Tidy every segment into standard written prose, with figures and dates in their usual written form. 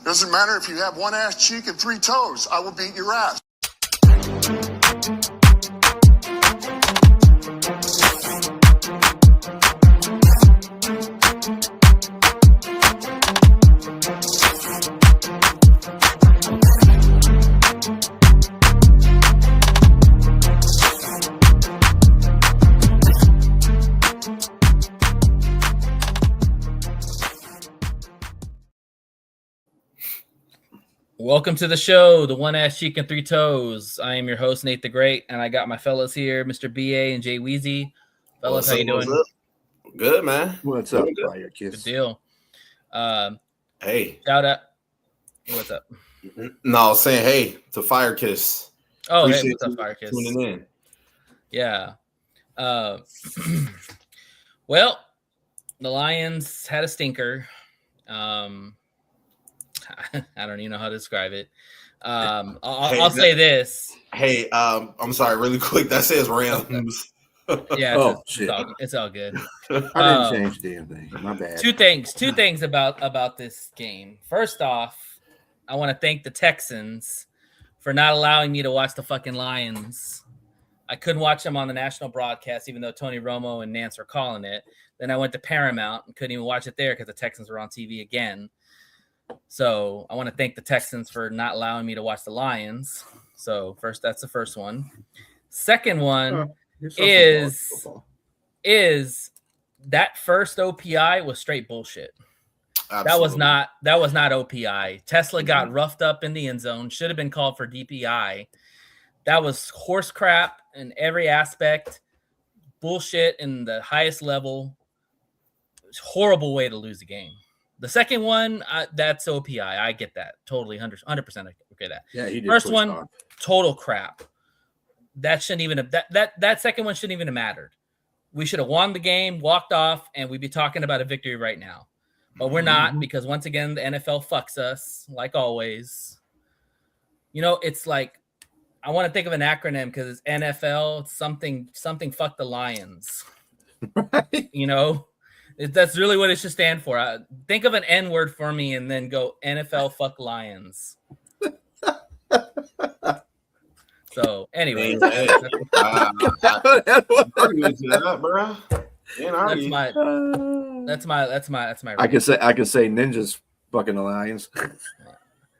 Doesn't matter if you have one ass cheek and 3 toes. I will beat your ass. Welcome to the show, the One Ass Cheek and 3 Toes. I am your host, Nate the Great, and I got my fellas here, Mr. BA and Jay Weezy. Fellas, how you doing? Good, man. What's up, Fire Kiss? Good deal. Hey. Shout out. What's up? No, I was saying hey to Fire Kiss. Oh, Appreciate hey, what's up, Fire Kiss? Tuning in. Yeah. Well, the Lions had a stinker. I don't even know how to describe it. I'll say this. Hey, I'm sorry, really quick. That says Rams. Yeah, it's all good. I didn't change the damn thing. My bad. Two things about this game. First off, I want to thank the Texans for not allowing me to watch the fucking Lions. I couldn't watch them on the national broadcast, even though Tony Romo and Nance were calling it. Then I went to Paramount and couldn't even watch it there because the Texans were on TV again. So I want to thank the Texans for not allowing me to watch the Lions. So that's the first one. Second one is that first OPI was straight bullshit. Absolutely. That was not OPI. Tesla got roughed up in the end zone. Should have been called for DPI. That was horse crap in every aspect. Bullshit in the highest level. Horrible way to lose a game. The second one, that's OPI. I get that. Totally 100% I get that. Yeah, he did. First one, total crap. That shouldn't even have that second one shouldn't even have mattered. We should have won the game, walked off, and we'd be talking about a victory right now. But we're not, because once again, the NFL fucks us, like always. You know, it's like I want to think of an acronym because it's NFL, something fuck the Lions. Right? You know? That's really what it should stand for. Think of an N word for me and then go NFL fuck Lions. So anyway, that's my. I can say ninjas fucking the Lions.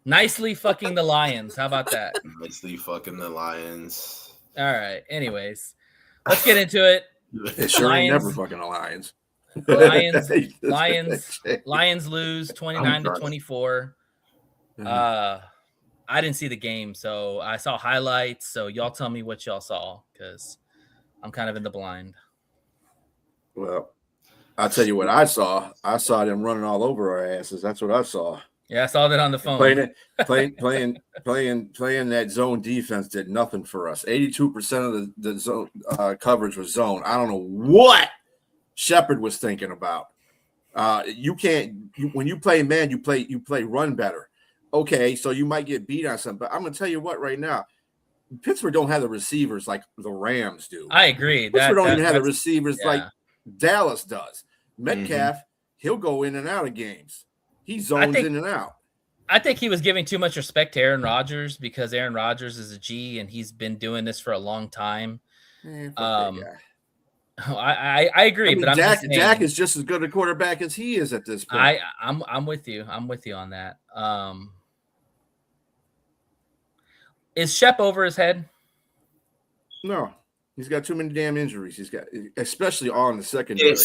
Nicely fucking the Lions. How about that? Nicely fucking the Lions. All right. Anyways, let's get into it. It sure ain't never fucking the Lions. Lions lose 29-24. I didn't see the game, so I saw highlights. So y'all tell me what y'all saw, because I'm kind of in the blind. Well, I'll tell you what I saw. I saw them running all over our asses. That's what I saw. Yeah, I saw that on the phone. Playing that zone defense did nothing for us. 82% of the zone coverage was zone. I don't know what Shepard was thinking about. When you play man, you play run better. Okay, so you might get beat on something, but I'm gonna tell you what right now, Pittsburgh don't have the receivers like the Rams do. I agree. Pittsburgh don't even have the receivers like Dallas does. Metcalf, he'll go in and out of games. He zones in and out. I think he was giving too much respect to Aaron Rodgers because Aaron Rodgers is a G and he's been doing this for a long time. I agree, but Dak is just as good a quarterback as he is at this point. I'm with you. I'm with you on that. Is Shep over his head? No, he's got too many damn injuries. He's got, especially all in the secondary.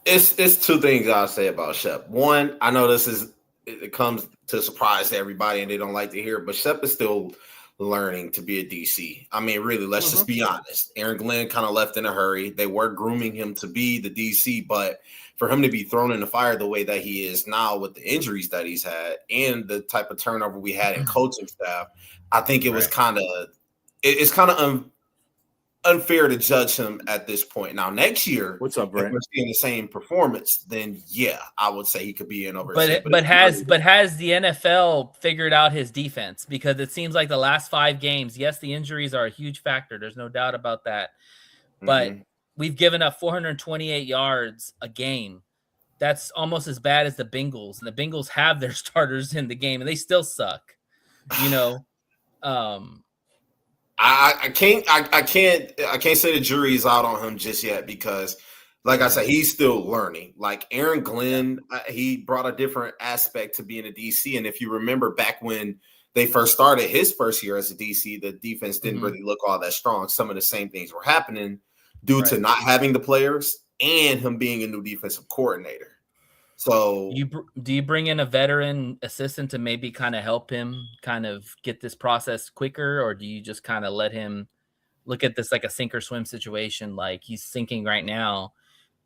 It's two things I'll say about Shep. One, I know it comes to surprise to everybody and they don't like to hear it, but Shep is still learning to be a DC. I mean, really, let's just be honest. Aaron Glenn kind of left in a hurry. They were grooming him to be the DC, but for him to be thrown in the fire the way that he is now with the injuries that he's had and the type of turnover we had in coaching staff, I think it was it's kind of unfair to judge him at this point. Now, next year, what's up, Brent? If we're seeing the same performance, then yeah, I would say he could be in over. But has the NFL figured out his defense? Because it seems like the last 5 games, yes, the injuries are a huge factor. There's no doubt about that. But we've given up 428 yards a game. that's almost as bad as the Bengals. And the Bengals have their starters in the game, and they still suck. You know, I can't say the jury's out on him just yet because, like I said, he's still learning. Like Aaron Glenn, he brought a different aspect to being a DC. And if you remember back when they first started his first year as a DC, the defense didn't really look all that strong. Some of the same things were happening due to not having the players and him being a new defensive coordinator. So do you bring in a veteran assistant to maybe kind of help him kind of get this process quicker, or do you just kind of let him look at this like a sink or swim situation? Like he's sinking right now.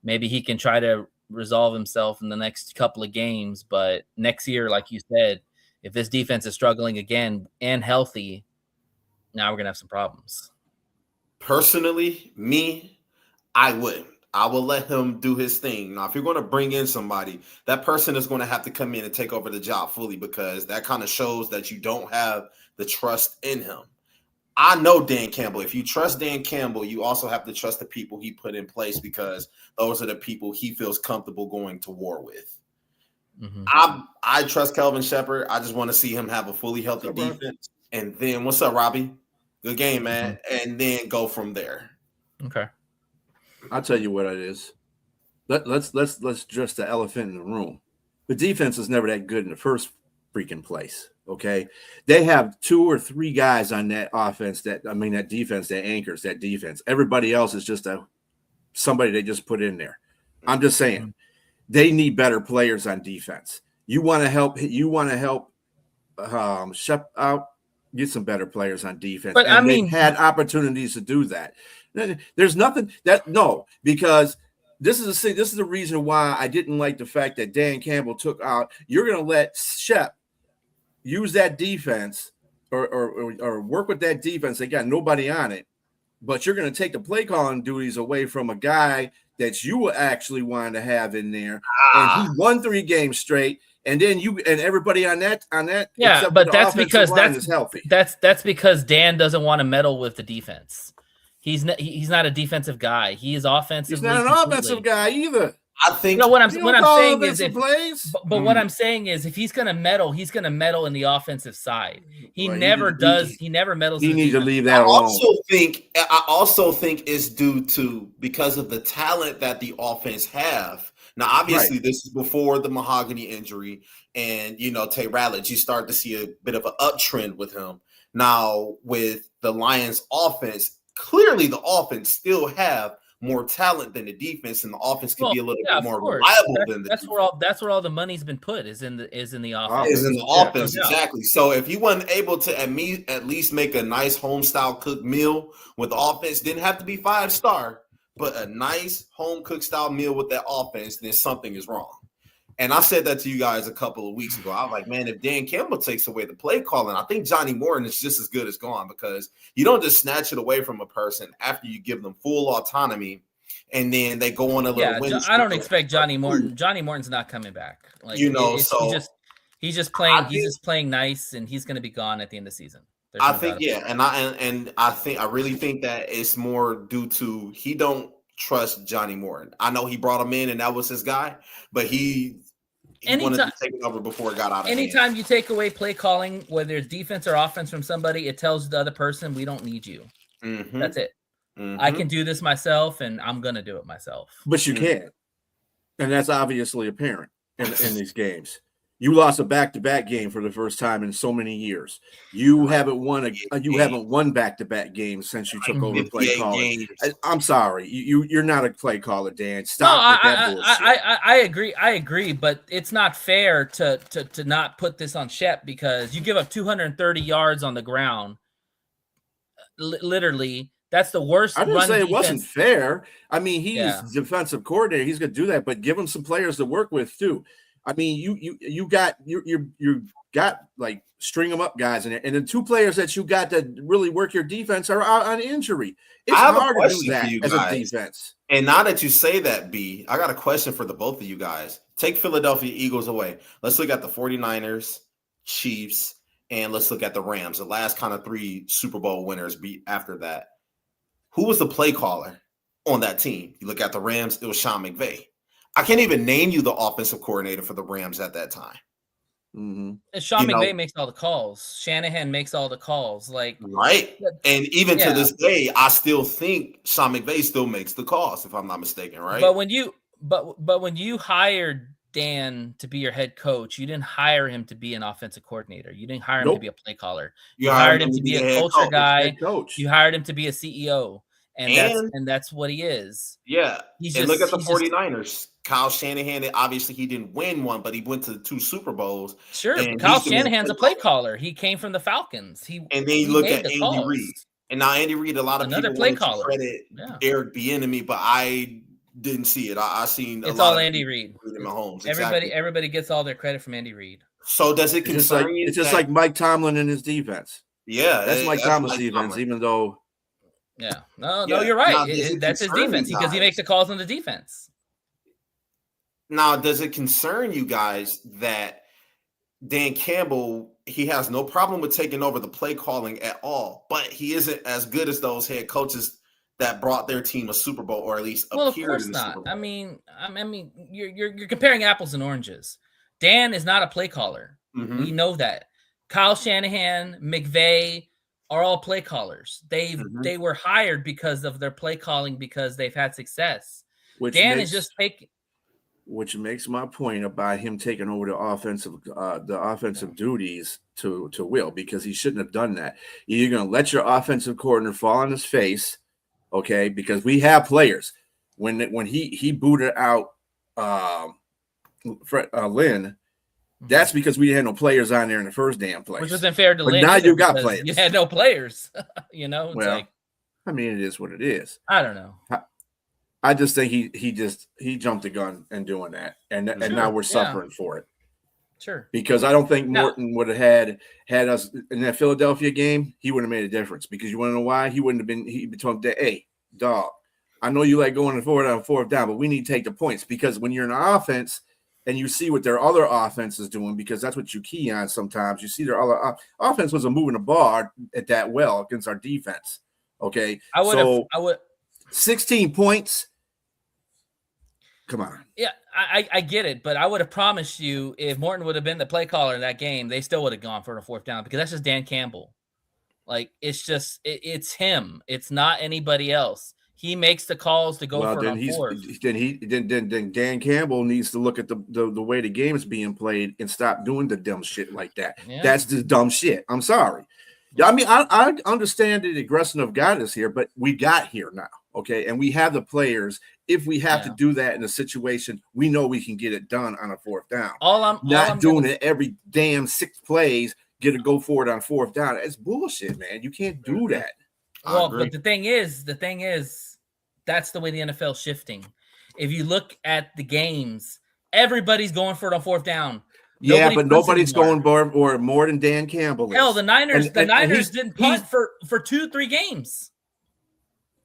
Maybe he can try to resolve himself in the next couple of games, but next year, like you said, if this defense is struggling again and healthy, now we're gonna have some problems. Personally, I wouldn't. I will let him do his thing. Now, if you're going to bring in somebody, that person is going to have to come in and take over the job fully because that kind of shows that you don't have the trust in him. I know Dan Campbell. If you trust Dan Campbell, you also have to trust the people he put in place because those are the people he feels comfortable going to war with. I trust Kelvin Shepherd. I just want to see him have a fully healthy defense. And then, what's up, Robbie? Good game, man. And then go from there. Okay. I'll tell you what it is. Let's address the elephant in the room. The defense is never that good in the first freaking place. Okay, they have 2 or 3 guys on that offense that defense that anchors that defense. Everybody else is just somebody they just put in there. I'm just saying they need better players on defense. You want to help Shep out, get some better players on defense. But and they've had opportunities to do that. There's nothing because this is the reason why I didn't like the fact that Dan Campbell took out. You're going to let Shep use that defense or work with that defense. They got nobody on it, but you're going to take the play calling duties away from a guy that you actually wanted to have in there, and he won 3 games straight. And then everybody on that. Yeah, but that's because is healthy. That's because Dan doesn't want to meddle with the defense. He's not a defensive guy. He is offensive. He's not an offensive guy either. I think what I'm saying is what I'm saying is if he's going to meddle in the offensive side. He never meddles. He needs to leave that alone. I also think it's due to because of the talent that the offense have. Now, obviously, this is before the Mahogany injury, and Tay Ratledge. You start to see a bit of an uptrend with him. Now, with the Lions' offense, clearly the offense still have more talent than the defense, and the offense can be a little bit more reliable than the defense. That's where all the money's been put is in the offense. Is in the offense, exactly. So if he wasn't able to at least make a nice home style cooked meal with the offense, didn't have to be 5-star, but a nice home cooked style meal with that offense, then something is wrong. And I said that to you guys a couple of weeks ago. I was like, man, if Dan Campbell takes away the play calling, I think Johnny Morton is just as good as gone because you don't just snatch it away from a person after you give them full autonomy and then they go on a little win. I don't expect Johnny Morton. Johnny Morton's not coming back. Like, he's just playing nice, and he's going to be gone at the end of the season. I really think that it's more due to he don't trust Johnny Morton. I know he brought him in and that was his guy, but he wanted to take it over before it got out of hand. Anytime you take away play calling, whether it's defense or offense from somebody, it tells the other person we don't need you. That's it. I can do this myself, and I'm going to do it myself. But you can't. And that's obviously apparent in these games. You lost a back-to-back game for the first time in so many years. You haven't won back-to-back games since you took over play calling. I'm sorry, you're not a play caller, Dan. Stop with that bullshit. I agree, but it's not fair to not put this on Shep because you give up 230 yards on the ground. Literally, that's the worst. I didn't say it wasn't fair. I mean, he's defensive coordinator. He's going to do that, but give him some players to work with too. I mean, you got like string them up guys in there, and the 2 players that you got to really work your defense are out on injury. It's hard to do that as a defense. And now that you say that, B, I got a question for the both of you guys. Take Philadelphia Eagles away. Let's look at the 49ers, Chiefs, and let's look at the Rams. The last kind of 3 Super Bowl winners after that. Who was the play caller on that team? You look at the Rams, it was Sean McVay. I can't even name you the offensive coordinator for the Rams at that time. Mm-hmm. And Sean McVay makes all the calls. Shanahan makes all the calls. Like, right. And even to yeah. this day, I still think Sean McVay still makes the calls, if I'm not mistaken, right? But when you hired Dan to be your head coach, you didn't hire him to be an offensive coordinator. You didn't hire him to be a play caller. You hired him to be a culture guy. You hired him to be a CEO. And that's what he is. Yeah. And look at the 49ers. Kyle Shanahan, obviously he didn't win one, but he went to 2 Super Bowls. Sure. Kyle Shanahan's a play caller. He came from the Falcons. And then you look at Andy Reid. And now Andy Reid, a lot of people want to credit Eric Bieniemy, but I didn't see it. I seen it's all Andy Reid. Mahomes. Everybody gets all their credit from Andy Reid. So does it concern you? It's just like Mike Tomlin and his defense. Yeah, that's Mike Tomlin's defense, even though. Yeah, no, you're right. That's his defense because he makes the calls on the defense. Now, does it concern you guys that Dan Campbell, he has no problem with taking over the play calling at all, but he isn't as good as those head coaches that brought their team a Super Bowl, or at least appeared in the Super Bowl? I mean, you're comparing apples and oranges. Dan is not a play caller. Mm-hmm. We know that. Kyle Shanahan, McVay are all play callers. They were hired because of their play calling because they've had success. Dan is just taking. Which makes my point about him taking over the offensive duties to Will, because he shouldn't have done that. You're going to let your offensive coordinator fall on his face, okay? Because we have players. When he booted out Lynn, that's because we had no players on there in the first damn place. Which wasn't fair to Lynn. Now you got players. You had no players. It's well, I mean, it is what it is. I don't know. I just think he jumped the gun in doing that, and now we're suffering for it. Sure. Because I don't think Morton would have had us in that Philadelphia game. He wouldn't have made a difference, because you want to know why? He wouldn't have been. He'd be told, "Hey, dog, I know you like going forward on 4th down, but we need to take the points." Because when you're in an offense and you see what their other offense is doing, because that's what you key on sometimes. You see their other offense wasn't moving the ball at that well against our defense. Okay, I would 16 points. Come on. Yeah, I get it, but I would have promised you if Morton would have been the play caller in that game, they still would have gone for a 4th down, because that's just Dan Campbell. Like, it's just it's him. It's not anybody else. He makes the calls to go for a 4th. Then Dan Campbell needs to look at the way the game is being played and stop doing the dumb shit like that. Yeah. That's just dumb shit. I'm sorry. I mean, I understand the aggression of God is here, but we got here now, okay? And we have the players. If we have to do that in a situation, we know we can get it done on a 4th down. I'm doing it every damn 6 plays, get a go for it on 4th down. It's bullshit, man. You can't do that. Well, but the thing is, that's the way the NFL is shifting. If you look at the games, everybody's going for it on 4th down. Yeah, but nobody's going more than Dan Campbell is. Hell, the Niners didn't punt for 2-3 games.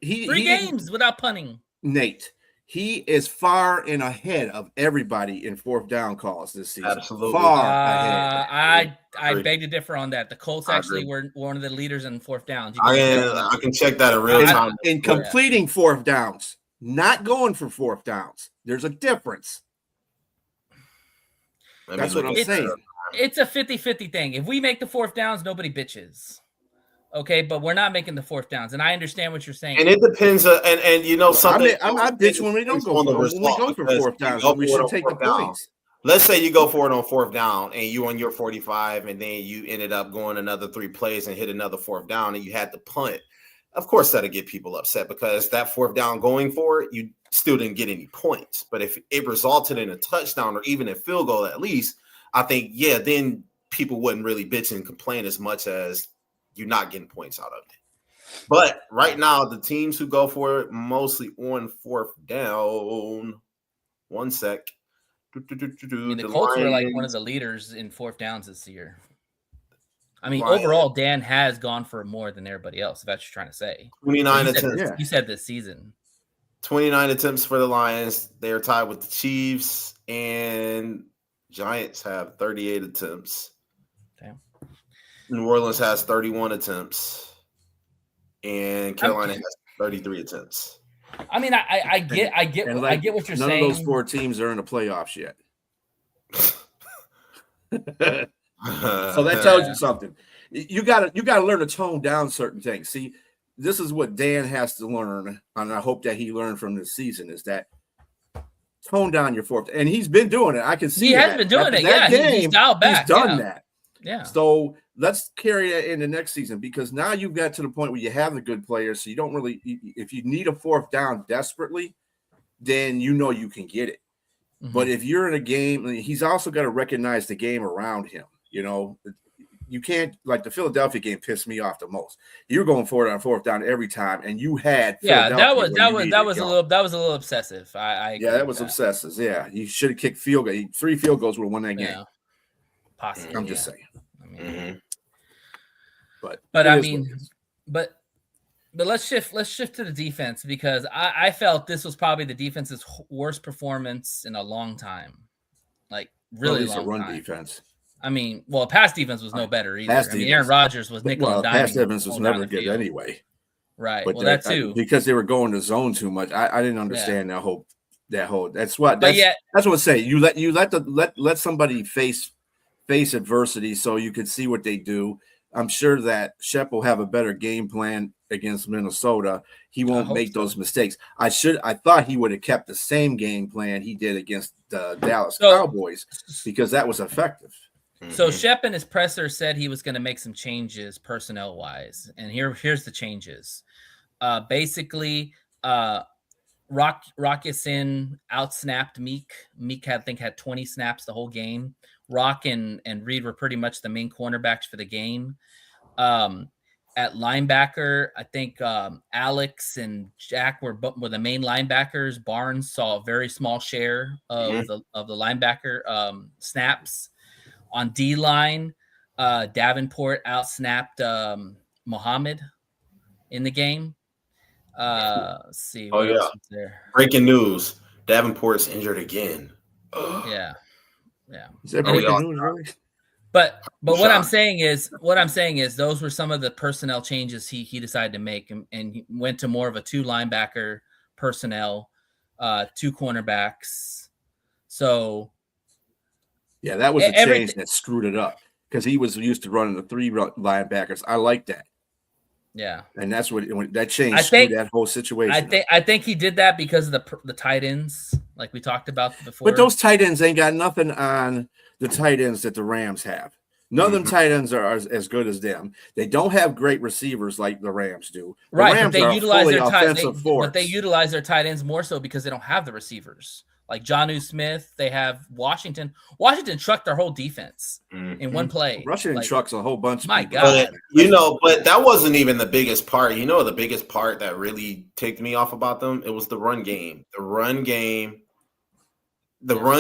Three games without punting. Nate, he is far and ahead of everybody in 4th down calls this season. Absolutely. Far ahead. I beg to differ on that. The Colts actually were one of the leaders in 4th downs. I can check that in real time. In completing 4th downs, not going for 4th downs. There's a difference. That's what I'm saying. It's a 50-50 thing. If we make the 4th downs, nobody bitches. Okay, but we're not making the 4th downs, and I understand what you're saying. And it depends. And you know something. I'm not bitching when we don't go for 4th downs. We should take the points. Let's say you go for it on 4th down, and you on your 45, and then you ended up going another 3 plays and hit another 4th down, and you had to punt. Of course, that'll get people upset, because that 4th down going for it, you still didn't get any points. But if it resulted in a touchdown or even a field goal, at least, I think, then people wouldn't really bitch and complain as much as you're not getting points out of it. But right now, the teams who go for it mostly on 4th down. 1 sec. The Colts were like one of the leaders in 4th downs this year. I mean, overall, Dan has gone for more than everybody else. If that's what you're trying to say. 29 attempts. You said this season. 29 attempts for the Lions. They're tied with the Chiefs, and Giants have 38 attempts. Damn. New Orleans has 31 attempts, and Carolina has 33 attempts. I mean, I get what you're none saying. of those 4 teams are in the playoffs yet. So that tells you something. You got to learn to tone down certain things. See, this is what Dan has to learn, and I hope that he learned from this season is that tone down your fourth. And he's been doing it. I can see he has been doing it. That Yeah, game, he's dialed back. He's done that. Yeah. So let's carry that into next season because now you've got to the point where you have the good players. So you don't really, if you need a 4th down desperately, then you know you can get it. Mm-hmm. But if you're in a game, he's also got to recognize the game around him. You know, you can't, like the Philadelphia game pissed me off the most. You were going for it on 4th down every time, and you had that was a little obsessive. I agree that was obsessive. Yeah, you should have kicked field goal. 3 field goals would have won that game. Possibly. I'm just saying. I mean, but let's shift to the defense because I felt this was probably the defense's worst performance in a long time, like really long run time. Defense. I mean, pass defense was no better either. I mean, Aaron Rodgers was nickel and diming. Pass defense was never good anyway. Right. But that too, because they were going to zone too much. I didn't understand that whole. That's what I'm saying. You let somebody face adversity so you can see what they do. I'm sure that Shep will have a better game plan against Minnesota. He won't make those mistakes. I thought he would have kept the same game plan he did against the Dallas Cowboys because that was effective. So Shep in his presser said he was going to make some changes personnel wise, and here's the changes. Basically, Rock Ya-Sin outsnapped Meek. Meek had 20 snaps the whole game. Rock and Reed were pretty much the main cornerbacks for the game. At linebacker, I think Alex and Jack were the main linebackers. Barnes saw a very small share of the linebacker snaps. On D-line, Davenport outsnapped Muhammad in the game. Let's see. What else was there? Breaking news: Davenport's injured again. Yeah. Is that breaking news, really? But what I'm saying is those were some of the personnel changes he decided to make, and he went to more of a 2 linebacker personnel, 2 cornerbacks. So. Yeah, that was a change that screwed it up because he was used to running the 3 linebackers. I like that. Yeah, and that's what that change screwed that whole situation. I think he did that because of the tight ends, like we talked about before. But those tight ends ain't got nothing on the tight ends that the Rams have. None of them tight ends are as good as them. They don't have great receivers like the Rams do. The Rams but they utilize their but they utilize their tight ends more so because they don't have the receivers. Like Jonnu Smith, they have Washington. Washington trucked their whole defense in one play. Washington trucks a whole bunch. My God, but that wasn't even the biggest part. The biggest part that really ticked me off about them, it was the run game. The run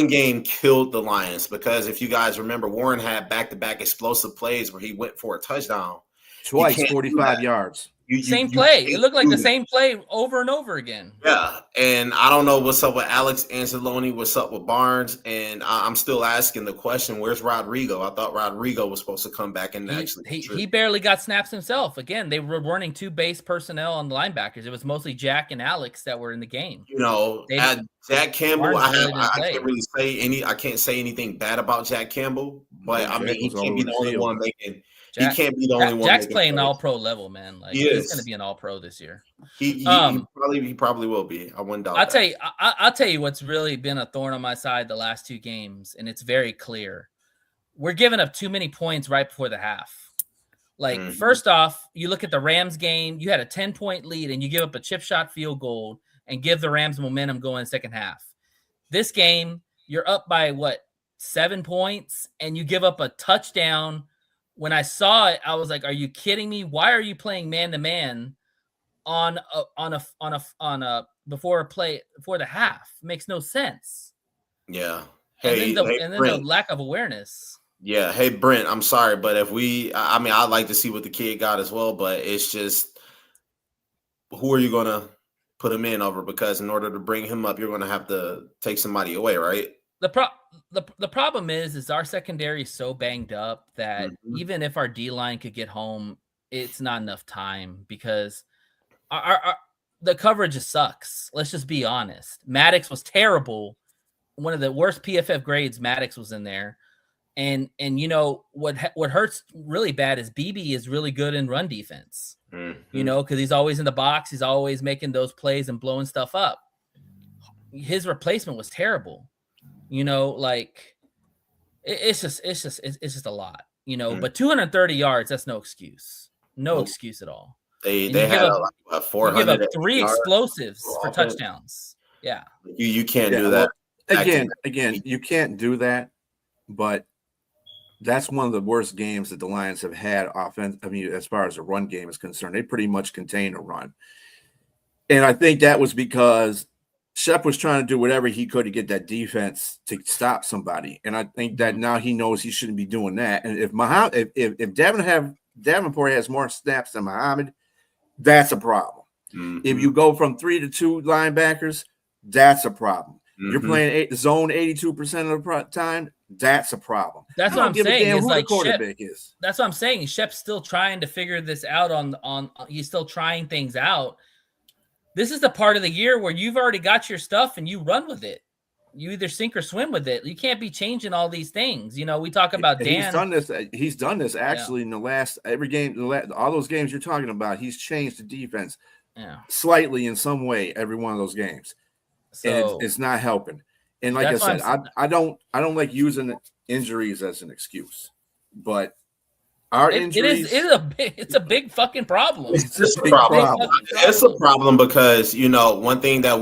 game killed the Lions because if you guys remember, Warren had back-to-back explosive plays where he went for a touchdown twice, 45 yards. Same play. It looked like the same play over and over again. Yeah, and I don't know what's up with Alex Anzalone, what's up with Barnes, and I'm still asking the question, where's Rodrigo? I thought Rodrigo was supposed to come back and he barely got snaps himself. Again, they were running 2 base personnel on the linebackers. It was mostly Jack and Alex that were in the game. Jack Campbell, I can't say anything bad about Jack Campbell, but he can't be the only one making. He can't be the only one. Jack's playing all-pro level, man. Like he's going to be an all-pro this year. He probably will be. I wouldn't doubt. I'll tell you what's really been a thorn on my side the last 2 games, and it's very clear. We're giving up too many points right before the half. Like first off, you look at the Rams game. You had a 10-point lead, and you give up a chip shot field goal and give the Rams momentum going second half. This game, you're up by 7 points, and you give up a touchdown. When I saw it, I was like, "Are you kidding me? Why are you playing man-to-man on a before the half? It makes no sense." Yeah. And then the lack of awareness. Yeah. Hey, Brent, I'm sorry, but I'd like to see what the kid got as well, but it's just, who are you going to put him in over? Because in order to bring him up, you're going to have to take somebody away, right? The problem is our secondary is so banged up that even if our D line could get home, it's not enough time because the coverage just sucks. Let's just be honest. Maddox was terrible. One of the worst PFF grades. Maddox was in there, and you know what hurts really bad is BB is really good in run defense. Mm-hmm. You know, because he's always in the box. He's always making those plays and blowing stuff up. His replacement was terrible. You know, like it's just a lot. You know, but 230 yards, that's no excuse. No excuse at all. They had like 400. You give up 3 explosives for touchdowns. Yeah. You can't do that. Again, you can't do that, but that's one of the worst games that the Lions have had offense. I mean, as far as the run game is concerned, they pretty much contain a run. And I think that was because Shep was trying to do whatever he could to get that defense to stop somebody. And I think that now he knows he shouldn't be doing that. And if Davenport has more snaps than Muhammad, that's a problem. Mm-hmm. If you go from 3 to 2 linebackers, that's a problem. Mm-hmm. You're playing zone 82% of the time, that's a problem. That's what I'm saying. Is like quarterback is. That's what I'm saying. Shep's still trying to figure this out on he's still trying things out. This is the part of the year where you've already got your stuff and you run with it. You either sink or swim with it. You can't be changing all these things. You know, we talk about Dan. He's done this actually in the last every game. All those games you're talking about, he's changed the defense slightly in some way every one of those games. So, and it's not helping. And like I said, I don't like using injuries as an excuse, but our injuries, it's a big fucking problem. It's a big problem. It's a problem because, you know, one thing that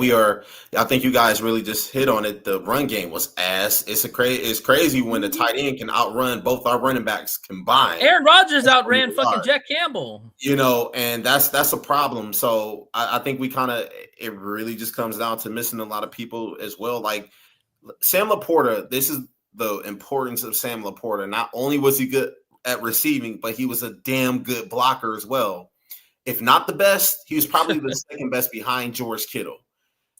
I think you guys really just hit on it. The run game was ass. It's crazy when the tight end can outrun both our running backs combined. Aaron Rodgers outran fucking Jack Campbell. You know, and that's a problem. So I think it really just comes down to missing a lot of people as well. Like Sam Laporta, this is the importance of Sam Laporta. Not only was he good at receiving, but he was a damn good blocker as well. If not the best, he was probably the second best behind George Kittle.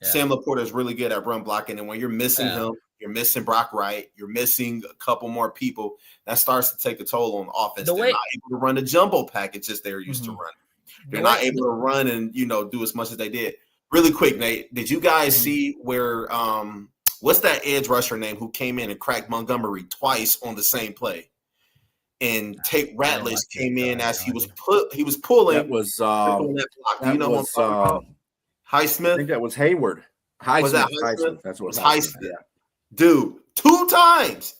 Yeah. Sam Laporta is really good at run blocking, and when you're missing him, you're missing Brock Wright, you're missing a couple more people, that starts to take a toll on offense. They're not able to run the jumbo packages they're used to run. They're not able to run and, you know, do as much as they did. Really quick, Nate, did you guys see where what's that edge rusher name who came in and cracked Montgomery twice on the same play? And Tate Ratliff came in as he was pulling. That was Highsmith. I think that was Hayward. Was that Highsmith? That's what was Highsmith. Yeah. Dude, 2 times.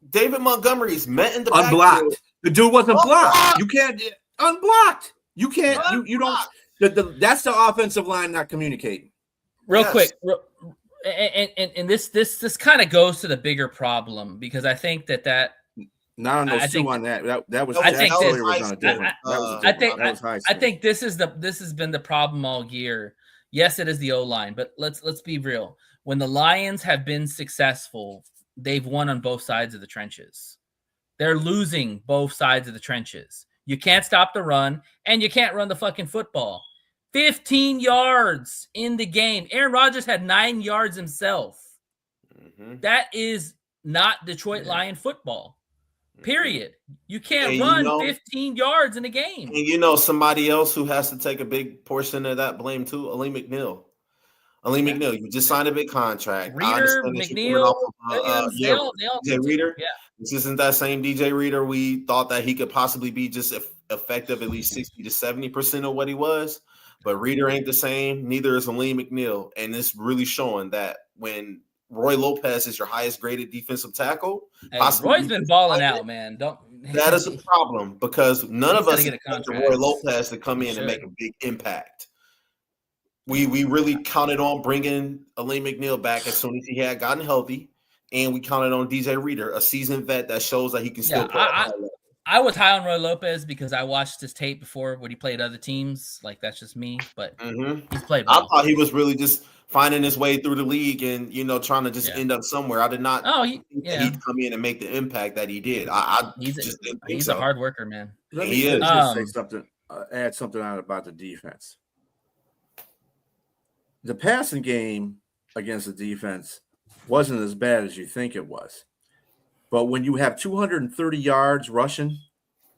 David Montgomery's met in the unblocked. backfield. The dude wasn't blocked. You can't unblocked. You can't. You don't. That's the offensive line not communicating. Real quick. And this kind of goes to the bigger problem because I think that. Not on those two on that. That was. I think this has been the problem all year. Yes, it is the O-line, but let's be real. When the Lions have been successful, they've won on both sides of the trenches. They're losing both sides of the trenches. You can't stop the run, and you can't run the fucking football. 15 yards in the game. Aaron Rodgers had 9 yards himself. Mm-hmm. That is not Detroit Lion football. Period. You can't run 15 yards in a game. And you know somebody else who has to take a big portion of that blame too? Ali McNeil. McNeil, you just signed a big contract. Reader, McNeil, DJ Reader. Yeah. This isn't that same DJ Reader we thought that he could possibly be just effective at least 60 to 70% of what he was. But Reader ain't the same. Neither is Ali McNeil. And it's really showing that when Roy Lopez is your highest graded defensive tackle. Hey, Roy's been balling out, man. That is a problem because none of us expect Roy Lopez to come in and make a big impact. We really counted on bringing Ali McNeil back as soon as he had gotten healthy, and we counted on DJ Reader, a seasoned vet that shows that he can still play. I was high on Roy Lopez because I watched his tape before when he played other teams. Like, that's just me, but he's played well. I thought he was really just finding his way through the league and, you know, trying to just end up somewhere. I did not think that he'd come in and make the impact that he did. He's a hard worker, man. Let me just say something, add something out about the defense. The passing game against the defense wasn't as bad as you think it was. But when you have 230 yards rushing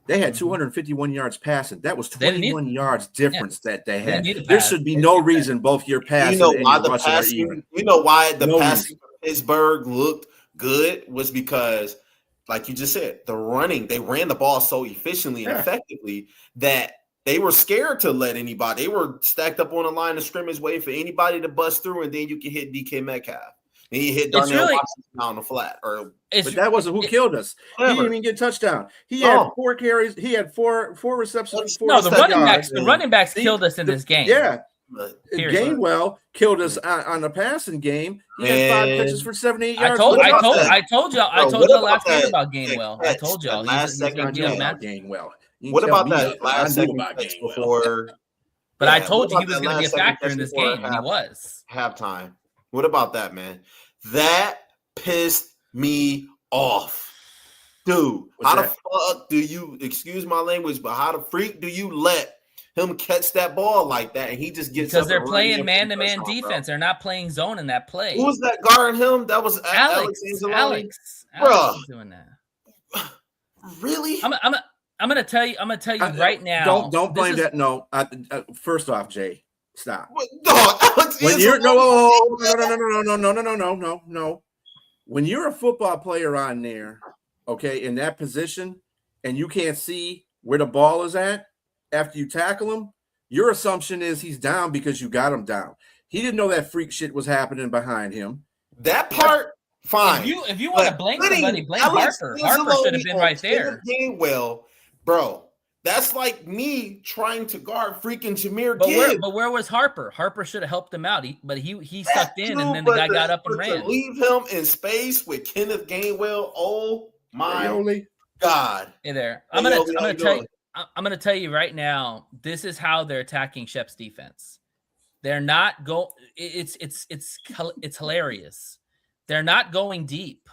They had 251 yards passing. That was 21 yards difference that they had. They there should be no reason both your passing and your rushing are even. You know why the passing for Pittsburgh looked good was because, like you just said, they ran the ball so efficiently and effectively that they were scared to let anybody. They were stacked up on the line of scrimmage waiting for anybody to bust through, and then you can hit DK Metcalf. And he hit Darnell Washington on the flat. But that wasn't who killed us. He didn't even get a touchdown. He had 4 carries. He had four receptions. The running backs killed us in this game. Yeah. Gainwell killed us on the passing game. He had 5 pitches for 78 yards. I told y'all last game about Gainwell. I told y'all. Last segment about Gainwell. What about that last segment before? But I told you he was going to be a factor in this game, and he was. Halftime. What about that, man? That pissed me off. Dude, how the fuck do you, excuse my language, but how the freak do you let him catch that ball like that and he just gets because they're playing man-to-man defense. They're not playing zone in that play. Who was that guarding him? That was Alex doing that. Really? I'm gonna tell you right now. Don't blame that. No. First off, Jay, stop. When you're no. When you're a football player on there, okay, in that position, and you can't see where the ball is at after you tackle him, your assumption is he's down because you got him down. He didn't know that freak shit was happening behind him. That part, fine. If you want to blame somebody, blame Harper. Harper should have been right there. Well, bro, that's like me trying to guard freaking Jahmyr Gibbs. But where was Harper? Harper should have helped him out. He sucked in, and then the guy got up and ran. To leave him in space with Kenneth Gainwell, oh my God! Hey there, I'm gonna tell you right now. This is how they're attacking Shep's defense. They're not go. It's hilarious. They're not going deep,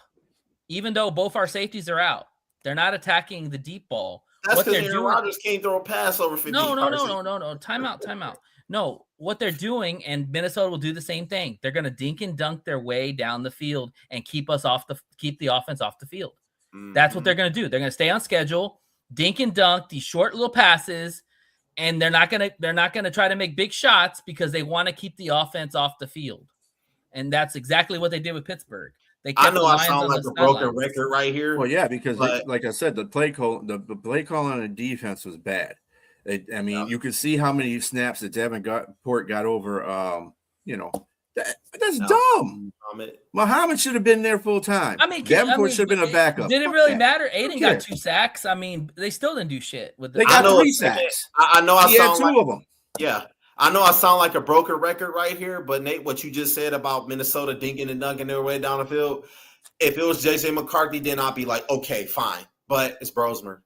even though both our safeties are out. They're not attacking the deep ball. That's because Aaron Rodgers can't throw a pass over 50 yards. No. Time out. No, what they're doing, and Minnesota will do the same thing. They're going to dink and dunk their way down the field and keep the offense off the field. Mm-hmm. That's what they're going to do. They're going to stay on schedule, dink and dunk these short little passes, and they're not going to try to make big shots because they want to keep the offense off the field. And that's exactly what they did with Pittsburgh. I know I sound like a broken record right here. Well, yeah, because like I said, the play call on the defense was bad. You could see how many snaps that Davenport got over. That's dumb. Muhammad should have been there full time. Davenport should have been a backup. Did it really matter? Aiden got 2 sacks. They still didn't do shit with They got 3 sacks. I know. He had 2 of them. Yeah. I know I sound like a broken record right here, but Nate, what you just said about Minnesota dinking and dunking their way down the field, if it was J.J. McCarthy, then I'd be like, okay, fine. But it's Brosmer.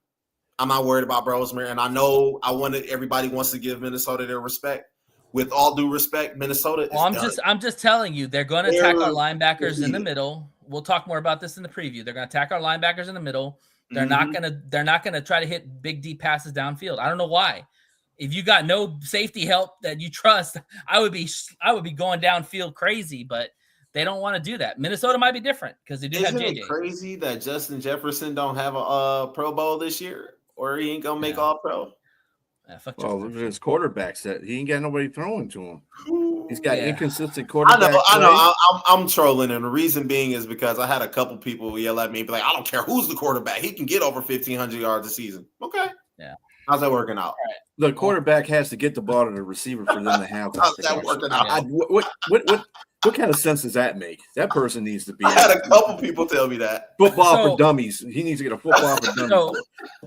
I'm not worried about Brosmer, and I know everybody wants to give Minnesota their respect. With all due respect, Minnesota is I'm just telling you, they're going to attack our linebackers in the middle. We'll talk more about this in the preview. They're going to attack our linebackers in the middle. They're not going to try to hit big deep passes downfield. I don't know why. If you got no safety help that you trust, I would be going downfield crazy, but they don't want to do that. Minnesota might be different because they do have JJ. Isn't it crazy that Justin Jefferson don't have a Pro Bowl this year, or he ain't gonna make All Pro? His quarterbacks that he ain't got nobody throwing to him. He's got inconsistent quarterbacks. I know. I'm trolling, and the reason being is because I had a couple people yell at me, be like, "I don't care who's the quarterback. He can get over 1,500 yards a season." Okay. Yeah. How's that working out? The quarterback has to get the ball to the receiver for them to have. How's that working out? What kind of sense does that make? That person needs to be. I had a couple people tell me that. Football for dummies. He needs to get a football for dummies.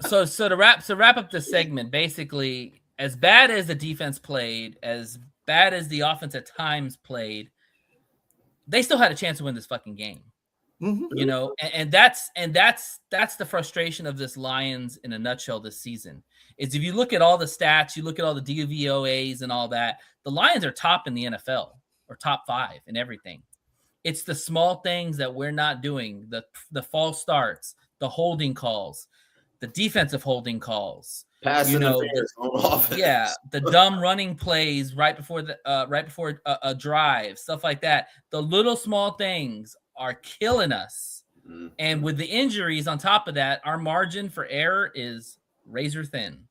So to wrap up this segment, basically, as bad as the defense played, as bad as the offense at times played, they still had a chance to win this fucking game. Mm-hmm. And that's the frustration of this Lions in a nutshell this season. Is if you look at all the stats, you look at all the DVOAs and all that, the Lions are top in the NFL or top 5 in everything. It's the small things that we're not doing, the false starts, the holding calls, the defensive holding calls, passing interference on offense. Yeah, the dumb running plays right before a drive, stuff like that. The little small things are killing us. Mm-hmm. And with the injuries on top of that, our margin for error is razor thin.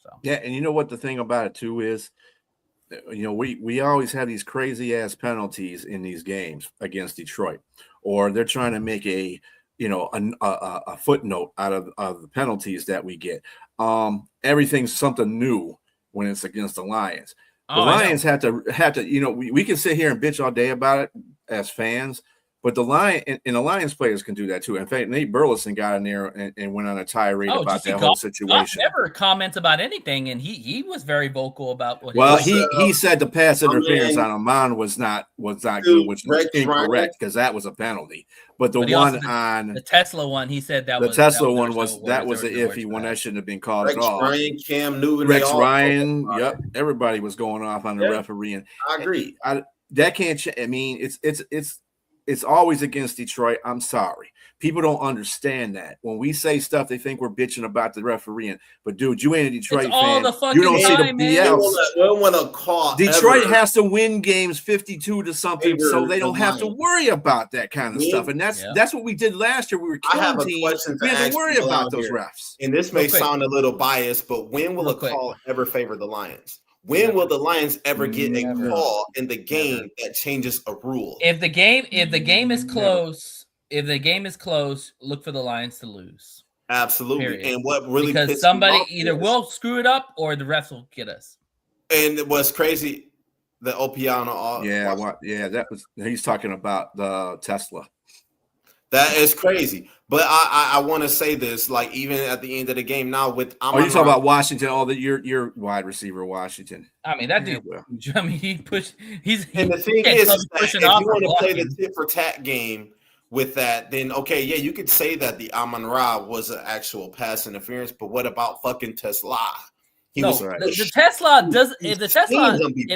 So yeah, and you know what the thing about it too is, we always have these crazy ass penalties in these games against Detroit, or they're trying to make a footnote out of the penalties that we get. Everything's something new when it's against the Lions. The Lions have to, we can sit here and bitch all day about it as fans, but the Lions players can do that too. In fact, Nate Burleson got in there and went on a tirade about that whole situation. Never comments about anything, and he was very vocal about what. Well, he said the pass interference on Amon was not good, which was incorrect because that was a penalty. But the one on the Tesla one, he said that the was Tesla one was an iffy one that shouldn't have been called at all. Ryan, Cam Newton, Rex Ryan, yep, everybody was going off on the referee, and I agree. That can't change. I mean, it's always against Detroit. I'm sorry. People don't understand that. When we say stuff, they think we're bitching about the refereeing. But, dude, you ain't a Detroit fan. You don't see the BS. We don't want to call. Detroit has to win games 52 to something, so they don't have to worry about that kind of stuff. And that's what we did last year. We were killing teams. We had to worry about those refs. And this may sound a little biased, but when will a call ever favor the Lions? When will the Lions ever get a call in the game that changes a rule? If the game is close, look for the Lions to lose. Absolutely. Period. And what really because somebody either will screw it up or the refs will get us. And what's crazy, the Opiano. That was he's talking about the Tesla. That is crazy. But I want to say this, like even at the end of the game now with you talking about Washington, your wide receiver Washington. I mean, that dude, I mean, he pushed and the thing is that if you want to play the tit for tat game with that, then okay, yeah, you could say that the Amon-Ra was an actual pass interference, but what about fucking Tesla? The Tesla does if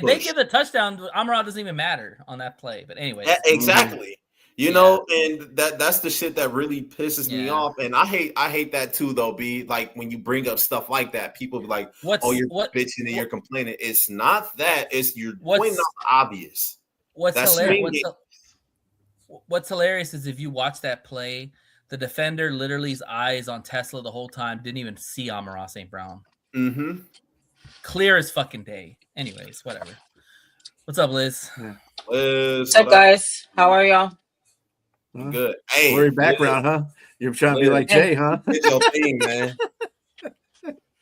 they give the touchdown, Amon-Ra doesn't even matter on that play. But anyway. Exactly. You know, and that's the shit that really pisses me off. And I hate that too, though, B. Like when you bring up stuff like that, people be like, you're bitching and you're complaining. It's not that. It's you're pointing out the obvious. What's hilarious is if you watch that play, the defender literally's eyes on Tesla the whole time, didn't even see Amon-Ra St. Brown. Mm-hmm. Clear as fucking day. Anyways, whatever. What's up, Liz? Liz, what's up, guys? How are y'all? Good. Hey, blurry background, huh? You're trying to be like Jay, huh? You did your thing, man.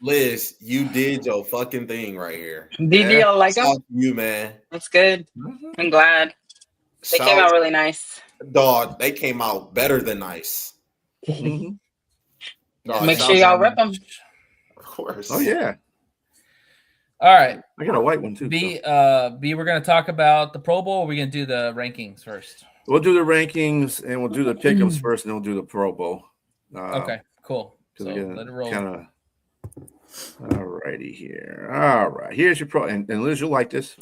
Liz, you did your fucking thing right here. Did y'all like them? You, man. That's good. I'm glad. They came out really nice. Dog, they came out better than nice. Dog, make sure y'all rep them. Of course. Oh, yeah. All right. I got a white one, too. B, we're going to talk about the Pro Bowl, or we're going to do the rankings first? We'll do the rankings, and we'll do the Pic'Ems first, and then we'll do the Pro Bowl. Okay, cool. So let it roll. All righty here. All right. Here's your Pro. And Liz, you'll like this.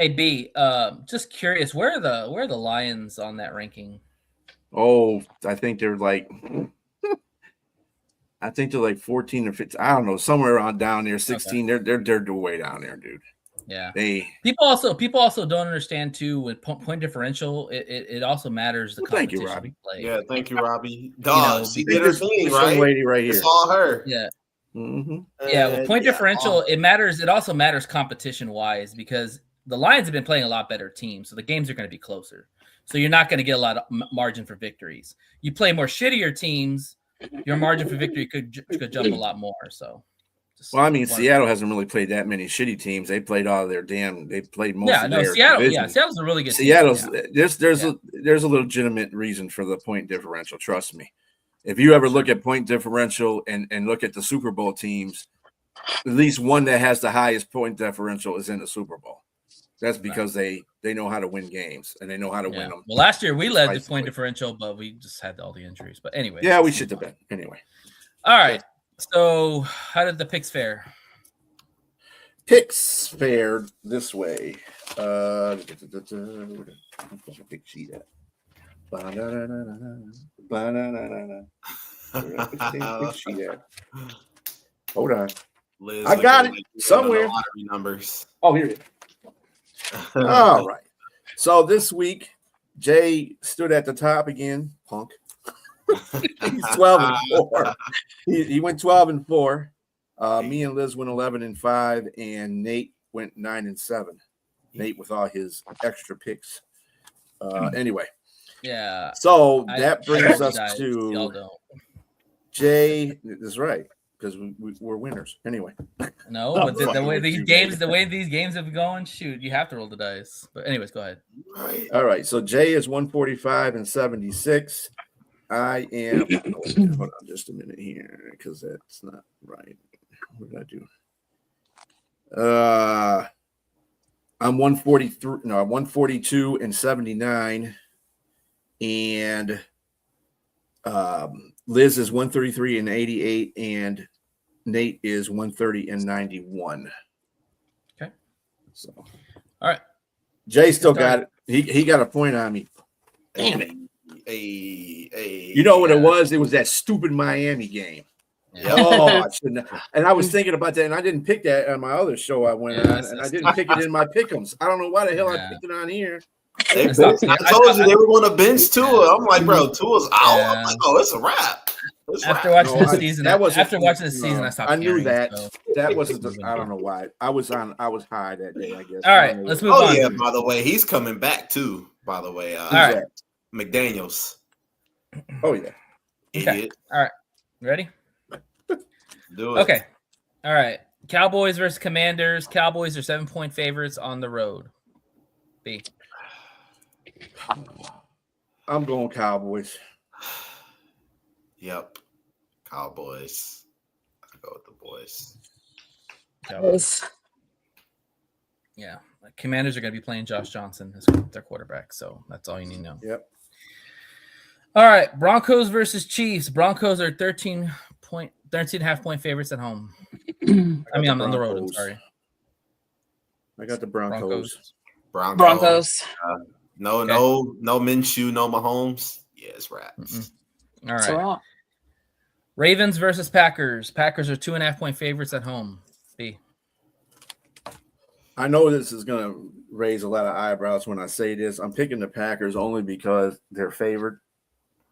Hey B, just curious, where are the Lions on that ranking? Oh, I think they're like 14 or 15. I don't know, somewhere around down there, 16. Okay. They're way down there, dude. Yeah. People also don't understand too with point differential. It also matters the competition. Thank you, Robbie. We play. Yeah, thank you, Robbie. Dog, she did her thing, right? Some lady right here. It's all her. Yeah. Mm-hmm. Yeah. Well, point differential, it matters. It also matters competition wise because the Lions have been playing a lot better teams, so the games are going to be closer. So you're not going to get a lot of margin for victories. You play more shittier teams, your margin for victory could jump a lot more. So, well, I mean, Seattle hasn't really played that many shitty teams. They played all of their they played most of their Seattle. division. Yeah, Seattle's a really good Seattle's team. there's a legitimate reason for the point differential. Trust me. If you ever look at point differential and look at the Super Bowl teams, at least one that has the highest point differential is in the Super Bowl. That's because they know how to win games and they know how to win them. Well, last year we led the point differential, but we just had all the injuries. But anyway. Yeah, we should have been. Anyway. All right. So how did the picks fare? Picks fared this way. Big sheet at. Hold on. Liz, I got it somewhere. Lottery numbers. Oh, here it is. All right. So this week, Jay stood at the top again. Punk. He's 12-4. He went 12-4. Me and Liz went 11-5, and Nate went 9-7. Nate with all his extra picks. Anyway. Yeah. So that brings us to y'all don't. Jay. That's right, because we're winners. Anyway. No, but the way these games have been going, shoot, you have to roll the dice. But anyways, go ahead. All right. So Jay is 145-76. I am. Hold on just a minute here, because that's not right. What did I do? I'm 143. No, I'm 142-79, and Liz is 133-88, and Nate is 130-91. Okay. So, all right. Jay still got it. He got a point on me. Damn it. You know what it was? It was that stupid Miami game. Yeah. Oh, I shouldn't. And I was thinking about that, and I didn't pick that on my other show I went on, and I didn't pick it in my Pic'Ems. I don't know why the hell I picked it on here. I told you they were going to bench Tua. I'm like, bro, Tua's out. I'm like, oh, it's a wrap. After watching the season, I stopped. I knew caring, that. so. That wasn't. I don't know why. I was high that day. I guess. All right, let's move on. Oh yeah. By the way, he's coming back too. By the way, all right, McDaniels. Oh yeah. Okay. Idiot. All right. Ready? Do it. Okay. All right. Cowboys versus Commanders. Cowboys are 7-point favorites on the road. B. I'm going Cowboys. Yep. Cowboys. I go with the boys. Cowboys. Yeah. Commanders are going to be playing Josh Johnson as their quarterback, so that's all you need to know. Yep. All right. Broncos versus Chiefs. Broncos are 13.5 point favorites at home. I mean, I'm on the road. I'm sorry. I got the Broncos. Broncos. No Minshew, no Mahomes. Yeah, it's wraps. All right. Ravens versus Packers. Packers are 2.5 point favorites at home. B. I know this is going to raise a lot of eyebrows when I say this. I'm picking the Packers only because they're favored.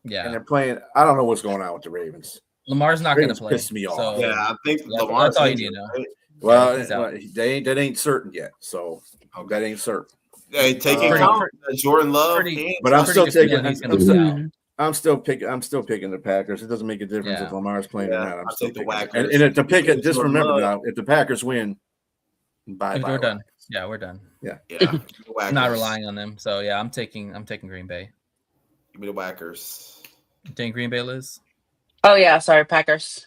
Yeah. And they're playing. I don't know what's going on with the Ravens. Lamar's not going to play. Pissed me off. So Yeah, I think that's all you need to know. Well, that ain't certain yet. So that ain't certain. Hey, taking Jordan Love, but I'm still taking. I'm still picking the Packers. It doesn't make a difference if Lamar's playing or not. I'm still picking the and if to pick it, just remember now, if the Packers win, bye. We're done. Yeah, we're done. Yeah. I'm not relying on them. So yeah, I'm taking Green Bay. Give me the Whackers. You taking Green Bay, Liz? Oh yeah, sorry, Packers.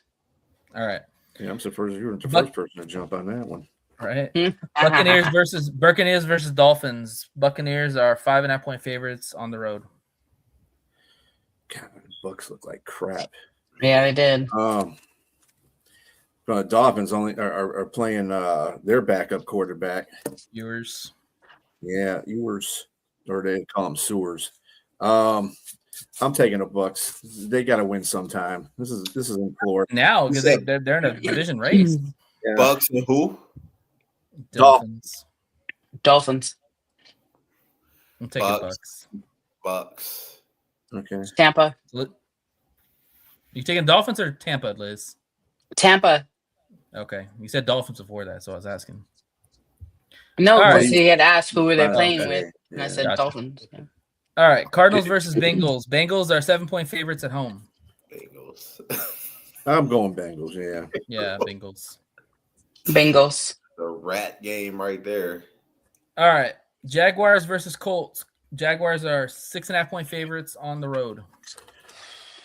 All right. Yeah, I'm surprised you were the first person to jump on that one. All right. Buccaneers versus Dolphins. Buccaneers are 5.5 point favorites on the road. God, the Bucs look like crap. Yeah, they did. Dolphins only are playing their backup quarterback. Ewers. Yeah, Ewers, or they call them Sewers. I'm taking the Bucs. They got to win sometime. This is in Florida now because they're in a division race. Yeah. Bucs and who? Dolphins. I'm taking Bucs. Okay. Tampa. You taking Dolphins or Tampa, Liz? Tampa. Okay. You said Dolphins before that, so I was asking. No, All because right. he had asked who were they playing with, and Yeah. I said Dolphins. Yeah. All right, Cardinals versus Bengals. Bengals are 7-point favorites at home. Bengals. I'm going Bengals. Yeah. Yeah, Bengals. Bengals. The rat game right there. All right, Jaguars versus Colts. Jaguars are 6.5-point favorites on the road.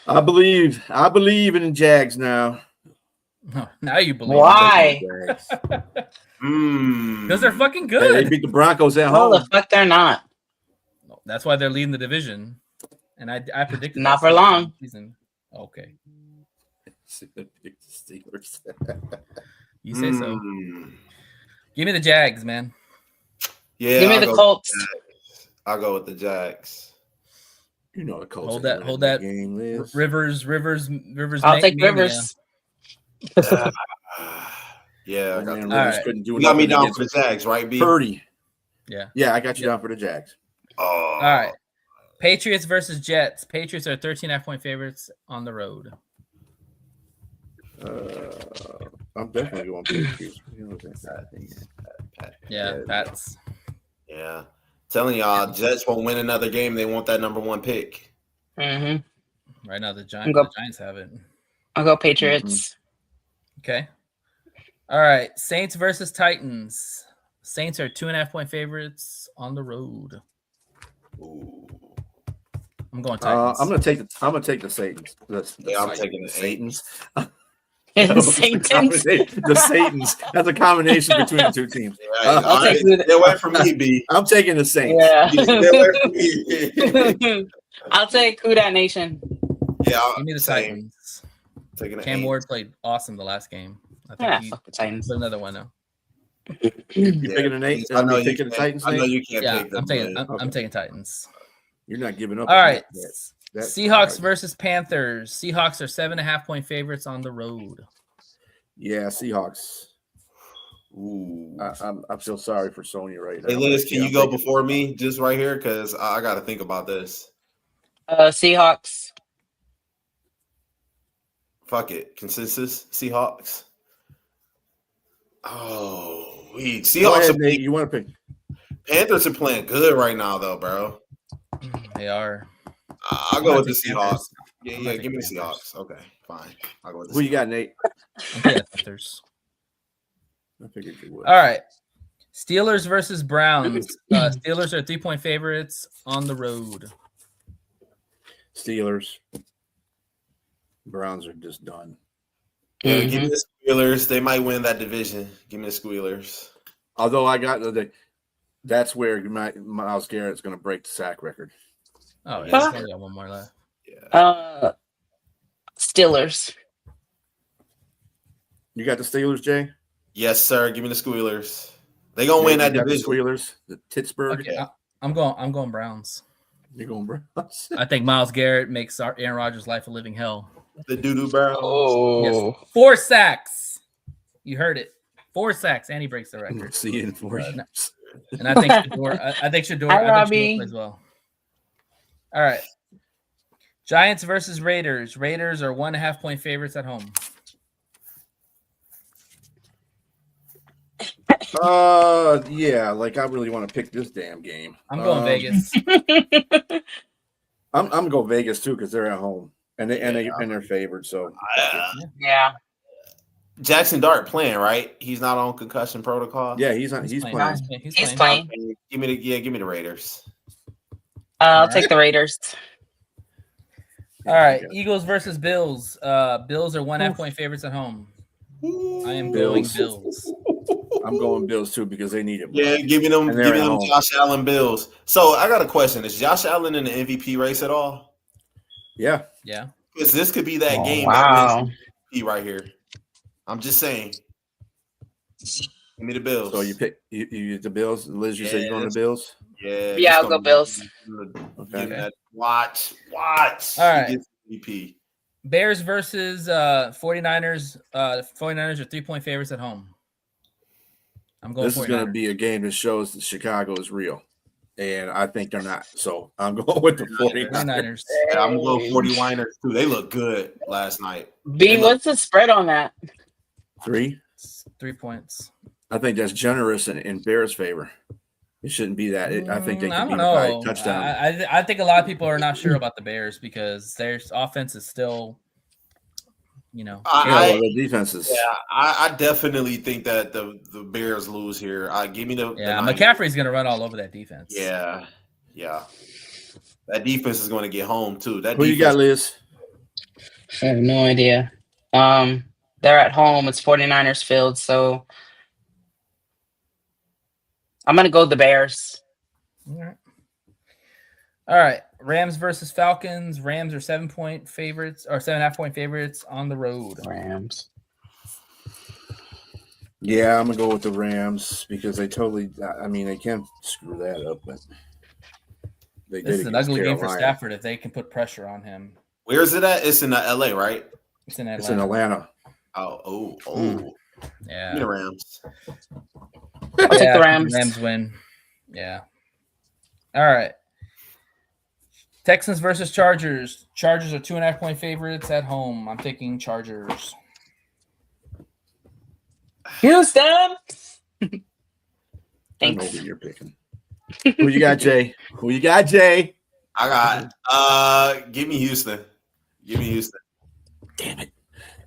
I believe in the Jags now. Now you believe. Why? Because they're fucking Hey, good. they beat the Broncos at No, home. the fuck they're not. That's why they're leading the division. And I predicted Not that for long. season. Okay. Steelers. You say so. Give me the Jags, man. Yeah, Give me the Colts. I'll go with the Jags. You know the Colts. Hold that. Game, Liz. Rivers. I'll take Rivers. Yeah, I got Man, the- Rivers right. couldn't do you got me nothing down against for the Jags, right, B? Purdy. Yeah. Yeah, I got you down for the Jags. Oh. All right. Patriots versus Jets. Patriots are 13.5-point favorites on the road. I'm definitely going Patriots. Yeah, that's Yeah. Telling y'all, Jets won't win another game. They want that number 1 pick. Mm-hmm. right now. The Go- Giants have it. I'll go Patriots. Okay. All right. Saints versus Titans. Saints are 2.5-point favorites on the road. Ooh. I'm going Titans. I'm gonna take the Satans. Yeah, I'm taking the Satans. Saints. The Satans. That's a combination between the two teams. Right. I'll take Stay away from me, B. I'm taking the Saints. Yeah. Stay away from me. I'll take Who Dat Nation. Yeah, Give me the same. Titans. Taking the Cam Aints. Ward played awesome the last game. I think Yeah, he fuck the Titans. put another one now. You picking an eight? I know you picking the can't- Titans. I know Nate? you can't Yeah, pick them. I'm taking. but- I'm taking Titans. You're not giving up. All on right. that. Seahawks versus Panthers. Seahawks are 7.5-point favorites on the road. Yeah, Seahawks. Ooh. I feel sorry for Sonya right now. Hey, Liz, can you go taking- before me just right here? Because I got to think about this. Seahawks. Fuck it. Consensus? Seahawks? Oh, Go Seahawks ahead, are Nate. You want to pick? Panthers are playing good right now, though, bro. They are. I'll go with the taking Seahawks. Panthers. Yeah, I'm yeah, not give me the taking Panthers. Seahawks. Okay, fine. I'll go with the Who you Seahawks. got, Nate? I'm taking Panthers. I figured you would. All right. Steelers versus Browns. Steelers are 3-point favorites on the road. Steelers. Browns are just done. Yeah, give me the Squealers. They might win that division. Give me the Squealers. Although I got that's where Myles Garrett's going to break the sack record. Oh, yeah. Only got one more left. Yeah. Steelers. You got the Steelers, Jay? Yes, sir. Give me the Squealers. They gonna win You that got the division. Steelers, the Pittsburgh. Okay, I'm going Browns. You're going Browns. I think Myles Garrett makes Aaron Rodgers' life a living hell. The doo-doo Browns. Oh. Yes. 4 sacks. You heard it. 4 sacks, and he breaks the record. See you in 4 Right. years. And I think Shador Hi, Robbie. plays well. All right. Giants versus Raiders. Raiders are 1.5-point favorites at home. Yeah, like I really want to pick this damn game. I'm going Vegas. I'm gonna go Vegas too because they're at home and they're favored. So Yeah. Jackson Dart playing, right? He's not on concussion protocol. yeah, he's playing. He's playing. Give me the Raiders. I'll take the Raiders. All right. Eagles versus Bills. Bills are 1.5-point favorites at home. I am going Bills. I'm going Bills too because they need it. Yeah, give me them home. Josh Allen Bills. So I got a question. Is Josh Allen in the MVP race at all? Yeah. Yeah. Because this could be that game Wow. that wins MVP right here. I'm just saying. Give me the Bills. So you pick you the Bills. Liz, you say you're going to Bills? Yeah. Yeah, it's I'll gonna go Bills. Okay. Watch. All right. He gets MVP. Bears versus 49ers. 49ers are 3-point favorites at home. I'm going This is going to 49ers. be a game that shows that Chicago is real, and I think they're not. So I'm going with the 49ers. 49ers. Yeah, I'm going 40-winers too. They look good last night. B, what's the spread on that? 3. 3 points. I think that's generous in Bears' favor. It shouldn't be that. I think they I can don't beat it by a know. touchdown. I think a lot of people are not sure about the Bears because their offense is still, Yeah, well, the defenses. Yeah, I definitely think that the Bears lose here. Give me the Niners. McCaffrey's going to run all over that defense. Yeah. That defense is going to get home too. Who you got, Liz? I have no idea. They're at home. It's 49ers field, so I'm gonna go with the Bears. All right. Rams versus Falcons. Rams are 7-point favorites or 7.5-point favorites on the road. Rams. Yeah, I'm gonna go with the Rams because they totally. I mean, they can't screw that up, but they did. This is an ugly game for Stafford if they can put pressure on him. Where is it at? It's in LA, right? It's in Atlanta. It's in Atlanta. Oh. Yeah. Give me the Rams. I'll take the Rams. Rams win. Yeah. All right. Texans versus Chargers. Chargers are 2.5-point favorites at home. I'm taking Chargers. Houston. I know Thanks. who you're picking. Who you got, Jay? I got give me Houston. Damn it.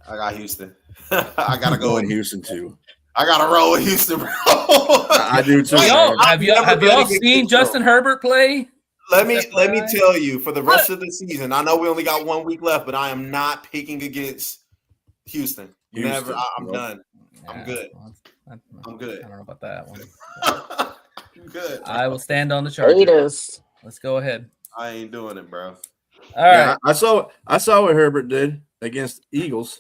I got Houston. I gotta go in Houston too. I gotta roll with Houston, bro. I do too. Have y'all seen Justin Herbert play? Let me tell you, for the rest of the season, I know we only got 1 week left, but I am not picking against Houston. Never. I'm done. I'm good. I'm good. I don't know about that one. I'm good. I will stand on the Chargers. Raiders. Let's go ahead. I ain't doing it, bro. All right. Yeah, I saw what Herbert did against Eagles.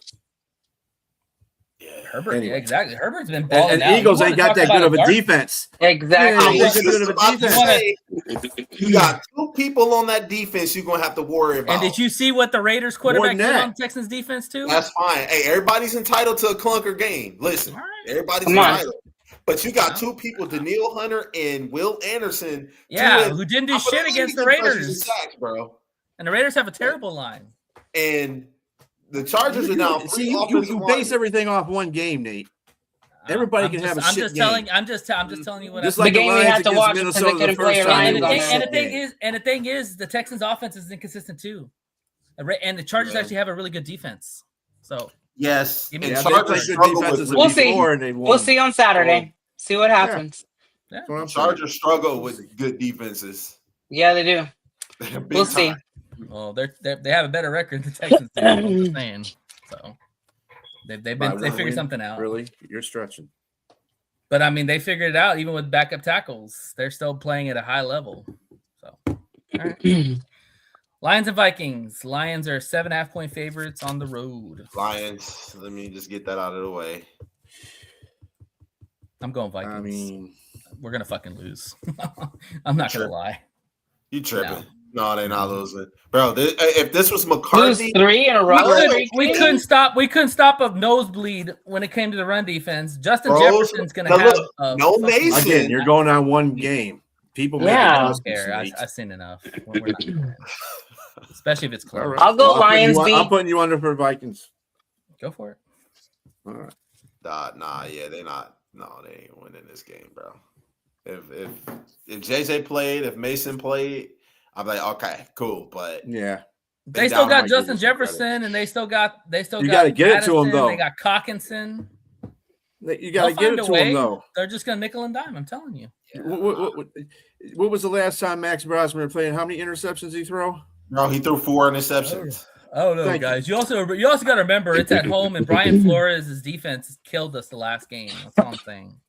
Yeah. Herbert, Anyway. yeah, exactly. Herbert's been balling And out. Eagles ain't got that good of a defense. Exactly. Yeah, good of a defense. You got 2 people on that defense you're going to have to worry about. And did you see what the Raiders quarterback than did that. on Texans defense too? That's fine. Hey, everybody's entitled to a clunker game. Listen, All right. everybody's Come on. entitled. But you got 2 people, Daniil Hunter and Will Anderson. Yeah, who didn't do shit against the Raiders. Sacks, bro. And the Raiders have a terrible line. And the Chargers are now See, you base everything off one game, Nate. Everybody can have a shit game. I'm just telling you what. Just The like game the we Lions have to against watch because they Minnesota the couldn't play first a time. Ryan they got a shit and the thing is, the Texans' offense is inconsistent too, and the Chargers actually have a really good defense. So yes, give me Yeah, the they Chargers. played good struggle defenses We'll see. before and they won. We'll see on Saturday. See what happens. Yeah. That's what I'm saying. Chargers struggle with good defenses. Yeah, they do. Big We'll see. time. Well, they have a better record than the Texans do. I'm just saying. So they figured something out. Really, you're stretching. But I mean, they figured it out even with backup tackles. They're still playing at a high level. So, all right. Lions and Vikings. Lions are 7.5-point favorites on the road. Lions. Let me just get that out of the way. I'm going Vikings. I mean, we're gonna fucking lose. I'm not gonna lie. You tripping? No, they're not losing, bro. If this was McCarthy, Lose 3 in a row. We couldn't stop a nosebleed when it came to the run defense. Justin Jefferson's gonna have no Mason. again, you're going on one game. People make Yeah. I don't adjustments, care. Nate. I've seen enough. We're not doing that. Especially if it's close. All right. I'll go Well, Lions beat. I'm putting you under for Vikings. Go for it. All right. Yeah, they're not. No, they ain't winning this game, bro. If JJ played, if Mason played, I'm like, okay, cool, but Yeah. They still got might Justin give you some Jefferson, and they still got. You gotta get it to him, though. They got Cockinson. You got to They'll get find it a to way. him, though. They're just gonna nickel and dime. I'm telling you. What was the last time Max Brosman played? How many interceptions did he throw? no, he threw 4 interceptions. Oh no, Thank guys! You also got to remember it's at home, and Brian Flores' defense killed us the last game. That's all I'm saying.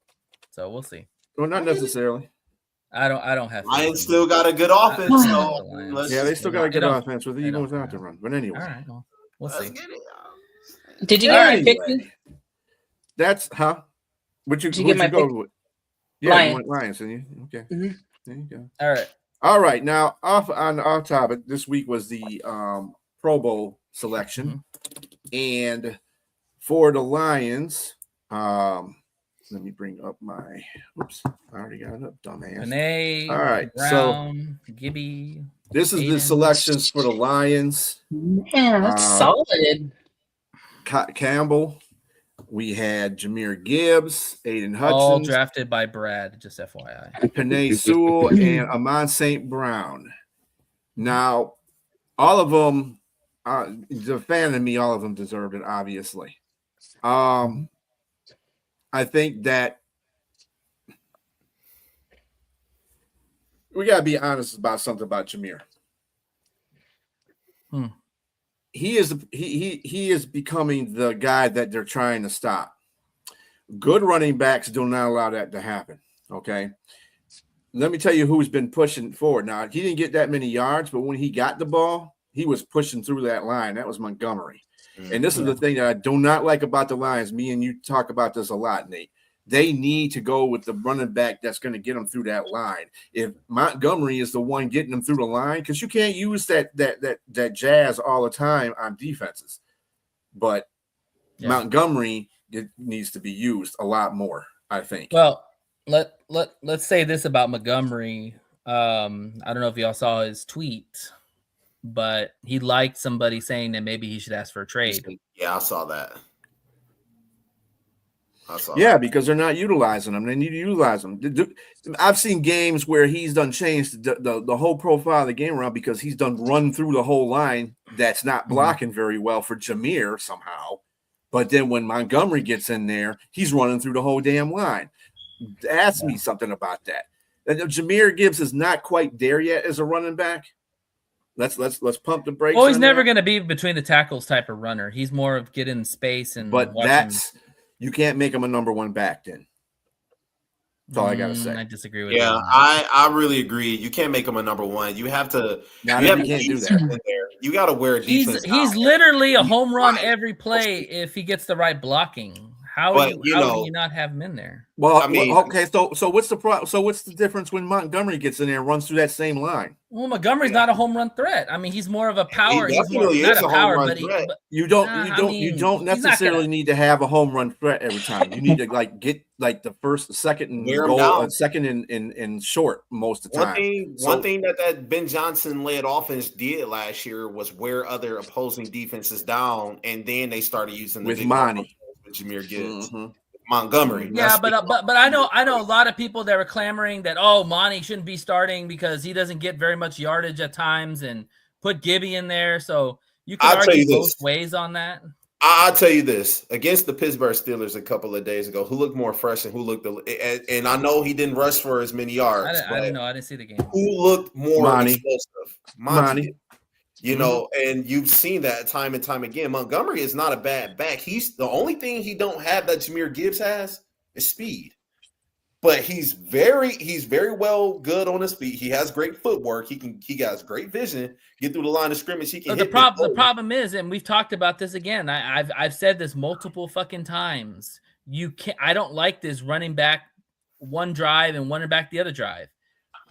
So we'll see. Well, not necessarily. I don't have. Lions still got a good offense, so Yeah, they still got a good offense with they even don't. without the run. But anyway, All right, well, we'll let's see. get it. Did you get my pick? Anyway, that's Would you Did you get my go pick? with? Yeah, Lions. you went Lions, didn't you? Okay. Mhm. There you go. All right. All right. Now, off topic, this week was the Pro Bowl selection, and for the Lions, let me bring up my. Oops, I already got it up, dumbass. Renee. All right, Brown, Gibby. This is the Aiden. selections for the Lions. Man, that's solid. Campbell, We had Jahmyr Gibbs, Aiden All Hutchins, drafted by Brad, just FYI. Penei Sewell, and Amon St. Brown. Now, all of them, the fan in me, all of them deserved it, obviously. I think that we got to be honest about something about Jahmyr. He is becoming the guy that they're trying to stop. Good running backs do not allow that to happen. Okay. Let me tell you who's been pushing forward. Now, he didn't get that many yards, but when he got the ball, he was pushing through that line. That was Montgomery. And this is the thing that I do not like about the Lions. Me and you talk about this a lot, Nate. They need to go with the running back that's going to get them through that line. If Montgomery is the one getting them through the line, because you can't use that jazz all the time on defenses. But Montgomery, it needs to be used a lot more, I think. Well, let's say this about Montgomery. I don't know if y'all saw his tweet, but he liked somebody saying that maybe he should ask for a trade. Yeah, I saw that. Because they're not utilizing them. They need to utilize them. I've seen games where he's done changed the whole profile of the game around because he's done run through the whole line that's not blocking very well for Jahmyr somehow. But then when Montgomery gets in there, he's running through the whole damn line. Ask me something about that. Jahmyr Gibbs is not quite there yet as a running back. Let's pump the brakes. Well, he's never going to be between the tackles type of runner. He's more of getting space and. But you can't make him a number one back then. That's all I gotta say. I disagree with that. I really agree. You can't make him a number one. You have to. You can't do that. You got to wear defense. He's literally a home run every play if he gets the right blocking. How do you not have him in there? Well, okay. So what's the problem? So what's the difference when Montgomery gets in there and runs through that same line? Well, Montgomery's not a home run threat. I mean, he's more of a power. He's not a power, but you don't necessarily need to have a home run threat every time. You need to get the first, second, and goal, second and short most of the time. One thing that Ben Johnson led offense did last year was wear other opposing defenses down, and then they started using with Monty. Jahmyr Gibbs, Montgomery. Yeah, but I know a lot of people that were clamoring that Monty shouldn't be starting because he doesn't get very much yardage at times, and put Gibby in there. So you can argue both ways on that. I'll tell you this: against the Pittsburgh Steelers a couple of days ago, who looked more fresh and who looked, and I know he didn't rush for as many yards. I didn't know. I didn't see the game. Who looked more explosive? Monty. You know, and you've seen that time and time again. Montgomery is not a bad back. He's the only thing he don't have that Jahmyr Gibbs has is speed. But he's very well good on his feet. He has great footwork. He has great vision. Get through the line of scrimmage. He can. The problem is, and we've talked about this again. I've said this multiple fucking times. I don't like this running back one drive and running back the other drive.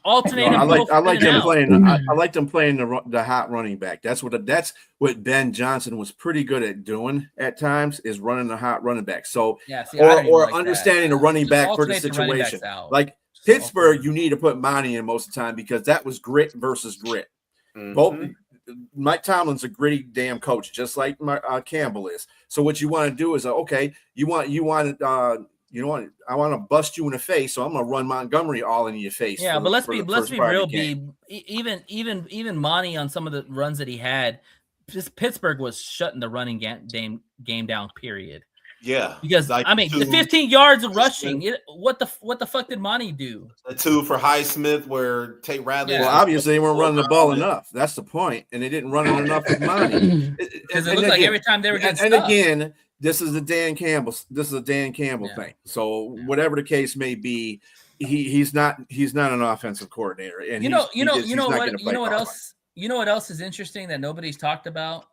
Alternate. I like them playing. I like them playing the hot running back. That's what Ben Johnson was pretty good at doing at times, is running the hot running back. So or understanding the running back for the situation. Like Pittsburgh, you need to put Monty in most of the time because that was grit versus grit. Both Mike Tomlin's a gritty damn coach, just like Campbell is. So what you want to do is I want to bust you in the face, so I'm going to run Montgomery all in your face. Yeah, but let's be real. Even Monty on some of the runs that he had, just Pittsburgh was shutting the running game down. Period. Yeah, because the 15 yards of rushing. What the fuck did Monty do? The 2 for Highsmith where Tate Radley. Yeah. Well, obviously they weren't running the ball enough. That's the point, and they didn't run it enough with Monty. Because it looked like every time they were getting stuck. Again. This is a Dan Campbell thing. So whatever the case may be, he's not an offensive coordinator. And you know what else is interesting that nobody's talked about?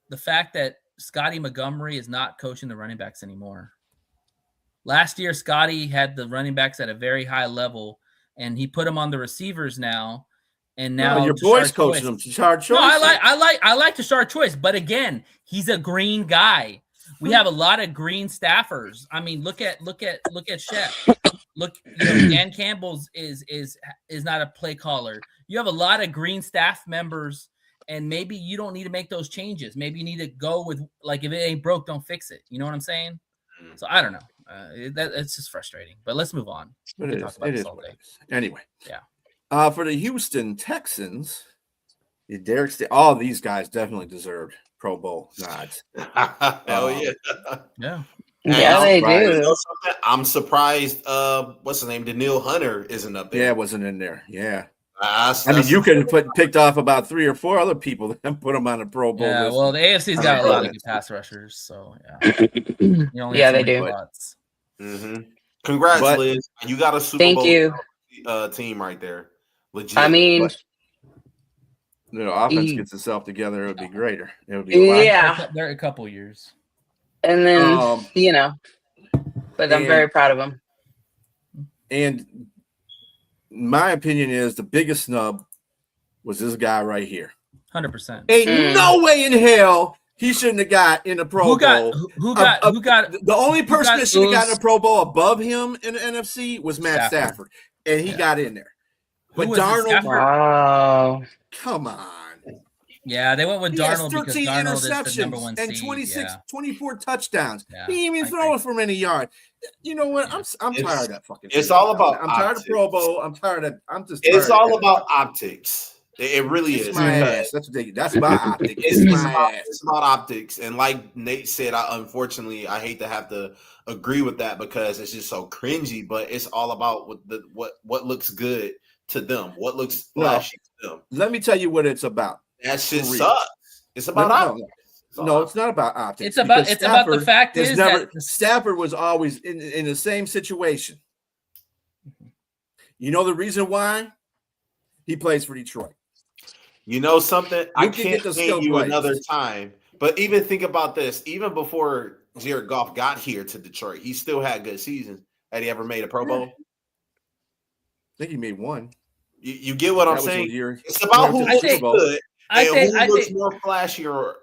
The fact that Scotty Montgomery is not coaching the running backs anymore. Last year, Scotty had the running backs at a very high level, and he put them on the receivers now. And now your boy's coaching them. Tashard Choice. No, I like Tashard Choice, but again, he's a green guy. We have a lot of green staffers. I mean, look at Shep. Dan Campbell's is not a play caller. You have a lot of green staff members, and maybe you don't need to make those changes. Maybe you need to go with if it ain't broke, don't fix it. You know what I'm saying? So I don't know. It's just frustrating. But let's move on. We can talk about this all day. Anyway, yeah. For the Houston Texans, Derek, all these guys definitely deserved Pro Bowl nods. Hell yeah. Yeah. Yeah, they do. You know something? I'm surprised. What's the name? Daniil Hunter isn't up there. Yeah, wasn't in there. Yeah. I mean, you could have picked off about 3 or 4 other people and put them on a Pro Bowl list. Well, the AFC's got a lot of good pass rushers, so yeah, they do. Congrats, Liz. You got a Super Bowl you. Team right there. Legit. I mean, offense gets itself together, it would be greater. It would be they're a couple years. And then but I'm very proud of them. And my opinion is the biggest snub was this guy right here. 100%. Ain't no way in hell he shouldn't have got in the Pro Bowl. Who got? The only person that should have gotten a Pro Bowl above him in the NFC was Matt Stafford, and he got in there. But Darnold, wow, come on. Yeah, they went with Darnold because 13 Darnold is the interceptions number one and seed. 24 touchdowns. Yeah, he didn't even throw it from any yard. You know what? I'm tired of that fucking. It's all about. I'm tired of Pro Bowl. I'm tired of. It's all about optics. It really is. My ass. That's my optics. It's about optics. And like Nate said, unfortunately, I hate to have to agree with that because it's just so cringy. But it's all about what looks good to them, what looks flashy to them. Let me tell you what it's about. That shit sucks. It's about optics. No, it's not about optics. It's about the fact is that Stafford was always in the same situation. You know the reason why? He plays for Detroit. You know something? I can't name you another time. But even think about this. Even before Jared Goff got here to Detroit, he still had good seasons. Had he ever made a Pro Bowl? I think he made one. You get what I'm saying? It's about who looks good and who looks more flashier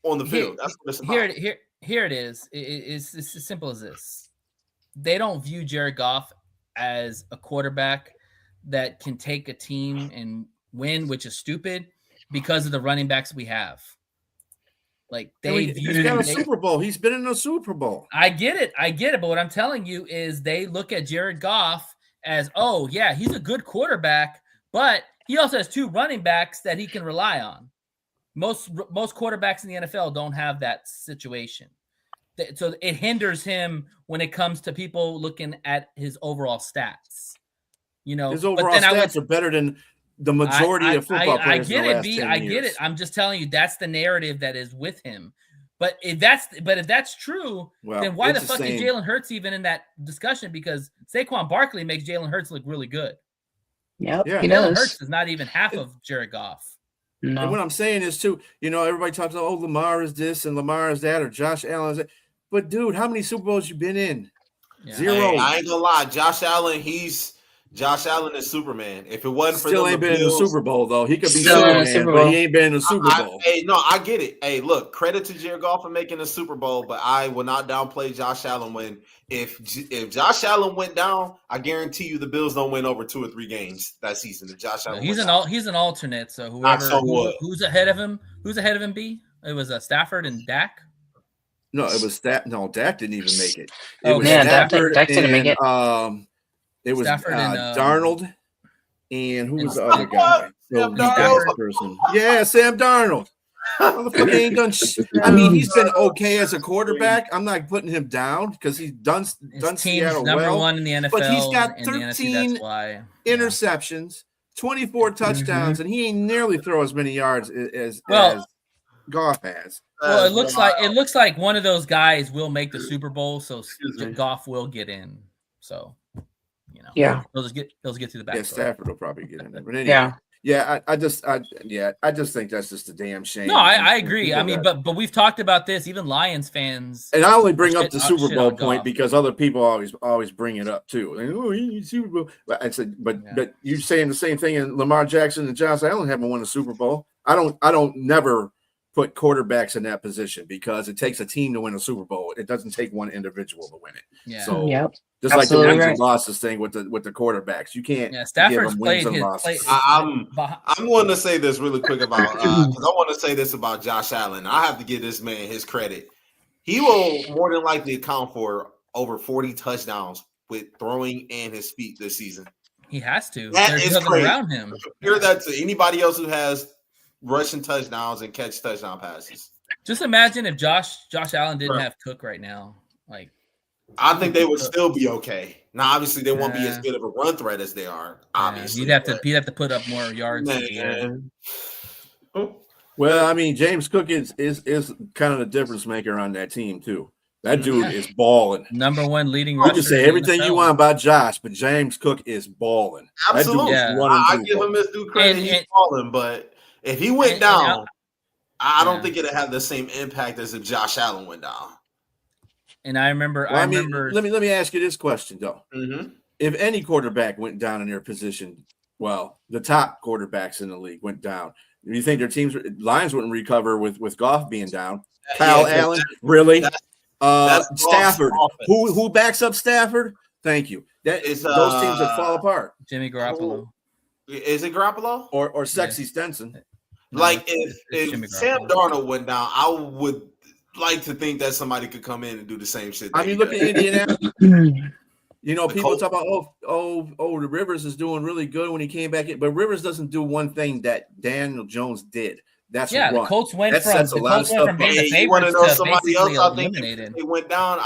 on the field. That's what it's about. Here it is. It's as simple as this. They don't view Jared Goff as a quarterback that can take a team and win, which is stupid because of the running backs we have. Like he's got a Super Bowl. He's been in a Super Bowl. I get it. But what I'm telling you is they look at Jared Goff as, oh yeah, he's a good quarterback, but he also has 2 running backs that he can rely on. Most quarterbacks in the NFL don't have that situation. So it hinders him when it comes to people looking at his overall stats. You know, his overall stats are better than the majority of football players. I get it, B. I get it. I'm just telling you that's the narrative that is with him. But if that's true, then why the fuck is Jalen Hurts even in that discussion? Because Saquon Barkley makes Jalen Hurts look really good. Yep. Yeah. Jalen Hurts is not even half of Jared Goff. No. And what I'm saying is too, everybody talks about, Lamar is this and Lamar is that, or Josh Allen is that. But dude, how many Super Bowls you been in? Yeah. 0. Hey, I ain't gonna lie, Josh Allen is Superman. If it wasn't for still them, ain't been in the Super Bowl though. He could be still Superman, but he ain't been in the Super Bowl. I get it. Hey, look, credit to Jared Goff for making the Super Bowl, but I will not downplay Josh Allen. When if Josh Allen went down, I guarantee you the Bills don't win over 2 or 3 games that season. If Josh Allen, he's an alternate. So who's ahead of him? Who's ahead of him? B. It was Stafford and Dak. No, it was No, Dak didn't even make it. Dak didn't make it. It was Stafford and Darnold, and who was the other guy? Sam Darnold. Person. Yeah, Sam Darnold. Motherfucker ain't done shit. I mean, he's been okay as a quarterback. I'm not putting him down because he's done Seattle number well. 1 in the NFL, but he's got 13 interceptions, 24 touchdowns, and he ain't nearly throw as many yards as Goff has. Well, it looks like one of those guys will make the Super Bowl, so Goff will get in. So, they'll just get to the back. Yeah, Stafford will probably get in there. But anyway, I just think that's just a damn shame. No, I agree. I mean, but we've talked about this. Even Lions fans, and I only bring up the Super Bowl point because other people always bring it up too. Like, oh, he's Super Bowl. But I said, but you're saying the same thing. And Lamar Jackson and Josh Allen haven't won a Super Bowl. I don't never put quarterbacks in that position because it takes a team to win a Super Bowl. It doesn't take one individual to win it. Yeah. So just absolutely like the wins and losses thing with the quarterbacks, you can't. Yeah, Stafford's played his. I'm going to say this really quick about because I want to say this about Josh Allen. I have to give this man his credit. He will more than likely account for over 40 touchdowns with throwing and his feet this season. He has to. That There's is nothing crazy. around him. Compare that to anybody else who has rushing touchdowns and catch touchdown passes. Just imagine if Josh Allen didn't have Cook right now. Like, I think they would still be okay. Now, obviously, they won't be as good of a run threat as they are. Obviously, he'd have to put up more yards. Well, I mean, James Cook is kind of the difference maker on that team too. That dude is balling. Number one leading rusher. You can say everything you want about Josh, but James Cook is balling. Absolutely. I give him his due credit. He's balling, but if he went down, I don't think it'd have the same impact as if Josh Allen went down. And I remember. Let me ask you this question though: if any quarterback went down in their position, well, the top quarterbacks in the league went down. Do you think their Lions wouldn't recover with Goff being down? Kyle Allen, really? Stafford. Who backs up Stafford? Thank you. That is those teams that fall apart. Jimmy Garoppolo. Is it Garoppolo or Sexy Stenson? Like if Sam Darnold went down, I would like to think that somebody could come in and do the same shit. I mean, look at Indianapolis. You know, people talk about the Rivers is doing really good when he came back in, but Rivers doesn't do one thing that Daniel Jones did. That's the Colts went from being the favorites to somebody else. I think if they went down,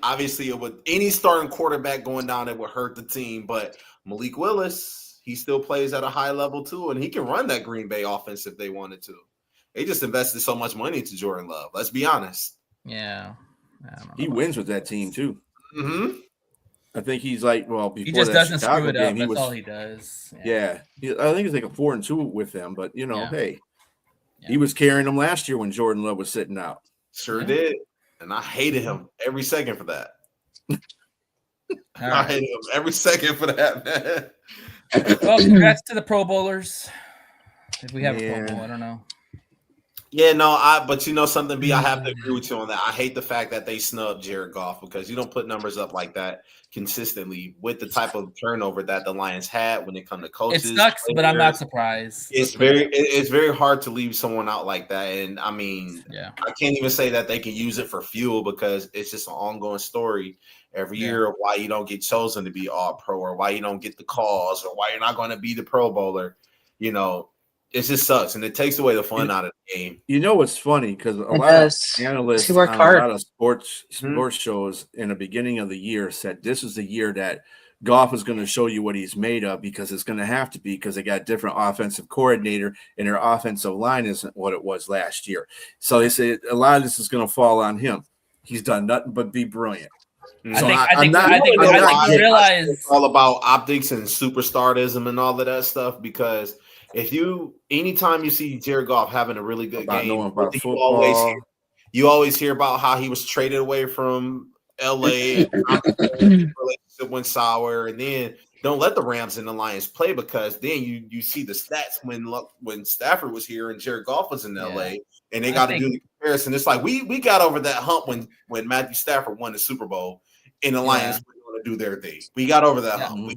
obviously it would any starting quarterback going down, it would hurt the team. But Malik Willis, he still plays at a high level too, and he can run that Green Bay offense if they wanted to. They just invested so much money into Jordan Love. Let's be honest. Yeah, he wins with that team too. Mm-hmm. I think he's like, well, before he just doesn't Chicago screw it up. Game, That's all he does. Yeah. I think it's like a 4-2 with them, but hey, he was carrying them last year when Jordan Love was sitting out. Sure did, and I hated him every second for that. I hated him every second for that, man. Well, congrats to the Pro Bowlers. If we have a Pro Bowl, I don't know. Yeah, no, but something, B, I have to agree with you on that. I hate the fact that they snubbed Jared Goff because you don't put numbers up like that consistently with the type of turnover that the Lions had when it comes to coaches. It sucks, but I'm not surprised. It's very hard to leave someone out like that. And I mean, I can't even say that they can use it for fuel because it's just an ongoing story every year of why you don't get chosen to be all pro or why you don't get the calls or why you're not going to be the Pro Bowler. It just sucks, and it takes away the fun out of the game. You know what's funny? Because a lot of analysts on a lot of sports shows in the beginning of the year said this is the year that Goff is going to show you what he's made of because it's going to have to be because they got different offensive coordinator and their offensive line isn't what it was last year. So they say a lot of this is going to fall on him. He's done nothing but be brilliant. I think we realize it's all about optics and superstardism and all of that stuff because – anytime you see Jared Goff having a really good game, you always hear about how he was traded away from LA, relationship went sour, and then don't let the Rams and the Lions play because then you see the stats when Stafford was here and Jared Goff was in LA, and they got to do the comparison. It's like we got over that hump when Matthew Stafford won the Super Bowl and the Lions were going to do their thing. We got over that hump.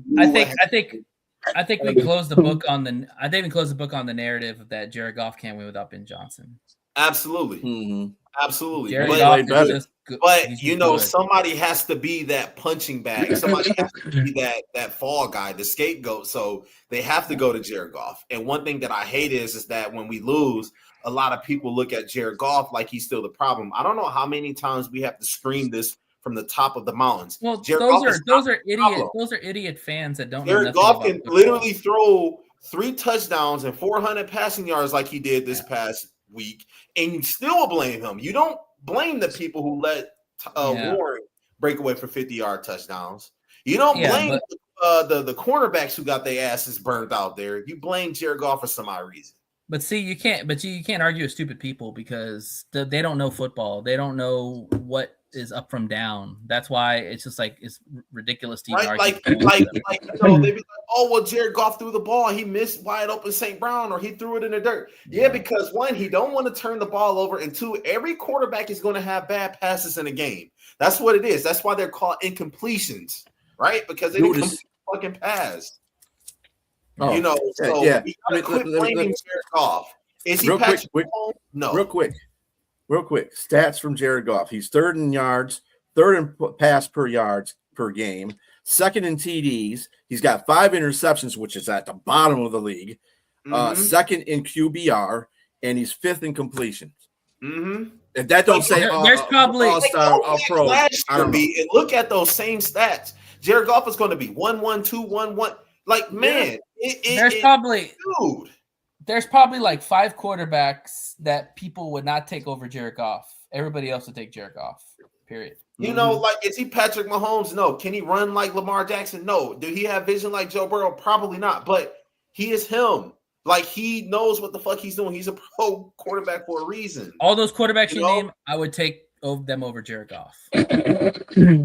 I think we closed the book on the narrative that Jared Goff can't win without Ben Johnson. Absolutely. Absolutely. Jared Goff is just good. But somebody has to be that punching bag. Somebody has to be that fall guy, the scapegoat. So they have to go to Jared Goff. And one thing that I hate is that when we lose, a lot of people look at Jared Goff like he's still the problem. I don't know how many times we have to scream this from the top of the mountains. Well, Jared those are idiots. Those are idiot fans that don't. Jared Goff can literally throw 3 touchdowns and 400 passing yards like he did this past week, and you still blame him. You don't blame the people who let Warren break away for 50-yard touchdowns. You don't blame the cornerbacks who got their asses burned out there. You blame Jared Goff for some odd reason. But see, you can't argue with stupid people because they don't know football. They don't know what is up from down. That's why it's just like it's ridiculous to even argue. They'd be like, oh well, Jared Goff threw the ball, he missed wide open St. Brown, or he threw it in the dirt. Yeah, because 1, he don't want to turn the ball over, and 2, every quarterback is going to have bad passes in a game. That's what it is. That's why they're called incompletions, right? Because they didn't fucking pass. So we gotta quit blaming Jared Goff. Is he Patrick Mahomes? No. Real quick. real quick, stats from Jared Goff. He's third in yards, third in pass per yards per game, second in TDs. He's got 5 interceptions, which is at the bottom of the league. Second in QBR, and he's 5th in completions. If that don't say there's probably all-star, all-pro, I don't know. And look at those same stats. Jared Goff is going to be 1-1-2-1-1. Like, man, there's probably like 5 quarterbacks that people would not take over Jared Goff. Everybody else would take Jared Goff. Period. You know, like, is he Patrick Mahomes? No. Can he run like Lamar Jackson? No. Do he have vision like Joe Burrow? Probably not. But he is him. Like, he knows what the fuck he's doing. He's a pro quarterback for a reason. All those quarterbacks you name, I would take them over Jared Goff. I mean,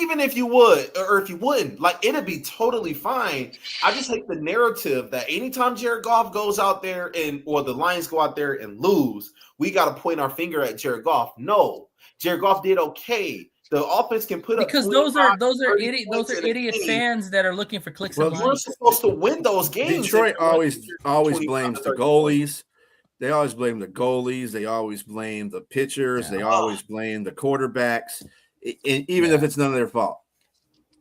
even if you would, or if you wouldn't, like, it'd be totally fine. I just hate the narrative that anytime Jared Goff goes out there or the Lions go out there and lose, we got to point our finger at Jared Goff. No, Jared Goff did okay. The offense can put up because those are idiot fans that are looking for clicks. Well, we're supposed to win those games. Detroit always blames the goalies. They always blame the goalies. They always blame the pitchers. They always blame the quarterbacks, even if it's none of their fault.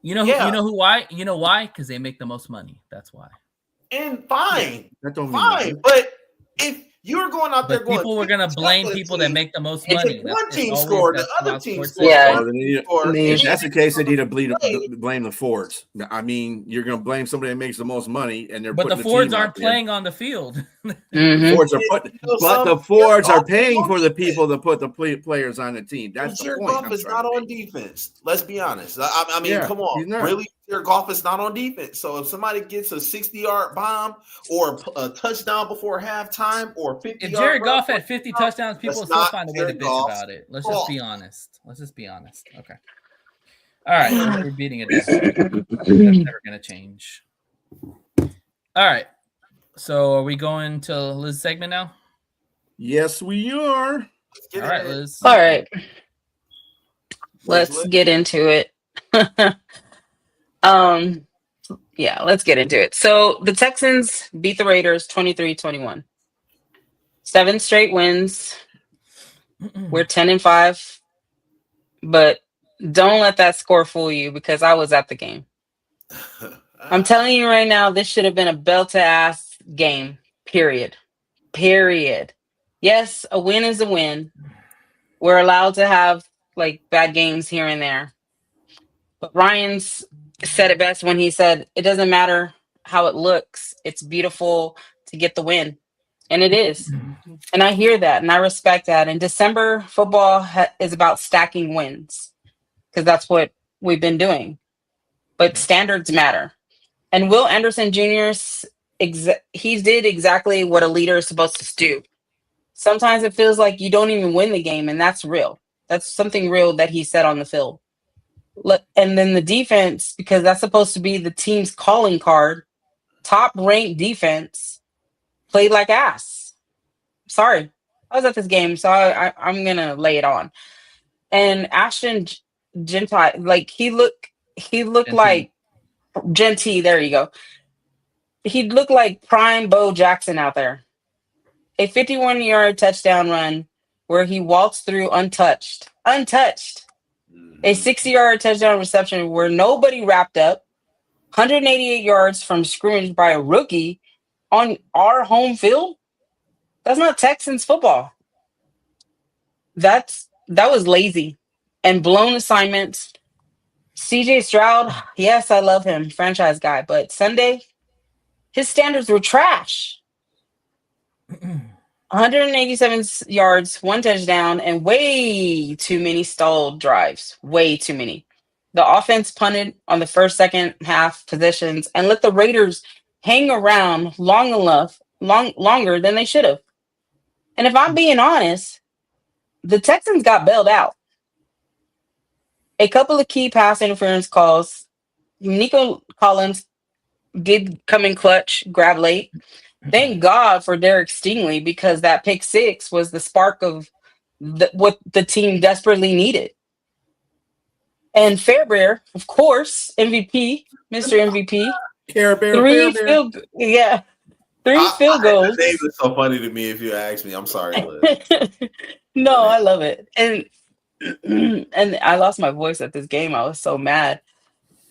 You know who why? You know why? Because they make the most money. That's why. And fine, that don't mean fine. nothing. But if you're going out there, people were going to blame people that make the most money. One team scored, the other team scored. Yeah. If that's the case, they need to blame the Fords. I mean, you're going to blame somebody that makes the most money, and they're but the Fords aren't playing on the field. Fords are the Fords are paying for the people to put the players on the team. That's the point. Jared Goff is not on defense. Let's be honest. I mean, come on, really? Jared Goff is not on defense. So if somebody gets a 60-yard bomb or a touchdown before halftime or 50, if Jared Goff had 50 touchdowns, people would still find a way to bitch about it. Let's just be honest. Okay. All right, we're beating a dead horse. That's never going to change. All right. So are we going to Liz's segment now? Yes, we are. All right, Liz. All right. Let's get into it. Let's get into it. So the Texans beat the Raiders 23-21. 7 straight wins. We're 10-5. But don't let that score fool you because I was at the game. I'm telling you right now, this should have been a belt-to-ass game. Period. Yes, a win is a win. We're allowed to have like bad games here and there. But Ryan's said it best when he said, it doesn't matter how it looks. It's beautiful to get the win. And it is. And I hear that and I respect that. And December football is about stacking wins because that's what we've been doing. But standards matter. And Will Anderson Jr., he did exactly what a leader is supposed to do. Sometimes it feels like you don't even win the game, and that's real. That's something real that he said on the field. And then the defense, because that's supposed to be the team's calling card, top-ranked defense, played like ass. Sorry. I was at this game, so I'm going to lay it on. And Ashton Gentile, like, he looked like Genty, there you go. He looked like prime Bo Jackson out there. A 51-yard touchdown run where he waltzed through untouched. A 60-yard touchdown reception where nobody wrapped up. 188 yards from scrimmage by a rookie on our home field. That's not Texans football. That was lazy and blown assignments. CJ Stroud, yes, I love him, franchise guy, but Sunday, his standards were trash. 187 yards, 1 touchdown, and way too many stalled drives. Way too many. The offense punted on the first, second half positions and let the Raiders hang around longer than they should have. And if I'm being honest, the Texans got bailed out. A couple of key pass interference calls. Nico Collins did come in clutch, grab late. Thank God for Derek Stingley because that pick 6 was the spark of what the team desperately needed. And Fairbear, of course, MVP, Mr. MVP. Care Bear, 3 field goals. The name is so funny to me if you ask me. I'm sorry, Liz. No, I love it. And and I lost my voice at this game. I was so mad.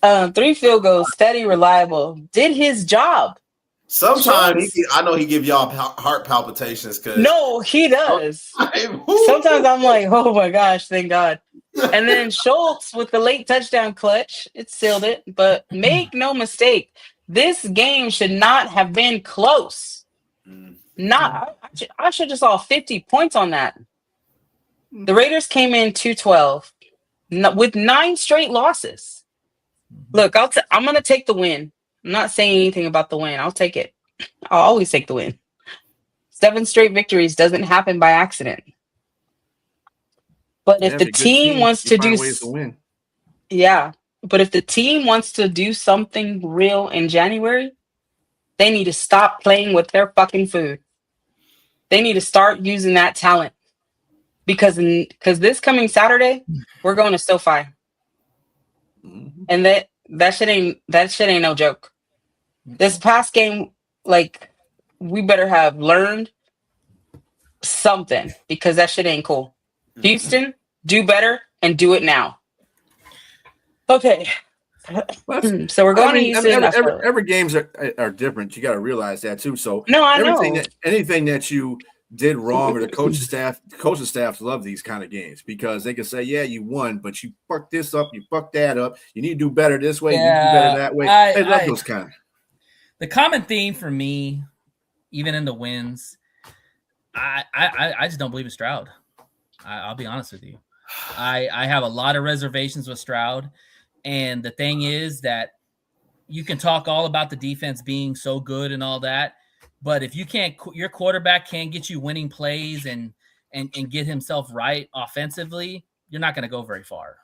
3 field goals, steady, reliable. Did his job. Sometimes Schultz, I know he give y'all heart palpitations because no, he does. Sometimes I'm like, oh my gosh, thank God. And then Schultz with the late touchdown clutch, it sealed it. But make no mistake, this game should not have been close. Not, I should just saw 50 points on that. The Raiders came in 2-12 with 9 straight losses. Look, I'm going to take the win. I'm not saying anything about the win. I'll take it. I'll always take the win. 7 straight victories doesn't happen by accident. But if the team wants to do ways to win. Yeah, but if the team wants to do something real in January, they need to stop playing with their fucking food. They need to start using that talent. Because this coming Saturday, we're going to SoFi. And that shit ain't no joke. This past game, like, we better have learned something because that shit ain't cool. Houston, do better and do it now. Okay. So we're going to Houston. Every games are different. You got to realize that too. So no, I know. Anything that you did wrong, or the coaching staff love these kind of games because they can say, "Yeah, you won, but you fucked this up, you fucked that up. You need to do better this way, you need to do better that way." They love those kind. The common theme for me, even in the wins, I just don't believe in Stroud. I'll be honest with you. I have a lot of reservations with Stroud. And the thing is that you can talk all about the defense being so good and all that. But if your quarterback can't get you winning plays and get himself right offensively, you're not going to go very far.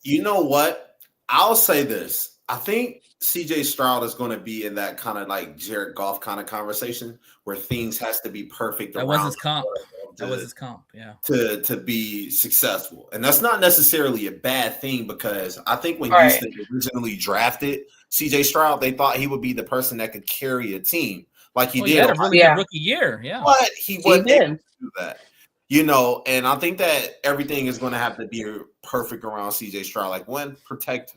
You know what? I'll say this. I think CJ Stroud is going to be in that kind of like Jared Goff kind of conversation where things has to be perfect. That was his comp. Yeah. To be successful. And that's not necessarily a bad thing because I think when Houston originally drafted CJ Stroud, they thought he would be the person that could carry a team like he did. He had a really good rookie year. Yeah. But he wasn't able to do that. You know, and I think that everything is going to have to be perfect around CJ Stroud. Like, one, protect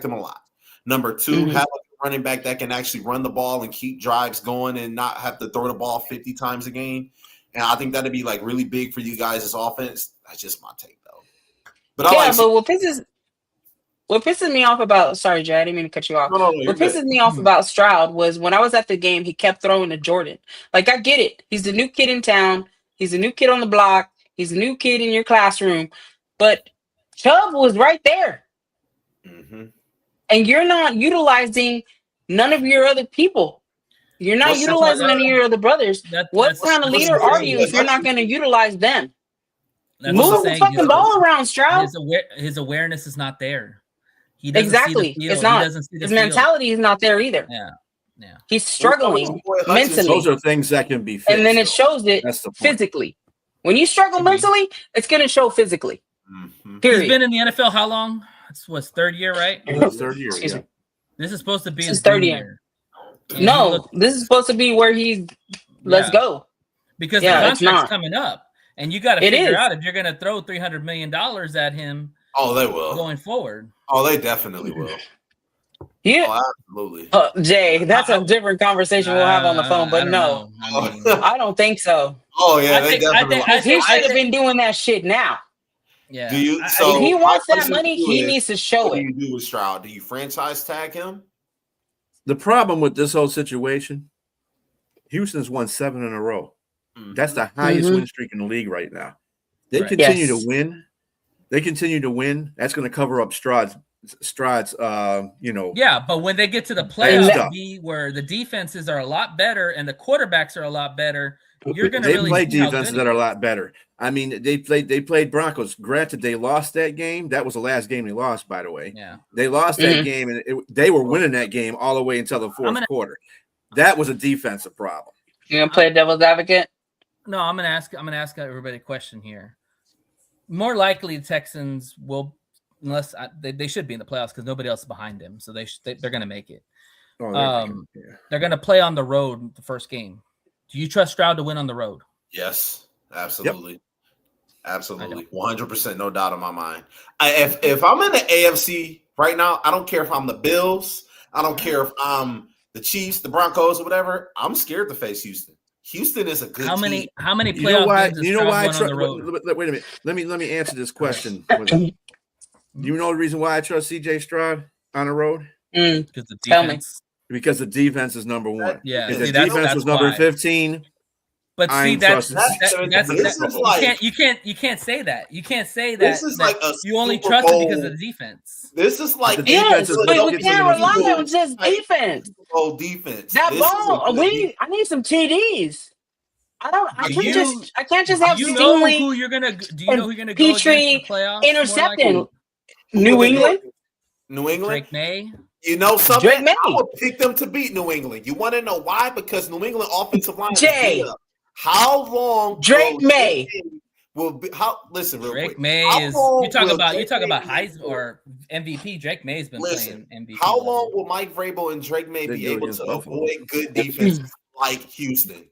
him a lot. Number 2, have a running back that can actually run the ball and keep drives going and not have to throw the ball 50 times a game. And I think that'd be like really big for you guys' offense. That's just my take, though. But what pisses me off about Jay, I didn't mean to cut you off. No, what pisses me off about Stroud was when I was at the game, he kept throwing to Jordan. Like, I get it. He's the new kid in town. He's a new kid on the block. He's a new kid in your classroom. But Chubb was right there. And you're not utilizing none of your other people. You're not utilizing any of your other brothers. What kind of leader are you if you're not going to utilize them? Move the fucking ball around, Stroud. His awareness is not there. Exactly. It's not. His mentality is not there either. Yeah. He's struggling mentally. Those are things that can be fixed. And then it shows it physically. When you struggle mentally, it's going to show physically. Period. He's been in the NFL how long? It's what's third year, right? Third year. Yeah. This is supposed to be his third year. No, this is supposed to be where he's let's go. Because the contract's coming up. And you got to figure out if you're going to throw $300 million at him. Oh, they will. Going forward. Oh, they definitely will. Yeah. Oh, absolutely. Jay, that's a different conversation we'll have on the phone, but no. I don't think so. Oh, yeah, they definitely will. He should have been doing that shit now. Yeah. If he wants that money, he needs to show it. What do you do with Stroud? Do you franchise tag him? The problem with this whole situation, Houston's won 7 in a row. That's the highest win streak in the league right now. They continue to win. That's going to cover up Stroud's. Yeah, but when they get to the playoffs, where the defenses are a lot better and the quarterbacks are a lot better, you're going to really play defenses that are a lot better. I mean, they played Broncos. Granted, they lost that game. That was the last game they lost, by the way. Yeah, they lost that game, and they were winning that game all the way until the fourth quarter. That was a defensive problem. You gonna play devil's advocate? No, I'm gonna ask everybody a question here. More likely, the Texans will, unless they should be in the playoffs because nobody else is behind them, so they're gonna make it. They're gonna play on the road the first game. Do you trust Stroud to win on the road? Yes. Absolutely. Absolutely. 100%. No doubt in my mind. If I'm in the AFC right now, I don't care if I'm the Bills. I don't care if I'm the Chiefs, the Broncos, or whatever. I'm scared to face Houston. Houston is a good team. How many playoff You know why? games has You know Stroud why? won on the road? Wait a minute. Let me answer this question. Do you know the reason why I trust CJ Stroud on the road? Because the Tell me. defense. Because the defense is number one. Yeah, If see, the that's defense was number why. 15, But see, I'm that's trusting This is like you can't say that. You can't say that. This is that like a you only Super trust it because Bowl- of the defense. this is like The defense Yes, is but what we gets can't them in the rely Super Bowl. on just defense. Super Bowl defense. That This is a ball, good I need some TDs. I Do can't just have Do you know Stingley who you're gonna? Do you and know who you're gonna go against in Petrie the playoffs? more intercepting likely? New England. New England. Drake May. You know something? Drake May. I would pick them to beat New England. You want to know why? Because New England offensive line. Jay. Is how long? Drake May. Will be how? Listen, real Drake quick. May How is long you talk will about Drake May Heisman or MVP. Drake May's been Listen, playing MVP. How level. long will Mike Vrabel and Drake May They be do able against to Buffalo. avoid good defenses like Houston?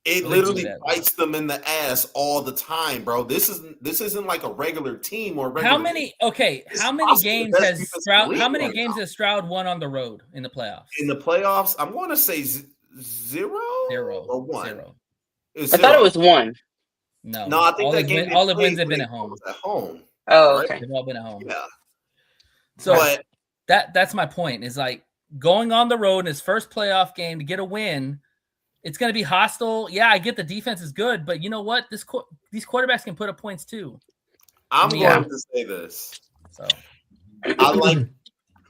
It They literally do that. bites them in the ass all the time, bro. This isn't like a regular team or regular How many? Okay, It's how many possibly the games best has defense in the Stroud? league How many right games now. has Stroud won on the road in the playoffs? In the playoffs, I'm going to say zero or one. Zero. It's I thought it zero. was one. No, No, I think all that his game all the they wins played have been when at home. was at home. Oh, Right? okay. They've all been at home. Yeah, So but that's my point. Is like going on the road in his first playoff game to get a win. It's going to be hostile. Yeah, I get the defense is good, but you know what? These quarterbacks can put up points too. I'm Yeah. going to say this. So I like.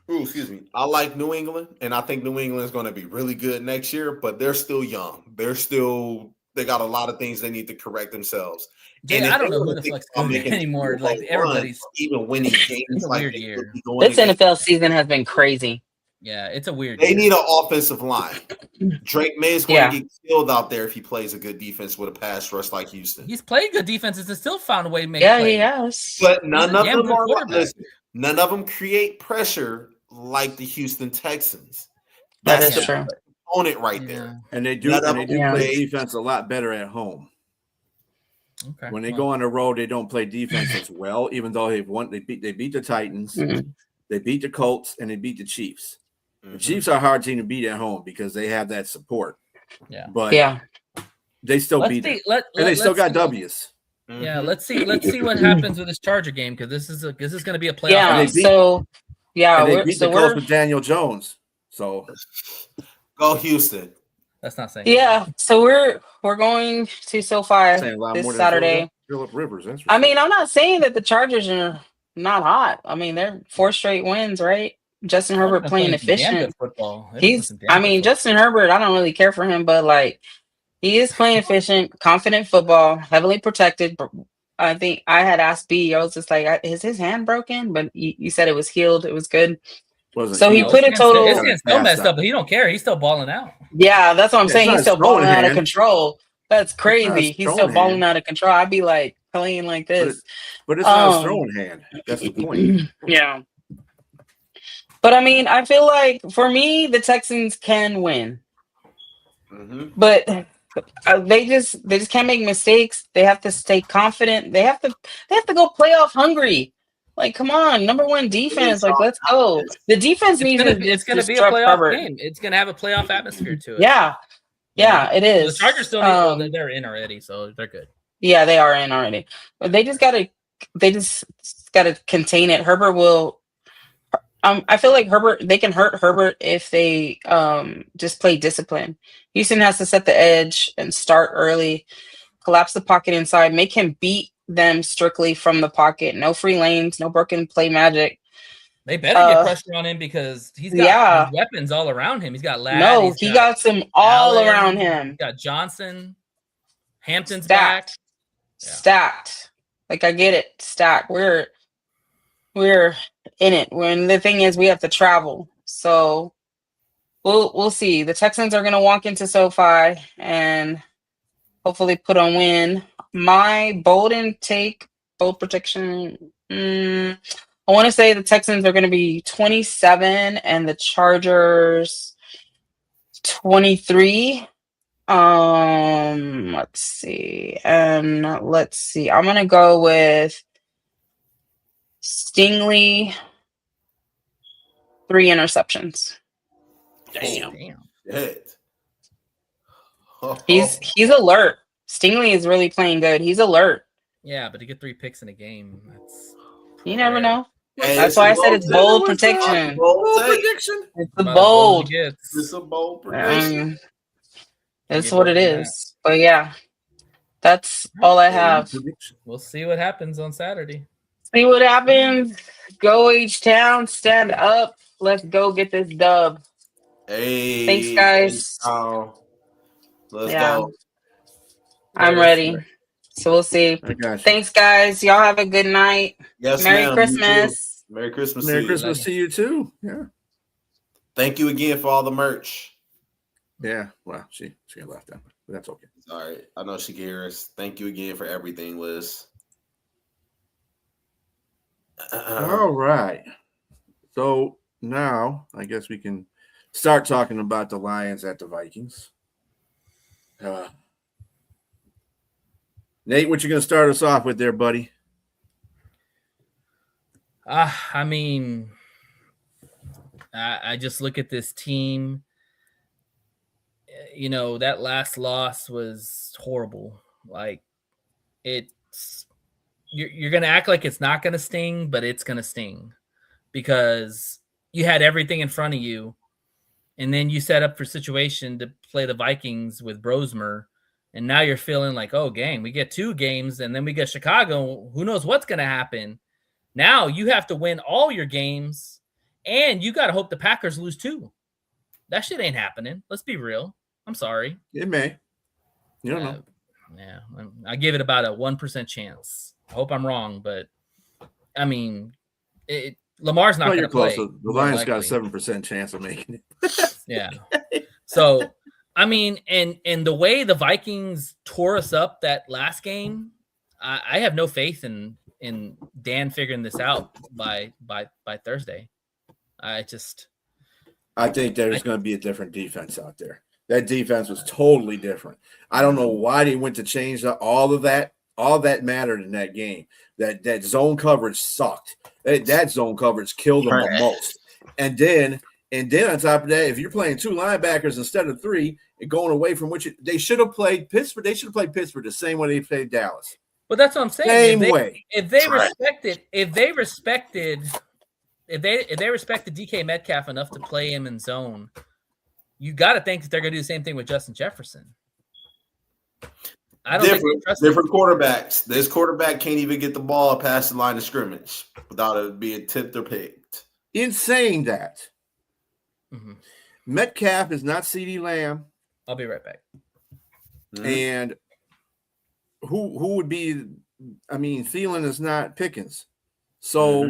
Ooh, excuse me. I like New England, and I think New England is going to be really good next year. But they're still young. They got a lot of things they need to correct themselves. Jay, And if I don't they know who wanna the think fuck's about good making anymore. Super Bowl Like everybody's, runs, even winning games, it's a like weird they year. could be going This against- NFL season has been crazy. yeah, it's a weird. They year. need an offensive line. Drake May is going Yeah. to get killed out there if he plays a good defense with a pass rush like Houston. He's played good defenses and still found a way to make Yeah, plays. he has. But He's none a of damn them good are quarterback. listen, none of them create pressure like the Houston Texans. That That's is the true. opponent right Yeah. there. And they do, None of and they do them play play- defense a lot better at home. Okay. When they well, go on the road, they don't play defense as well. Even though they beat the Titans, Mhm. they beat the Colts, and they beat the Chiefs. The Mhm. Chiefs are a hard team to beat at home because they have that support. Yeah. But Yeah. they still let's beat them, see. and they still let's got see. W's. Yeah, Mhm. let's see what happens with this Charger game because this is going to be a playoff. Yeah. And they beat- So, yeah, And they we're beat the Colts with Daniel Jones. So Go Houston. That's not saying. yeah. So we're going to SoFi saying a lot this more than Saturday. Phillip Rivers. That's for I sure. mean, I'm not saying that the Chargers are not hot. I mean, they're 4 straight wins, right? Justin Herbert They're playing some damn efficient. good football. They've been He's, some damn I good mean, football. Justin Herbert, I don't really care for him, but like he is playing efficient, confident football, heavily protected. But I think I had asked B, I was just like, is his hand broken? But you said it was healed. It was good. Wasn't So he No, put a his total. hand's still messed up, but he don't care. He's still balling out. Yeah, that's what I'm Yeah, saying. it's He's not still his throwing balling out of hand. control. That's not crazy. his He's still throwing balling hand. out of control. I'd be like playing like this. But it's not his throwing hand. That's the point. Yeah. But I mean, I feel like for me, the Texans can win, Mhm. but they just can't make mistakes. They have to stay confident. They have to go playoff hungry. Like, come on, #1 defense. Like, let's go. The defense needs to It's gonna be a disrupt playoff Herbert. game. It's gonna have a playoff atmosphere to it. Yeah, it The is. Chargers still need. Well, they're in already, so they're good. Yeah, they are in already. But they just gotta contain it. Herbert will. I feel like they can hurt Herbert if they just play discipline. Houston has to set the edge and start early, collapse the pocket inside, make him beat them strictly from the pocket. No free lanes, no broken play magic. They better get pressure on him because he's got weapons all around him. He's got Ladd. No, he got some all Allen, around him. He's got Johnson, Hampton's Stacked. back. Yeah. Stacked. Like, I get it. Stacked. We're in it. When the thing is, we have to travel. So we'll see. The Texans are gonna walk into SoFi and hopefully put on win. My bold prediction. I want to say the Texans are going to be 27 and the Chargers 23. Let's see. I'm gonna go with Stingley, 3 interceptions. Damn. Shit. He's alert. Stingley is really playing good. He's alert. Yeah, but to get 3 picks in a game, that's You never rare. know. Hey, That's it's why a I said it's bold What's prediction. bold take. prediction. It's About a as bold. as it gets. It's a bold prediction. That's get what it bolder than is. But yeah, that's all I have. We'll see what happens on Saturday. See what happens. Go H-Town. Stand up. Let's go get this dub. Hey, Thanks, guys. Let's Yeah. go. I'm Later. ready. So we'll see. I got you. Thanks, guys. Y'all have a good night. Yes, Merry ma'am. You Christmas. too. Merry Christmas. Merry to you. Christmas to you too. Yeah. Thank you again for all the merch. Yeah. Well, she got left out, but that's okay. All right. I know she can hear us. Thank you again for everything, Liz. All right. So now I guess we can start talking about the Lions at the Vikings. Nate, what you gonna start us off with there, buddy? I mean, I just look at this team. You know, that last loss was horrible. Like, you're gonna act like it's not gonna sting, but it's gonna sting because you had everything in front of you, and then you set up for situation to play the Vikings with Brosmer, and now you're feeling like, oh, gang, we get 2 games, and then we get Chicago. Who knows what's gonna happen? Now you have to win all your games, and you got to hope the Packers lose too. That shit ain't happening. Let's be real. I'm sorry. It may. You don't know. Yeah, I give it about a 1% chance. I hope I'm wrong, but I mean, Lamar's not going to play. The Lions got a 7% chance of making it. Yeah. So, I mean, and the way the Vikings tore us up that last game, I have no faith in Dan figuring this out by Thursday. I think there's going to be a different defense out there. That defense was totally different. I don't know why they went to change all of that. All that mattered in that game. That zone coverage sucked. That zone coverage killed them the most. And then on top of that, if you're playing 2 linebackers instead of 3 and going away from which they should have played Pittsburgh. They should have played Pittsburgh the same way they played Dallas. But that's what I'm saying. Same way. If they respected DK Metcalf enough to play him in zone, you got to think that they're going to do the same thing with Justin Jefferson. I don't think they trust different quarterbacks. This quarterback can't even get the ball past the line of scrimmage without it being tipped or picked. In saying that, Metcalf is not CeeDee Lamb. I'll be right back. And who would be? I mean, Thielen is not Pickens. So,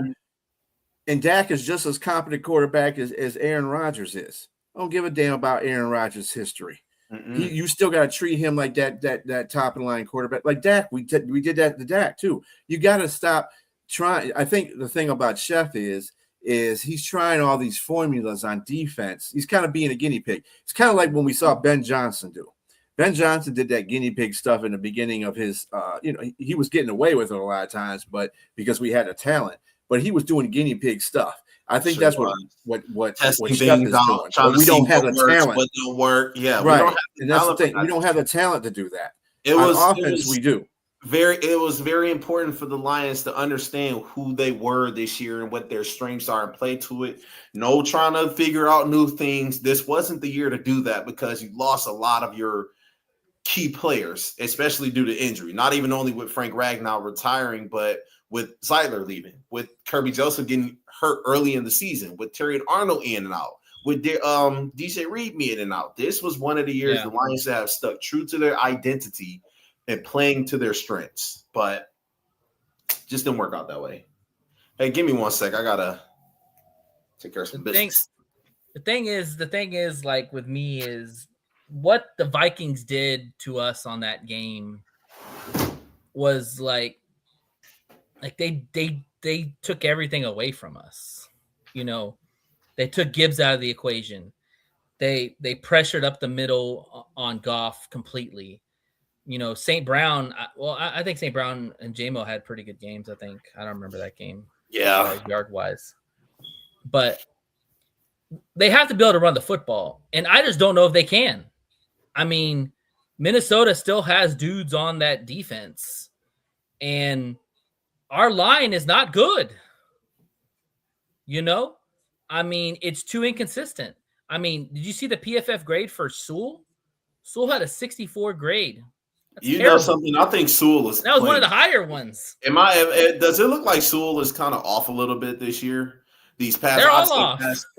and Dak is just as competent quarterback as Aaron Rodgers is. I don't give a damn about Aaron Rodgers' history. You still got to treat him like that top of the line quarterback, like Dak. We did that to Dak too. You got to stop trying. I think the thing about Chef is he's trying all these formulas on defense. He's kind of being a guinea pig. It's kind of like when we saw Ben Johnson do. Ben Johnson did that guinea pig stuff in the beginning of his. He was getting away with it a lot of times, but because we had a talent, but he was doing guinea pig stuff. I think that's what Steph is doing. But we don't have the talent. What don't work? Yeah, right. And that's the thing. We don't have the talent to do that. On offense, we do. It was very important for the Lions to understand who they were this year and what their strengths are and play to it. No trying to figure out new things. This wasn't the year to do that because you lost a lot of your key players, especially due to injury. Not even only with Frank Ragnow retiring, but with Zeitler leaving, with Kirby Joseph getting hurt early in the season, with Terry Arnold in and out, with DJ Reed in and out. This was one of the years the Lions have stuck true to their identity and playing to their strengths, but just didn't work out that way. Hey, give me 1 sec. I gotta take care of some business. The thing is, like with me, is what the Vikings did to us on that game was like they took everything away from us. You know, they took Gibbs out of the equation. they pressured up the middle on Goff completely. St. Brown. I think St. Brown and JMO had pretty good games. I think I don't remember that game. Yeah. Yard wise, but they have to be able to run the football, and I just don't know if they can. I mean, Minnesota still has dudes on that defense, and our line is not good. I mean, it's too inconsistent. I mean, did you see the PFF grade for Sewell? Sewell had a 64 grade. That's terrible. Something? I think Sewell is. That was one of the higher ones. Does it look like Sewell is kind of off a little bit this year? These past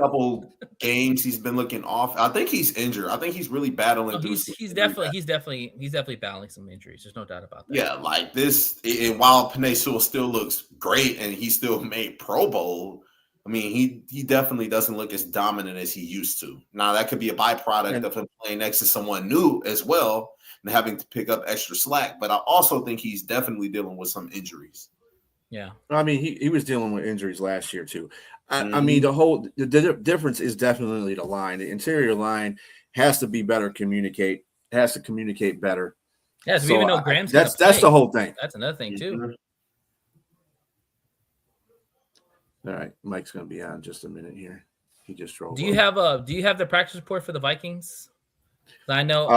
couple games, he's been looking off. I think he's injured. I think he's really battling. He's definitely battling some injuries. There's no doubt about that. Yeah, like this. And while Penei Sewell still looks great and he still made Pro Bowl, I mean, he definitely doesn't look as dominant as he used to. Now that could be a byproduct of him playing next to someone new as well and having to pick up extra slack. But I also think he's definitely dealing with some injuries. Yeah, I mean, he was dealing with injuries last year too. I mean, the difference is definitely the line. The interior line has to be better communicate. Has to communicate better. Yeah, so we even know Graham's. That's the whole thing. That's another thing too. All right, Mike's going to be on just a minute here. He just drove. Do you have the practice report for the Vikings? I know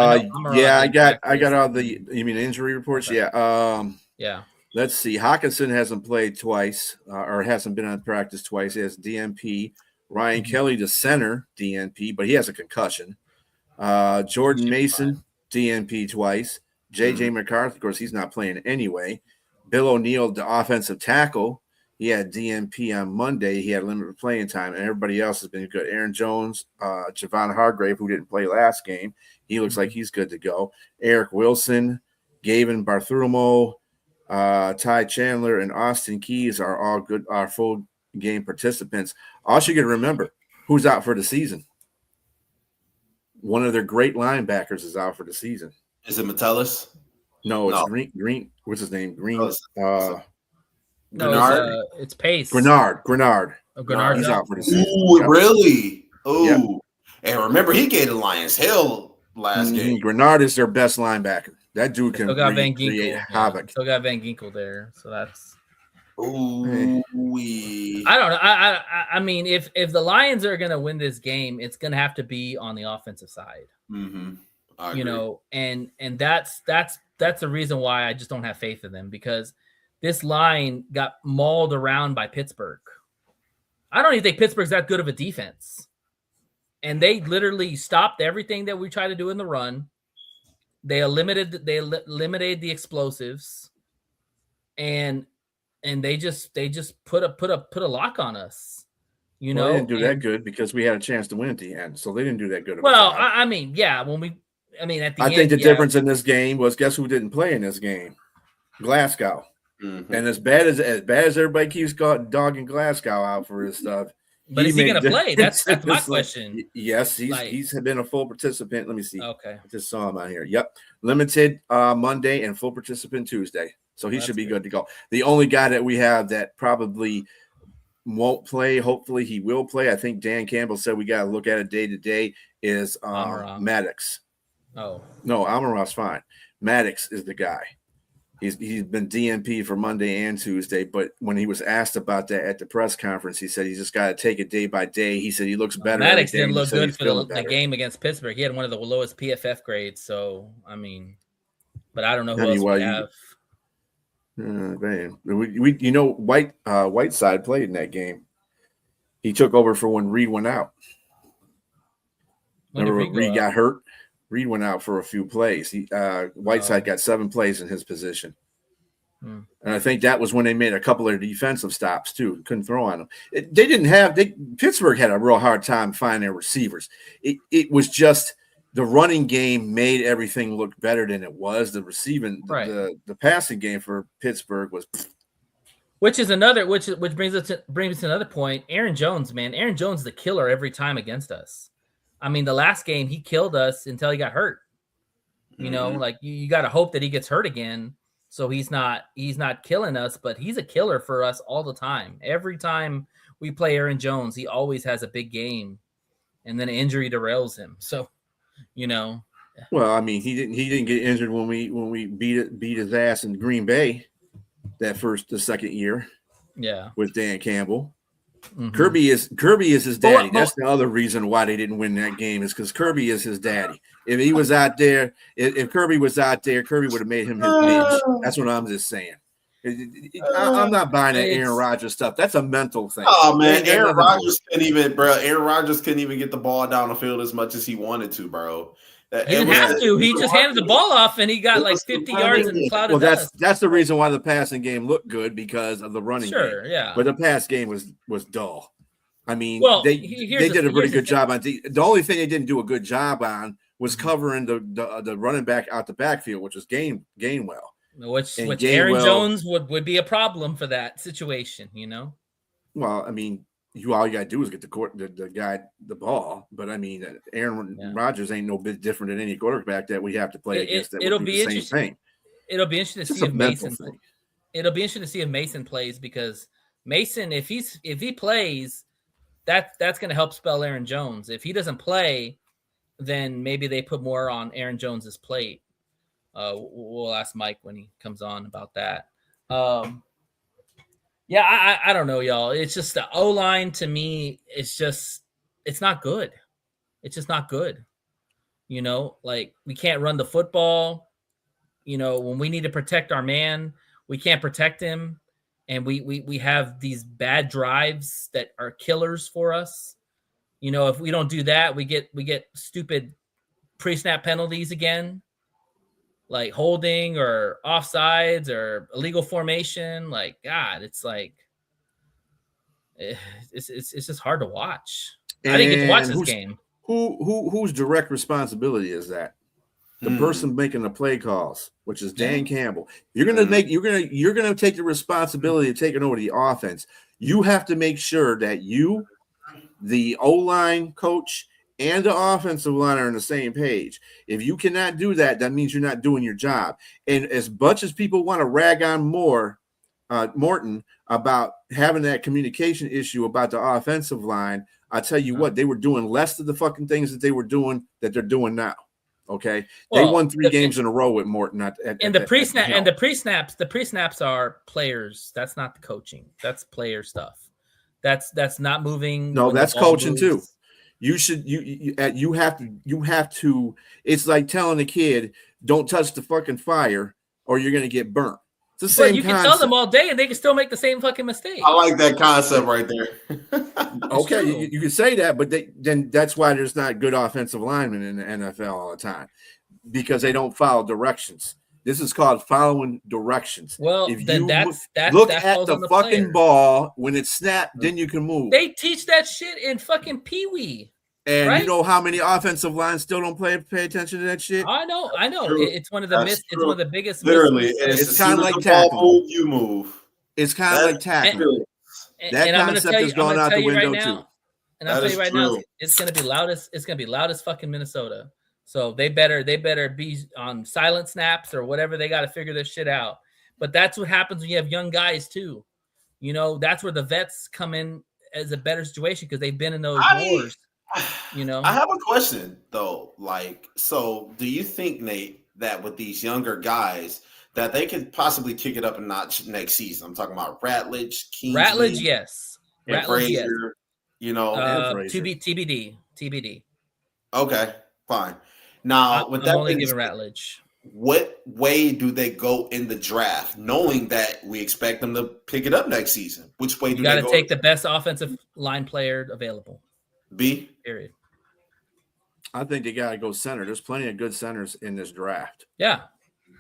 yeah, I got all the. You mean injury reports? Okay. Yeah. Yeah. Let's see. Hawkinson hasn't played twice, or hasn't been on practice twice. He has DNP. Ryan Kelly, the center, DNP, but he has a concussion. Jordan Mason, DNP twice. JJ McCarthy, of course, he's not playing anyway. Bill O'Neill, the offensive tackle, he had DNP on Monday. He had limited playing time, and everybody else has been good. Aaron Jones, Javon Hargrave, who didn't play last game, he looks like he's good to go. Eric Wilson, Gavin Bartholomew, Ty Chandler, and Austin Keys are all good, are full game participants. Also, you got to remember who's out for the season. One of their great linebackers is out for the season. Is it Metellus? No, it's Green. What's his name? Green. No, it's Pace. Grenard. Oh, Grenard. He's out for the season. Ooh, really? Ooh. Yep. And remember, he gave the Lions hell last game. Grenard is their best linebacker. That dude can create havoc. Still got Van Ginkel there, so that's. Ooh. I don't know. I mean, if the Lions are going to win this game, it's going to have to be on the offensive side. Mm-hmm. And that's the reason why I just don't have faith in them, because this line got mauled around by Pittsburgh. I don't even think Pittsburgh's that good of a defense, and they literally stopped everything that we tried to do in the run. They eliminated the explosives, and they just put a lock on us. They didn't do that good because we had a chance to win at the end, so they didn't do that good. Well, I mean, yeah, at the end, I think the difference in this game was, guess who didn't play in this game? Glasgow. Mm-hmm. And as bad as everybody keeps dogging Glasgow out for his stuff, but is he going to play? That's my question. Yes, he's been a full participant. Let me see. Okay, I just saw him out here. Yep, limited Monday and full participant Tuesday, so he should be good to go. The only guy that we have that probably won't play, hopefully he will play. I think Dan Campbell said we got to look at it day to day. Is Maddox? Oh no, Amarov's fine. Maddox is the guy. He's been DNP for Monday and Tuesday, but when he was asked about that at the press conference, he said he's just got to take it day by day. He said he looks better. Maddox didn't look good for the game against Pittsburgh. He had one of the lowest PFF grades. So, I mean, but I don't know who else we have. Man, Whiteside played in that game. He took over for when Reed went out. Remember when Reed got hurt? Reed went out for a few plays. Whiteside got 7 plays in his position. And I think that was when they made a couple of defensive stops too. Couldn't throw on them. Pittsburgh had a real hard time finding their receivers. It was just the running game made everything look better than it was. The receiving, the passing game for Pittsburgh was. Which brings us to another point. Aaron Jones, man. Aaron Jones is the killer every time against us. I mean, the last game he killed us until he got hurt. You got to hope that he gets hurt again, so he's not killing us. But he's a killer for us all the time. Every time we play Aaron Jones, he always has a big game. and then an injury derails him. So, Well, I mean, he didn't get injured when we beat his ass in Green Bay the second year. Yeah, with Dan Campbell. mm-hmm. Kirby is his daddy. That's the other reason why they didn't win that game is because Kirby is his daddy. If he was out there, if Kirby was out there, Kirby would have made him his bitch. That's what I'm just saying. I'm not buying that Aaron Rodgers stuff. That's a mental thing. Oh man, Aaron Rodgers couldn't even get the ball down the field as much as he wanted to, bro. He didn't have to. He just handed the ball off and he got like 50 yards and cloud of dust. That's the reason why the passing game looked good because of the running game. Sure, yeah. But the pass game was dull. I mean, they did a pretty good job on the only thing they didn't do a good job on was covering the running back out the backfield, which was Gainwell. Which Aaron Jones would be a problem for that situation, Well, I mean, all you gotta do is get the guy the ball, but I mean, Aaron Rodgers ain't no bit different than any quarterback that we have to play against. It'll be the same thing. It'll be interesting to see if Mason. It'll be interesting to see if Mason plays because Mason, if he plays, that's going to help spell Aaron Jones. If he doesn't play, then maybe they put more on Aaron Jones's plate. We'll ask Mike when he comes on about that. Yeah, I don't know, y'all. It's just the O-line to me. It's not good. It's just not good. Like we can't run the football. When we need to protect our man, we can't protect him, and we have these bad drives that are killers for us. If we don't do that, we get stupid pre-snap penalties again, like holding or offsides or illegal formation. Like, God, it's like it's just hard to watch. I didn't get to watch this game. Whose direct responsibility is that? The person making the play calls, which is Dan Campbell. You're gonna take the responsibility of taking over the offense. You have to make sure that you, the O-line coach, and the offensive line are on the same page. If you cannot do that, that means you're not doing your job. And as much as people want to rag on Morton about having that communication issue about the offensive line, I tell you what, they were doing less of the fucking things that they're doing now. Okay, they won 3 games in a row with Morton. The pre-snaps are players. That's not the coaching. That's player stuff. That's not moving. No, that's coaching too. You have to. It's like telling a kid, "Don't touch the fucking fire, or you're gonna get burnt." It's the same. You can tell them all day, and they can still make the same fucking mistake. I like that concept right there. Okay, you can say that, but then that's why there's not good offensive linemen in the NFL all the time because they don't follow directions. This is called following directions. Well, if then you that's look that at the fucking player. ball when it's snapped, then you can move. They teach that shit in fucking Pee Wee. And right? You know how many offensive lines still don't pay attention to that shit? I know. It's one of the it's one of the biggest. Literally, it's kind of like tackling. You move. It's kind of like tackling. That concept has gone out the window too. And I'll tell you right now, it's gonna be loudest. It's gonna be loudest fucking Minnesota. So they better be on silent snaps or whatever. They got to figure this shit out. But that's what happens when you have young guys too. That's where the vets come in as a better situation because they've been in those wars. I have a question though. So do you think, Nate, that with these younger guys that they could possibly kick it up a notch next season? I'm talking about Ratledge, Kingsley, yes. And Frazier, yes. TBD. Okay, fine. Now, with that, I'm only giving Ratledge. What way do they go in the draft, knowing that we expect them to pick it up next season? Which way do they go? You got to take the best offensive line player available. B. Period. I think they got to go center. There's plenty of good centers in this draft. Yeah.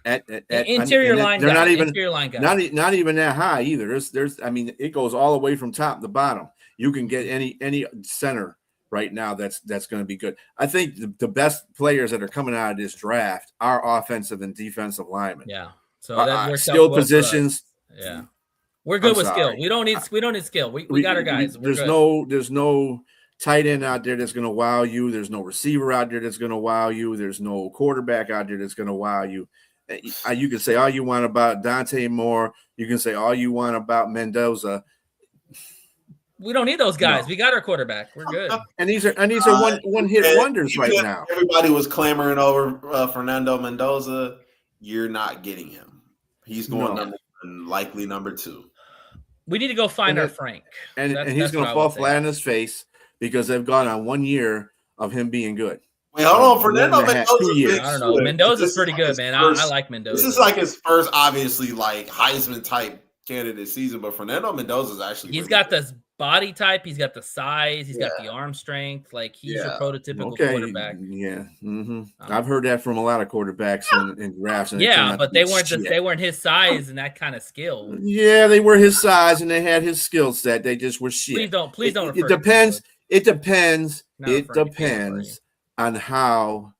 Interior line guy. Interior line guy. Not even that high either. There's. I mean, it goes all the way from top to bottom. You can get any center right now that's going to be good. I think the best players that are coming out of this draft are offensive and defensive linemen. Yeah. So that works skill out positions. Yeah. We're good with skill. We don't need skill. We got our guys. There's no tight end out there that's going to wow you. There's no receiver out there that's going to wow you. There's no quarterback out there that's going to wow you. You can say all you want about Dante Moore. You can say all you want about Mendoza. We don't need those guys. No. We got our quarterback. We're good. And these are one hit wonders right now. Everybody was clamoring over Fernando Mendoza. You're not getting him. He's going likely number 2. We need to go find our Frank. And he's going to fall flat on his face because they've gone on 1 year of him being good. Wait, hold on. Fernando Mendoza. 2 years. I don't know. Mendoza's pretty good, man. I like Mendoza. This is like his first, obviously, like Heisman type candidate season, but Fernando Mendoza is actually. He's got this body type. He's got the size. He's got the arm strength. Like he's a prototypical quarterback. Yeah, I've heard that from a lot of quarterbacks in drafts. And but they weren't his size and that kind of skill. Yeah, they were his size and they had his skill set. They just were shit. Please don't. It depends. It depends. It depends on how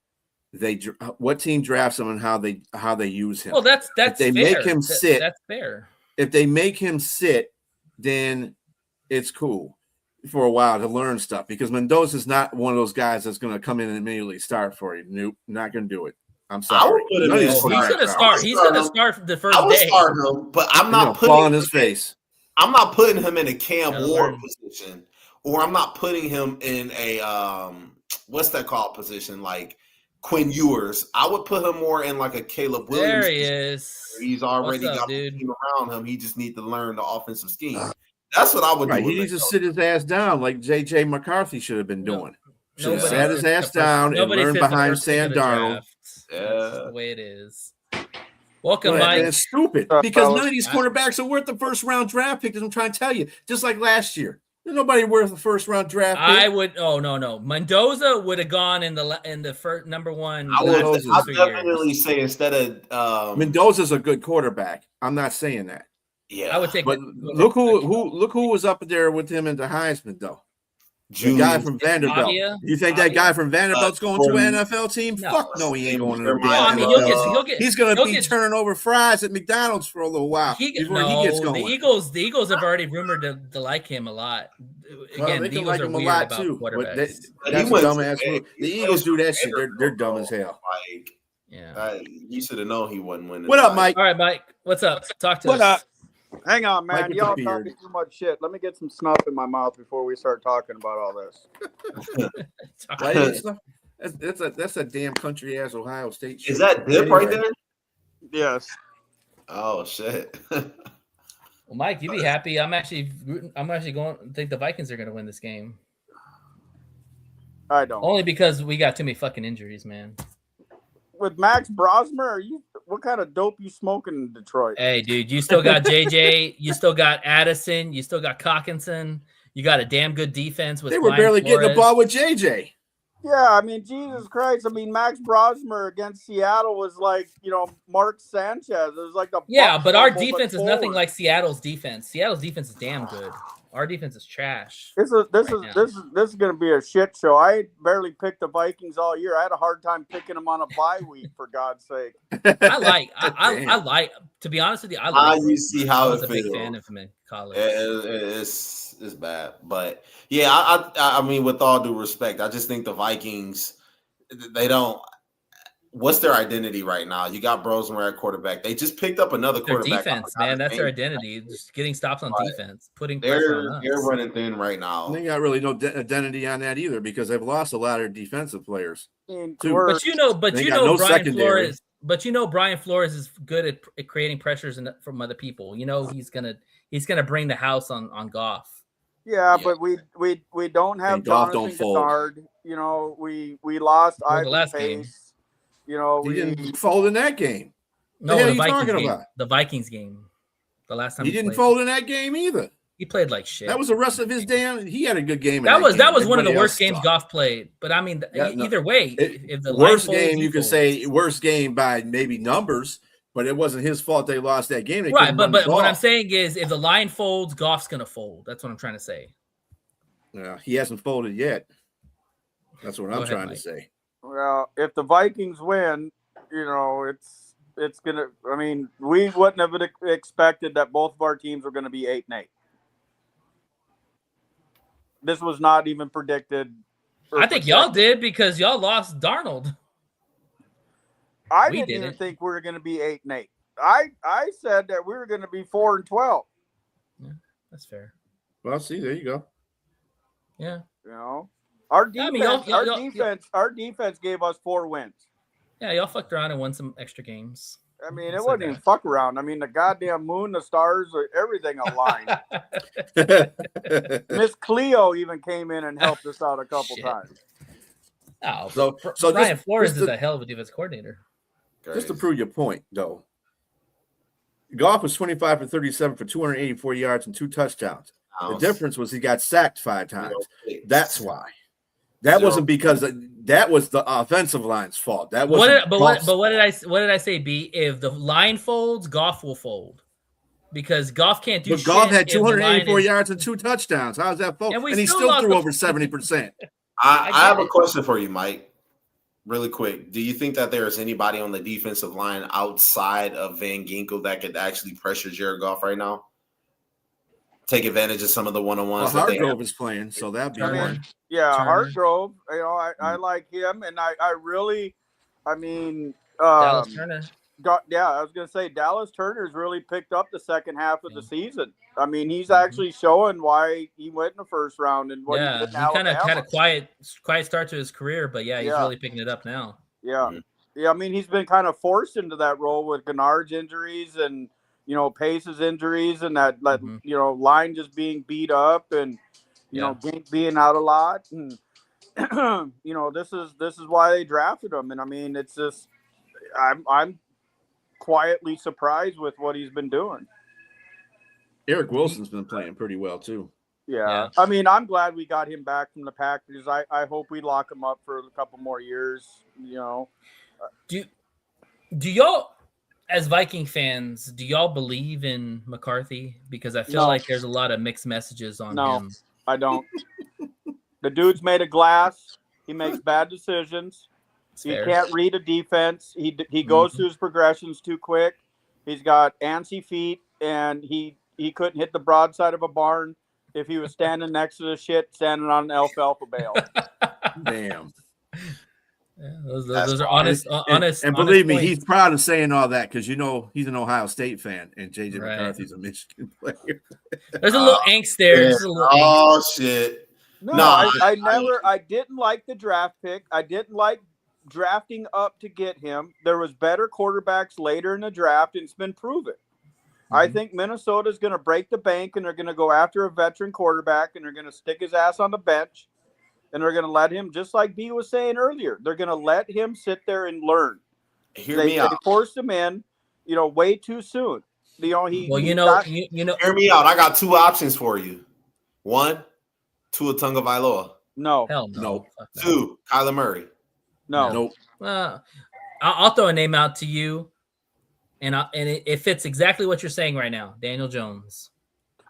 what team drafts him and how they use him. Well, that's if they fair. make him sit. That's fair. If they make him sit, then it's cool for a while to learn stuff because Mendoza's not one of those guys that's going to come in and immediately start for you. Nope, not going to do it. I'm sorry. He's going to start. He's going to start the first day. I would start him, but I'm not putting fall in his face. I'm not putting him in a Cam Ward position, or I'm not putting him in a what's that called position like Quinn Ewers. I would put him more in like a Caleb Williams. There he is. He's already got the team around him. He just needs to learn the offensive scheme. That's what I would do. He needs to sit his ass down like J.J. McCarthy should have been doing. Should have sat his ass down and learned behind Sam Darnold. That's the way it is. Welcome, Mike. And it's stupid because none of these quarterbacks are worth the first round draft pick. I'm trying to tell you, just like last year. There's nobody worth the first round draft pick. I would. Oh no. Mendoza would have gone in the first number 1. I'll definitely say instead of Mendoza's a good quarterback. I'm not saying that. Yeah, I would take. But look who was up there with him in the Heisman though. The guy from Vanderbilt. You think that guy from Vanderbilt's going to an NFL team? No. Fuck no, he ain't going to an NFL. He's going to be turning over fries at McDonald's for a little while before he gets going. The Eagles have already rumored to like him a lot. Again, they the can Eagles like him a lot too. That's a dumbass move. The Eagles do that shit. They're dumb as hell. You should have known he wasn't winning. What up, Mike? All right, Mike. What's up? Talk to us. What up? Hang on, man. Y'all talking too much shit. Let me get some snuff in my mouth before we start talking about all this. That's a damn country ass Ohio State shit. Is that dip right there? Yes. Oh shit. Well, Mike, you be happy. I'm actually going to think the Vikings are going to win this game. I don't. Only because we got too many fucking injuries, man. With Max Brosmer, what kind of dope you smoking in Detroit? Hey, dude, you still got JJ, you still got Addison, you still got Cockinson, you got a damn good defense with. They were barely getting the ball with JJ. Yeah, I mean, Jesus Christ. I mean, Max Brosmer against Seattle was like, Mark Sanchez. It was like the but our defense is nothing like Seattle's defense. Seattle's defense is damn good. Our defense is trash. This is going to be a shit show. I barely picked the Vikings all year. I had a hard time picking them on a bye week, for God's sake. I like. To be honest with you, I like. You see how I was a big fan of him in college. It's bad, but yeah, I mean, with all due respect, I just think the Vikings, they don't. What's their identity right now? You got Brosmer at quarterback. They just picked up another quarterback. Defense, man, that's their identity. Just getting stops on defense, putting pressure on us. They're running thin right now. They got really no identity on that either because they've lost a lot of defensive players. But Brian Flores is good at creating pressures from other people. He's gonna bring the house on Goff. Yeah, but we don't have Jonathan Kennard. We lost Ivan Pace. He didn't fold in that game. No, the Vikings game. The last time he didn't fold in that game either. He played like shit. That was the rest of his damn. He had a good game. That was one of the worst games Goff played. But I mean, either way, if the worst game, you could say worst game by maybe numbers, but it wasn't his fault they lost that game. Right, but what I'm saying is, if the line folds, Goff's gonna fold. That's what I'm trying to say. Yeah, he hasn't folded yet. That's what I'm trying to say. Well, if the Vikings win, it's gonna. I mean, we wouldn't have expected that both of our teams were going to be 8-8. This was not even predicted. I think y'all did because y'all lost Darnold. I didn't even think we were going to be 8-8. I said that we were going to be 4-12. Yeah, that's fair. Well, see, there you go. Yeah. You know, our defense, I mean, our defense gave us 4 wins. Yeah, y'all fucked around and won some extra games. I mean, it wasn't even fuck around. I mean, the goddamn moon, the stars, everything aligned. Miss Cleo even came in and helped us out a couple times. Oh, so Brian Flores just is a hell of a defense coordinator. Just to prove your point, though, Goff was 25 for 37 for 284 yards and 2 touchdowns. The difference was he got sacked 5 times. That's why. That wasn't because that was the offensive line's fault. That was what did I say? B, if the line folds, Goff will fold because Goff can't do. But Goff had 284 yards and 2 touchdowns. How's that fold? And he still threw over 70%. I have a question for you, Mike. Really quick, do you think that there is anybody on the defensive line outside of Van Ginkel that could actually pressure Jared Goff right now? Take advantage of some of the one-on-ones that Hargrove is playing, so that'd be one. Yeah, Hargrove. You know, I like him, and I mean, Dallas Turner. I was gonna say Dallas Turner's really picked up the second half of the season. I mean, he's actually showing why he went in the first round and what he did in Alabama. Kind of had a quiet start to his career, but he's really picking it up now. Yeah, I mean, he's been kind of forced into that role with Gennard's injuries and Pace's injuries and that line just being beat up and Gink being out a lot and this is why they drafted him. And I mean, it's just I'm quietly surprised with what he's been doing. Eric Wilson's been playing pretty well too. Yeah. I mean, I'm glad we got him back from the Packers. I hope we lock him up for a couple more years. Do y'all, as Viking fans, do y'all believe in McCarthy? Because I feel like there's a lot of mixed messages on him. No, I don't. The dude's made of glass. He makes bad decisions. He can't read a defense. He goes through his progressions too quick. He's got antsy feet, and he couldn't hit the broadside of a barn if he was standing next to the shit standing on an alfalfa bale. Damn. Yeah, those are honest. And believe me, he's proud of saying all that because he's an Ohio State fan, and JJ McCarthy's a Michigan player. There's a little angst there. Shit. No, I didn't like the draft pick. I didn't like drafting up to get him. There was better quarterbacks later in the draft, and it's been proven. I think Minnesota's going to break the bank, and they're going to go after a veteran quarterback, and they're going to stick his ass on the bench, and they're going to let him, just like B was saying earlier, they're going to let him sit there and learn. They forced him in, way too soon. Hear me out. I got 2 options for you. 1, Tua Tagovailoa. No. Hell no. 2, Kyler Murray. No. Nope. I'll throw a name out to you, and it fits exactly what you're saying right now. Daniel Jones.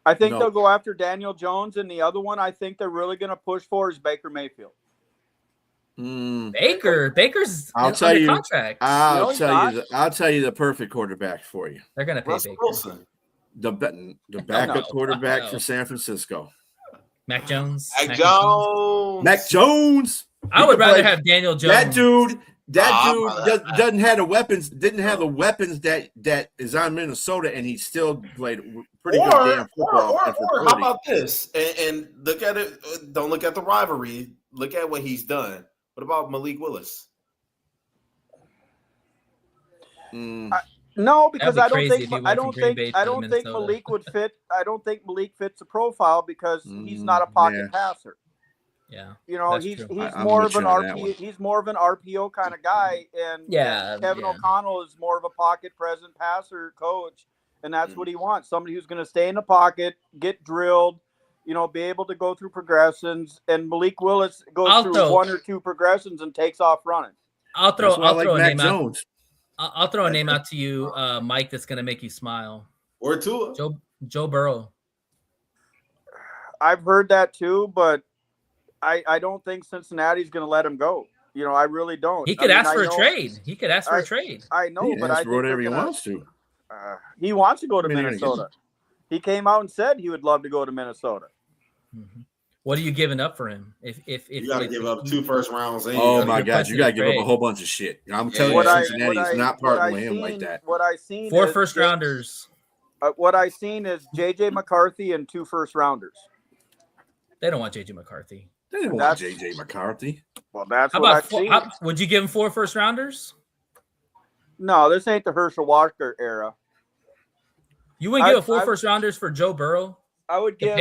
I think they'll go after Daniel Jones, and the other one I think they're really going to push for is Baker Mayfield. Baker's under contract. I'll tell you the perfect quarterback for you. They're going to pay Russell Baker. Wilson. The backup quarterback for San Francisco. Mac Jones. Mac Jones. I would rather have Daniel Jones. That dude doesn't have the weapons. Didn't have the weapons that is on Minnesota, and he still played pretty good damn football. Or how about this? And look at it. Don't look at the rivalry. Look at what he's done. What about Malik Willis? No, because I don't think Malik would fit. I don't think Malik fits the profile because he's not a pocket passer. Yeah, he's more of an RPO. He's more of an RPO kind of guy, and Kevin O'Connell is more of a pocket present passer coach, and that's what he wants. Somebody who's going to stay in the pocket, get drilled, be able to go through progressions. And Malik Willis goes through 1 or 2 progressions and takes off running. I'll throw a name out. I'll throw a name out to you, Mike. That's going to make you smile. Or Tua. Joe Burrow. I've heard that too, but I don't think Cincinnati's going to let him go. I really don't. He could ask for a trade. I know, but I think whatever he wants to. He wants to go to Minnesota. He came out and said he would love to go to Minnesota. Mm-hmm. What are you giving up for him? If you got to give up 2 first rounds. Oh my God, you got to give up a whole bunch of shit. I'm telling you, Cincinnati's not parting with him like that. What I seen 4 first rounders. What I seen is JJ McCarthy and 2 first rounders. They don't want JJ McCarthy. They didn't want JJ McCarthy. Well, that's How what about I've seen. would you give him 4 first rounders? No, this ain't the Herschel Walker era. You wouldn't give a 4 first rounders for Joe Burrow? I would give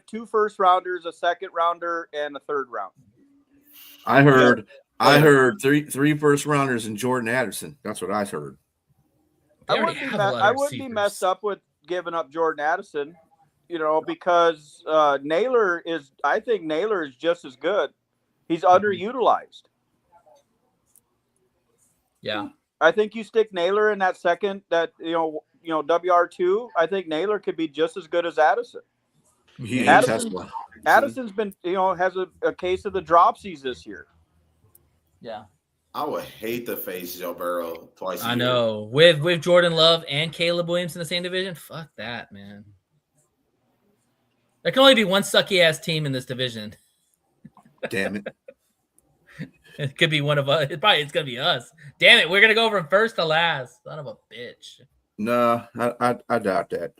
two first rounders, a second rounder, and a third round. I heard three first rounders and Jordan Addison. That's what I heard. They I already wouldn't, have a lot of I wouldn't be receivers. messed up with giving up Jordan Addison, because Naylor is. I think Naylor is just as good. He's underutilized. Yeah. I think you stick Naylor in that second, WR2. I think Naylor could be just as good as Addison. Addison's been, has a case of the dropsies this year. Yeah. I would hate to face Joe Burrow twice a year. I know. With Jordan Love and Caleb Williams in the same division, fuck that, man. There can only be one sucky ass team in this division. Damn it. It could be one of us. It's gonna be us. Damn it, we're gonna go from first to last. Son of a bitch. No, I doubt that.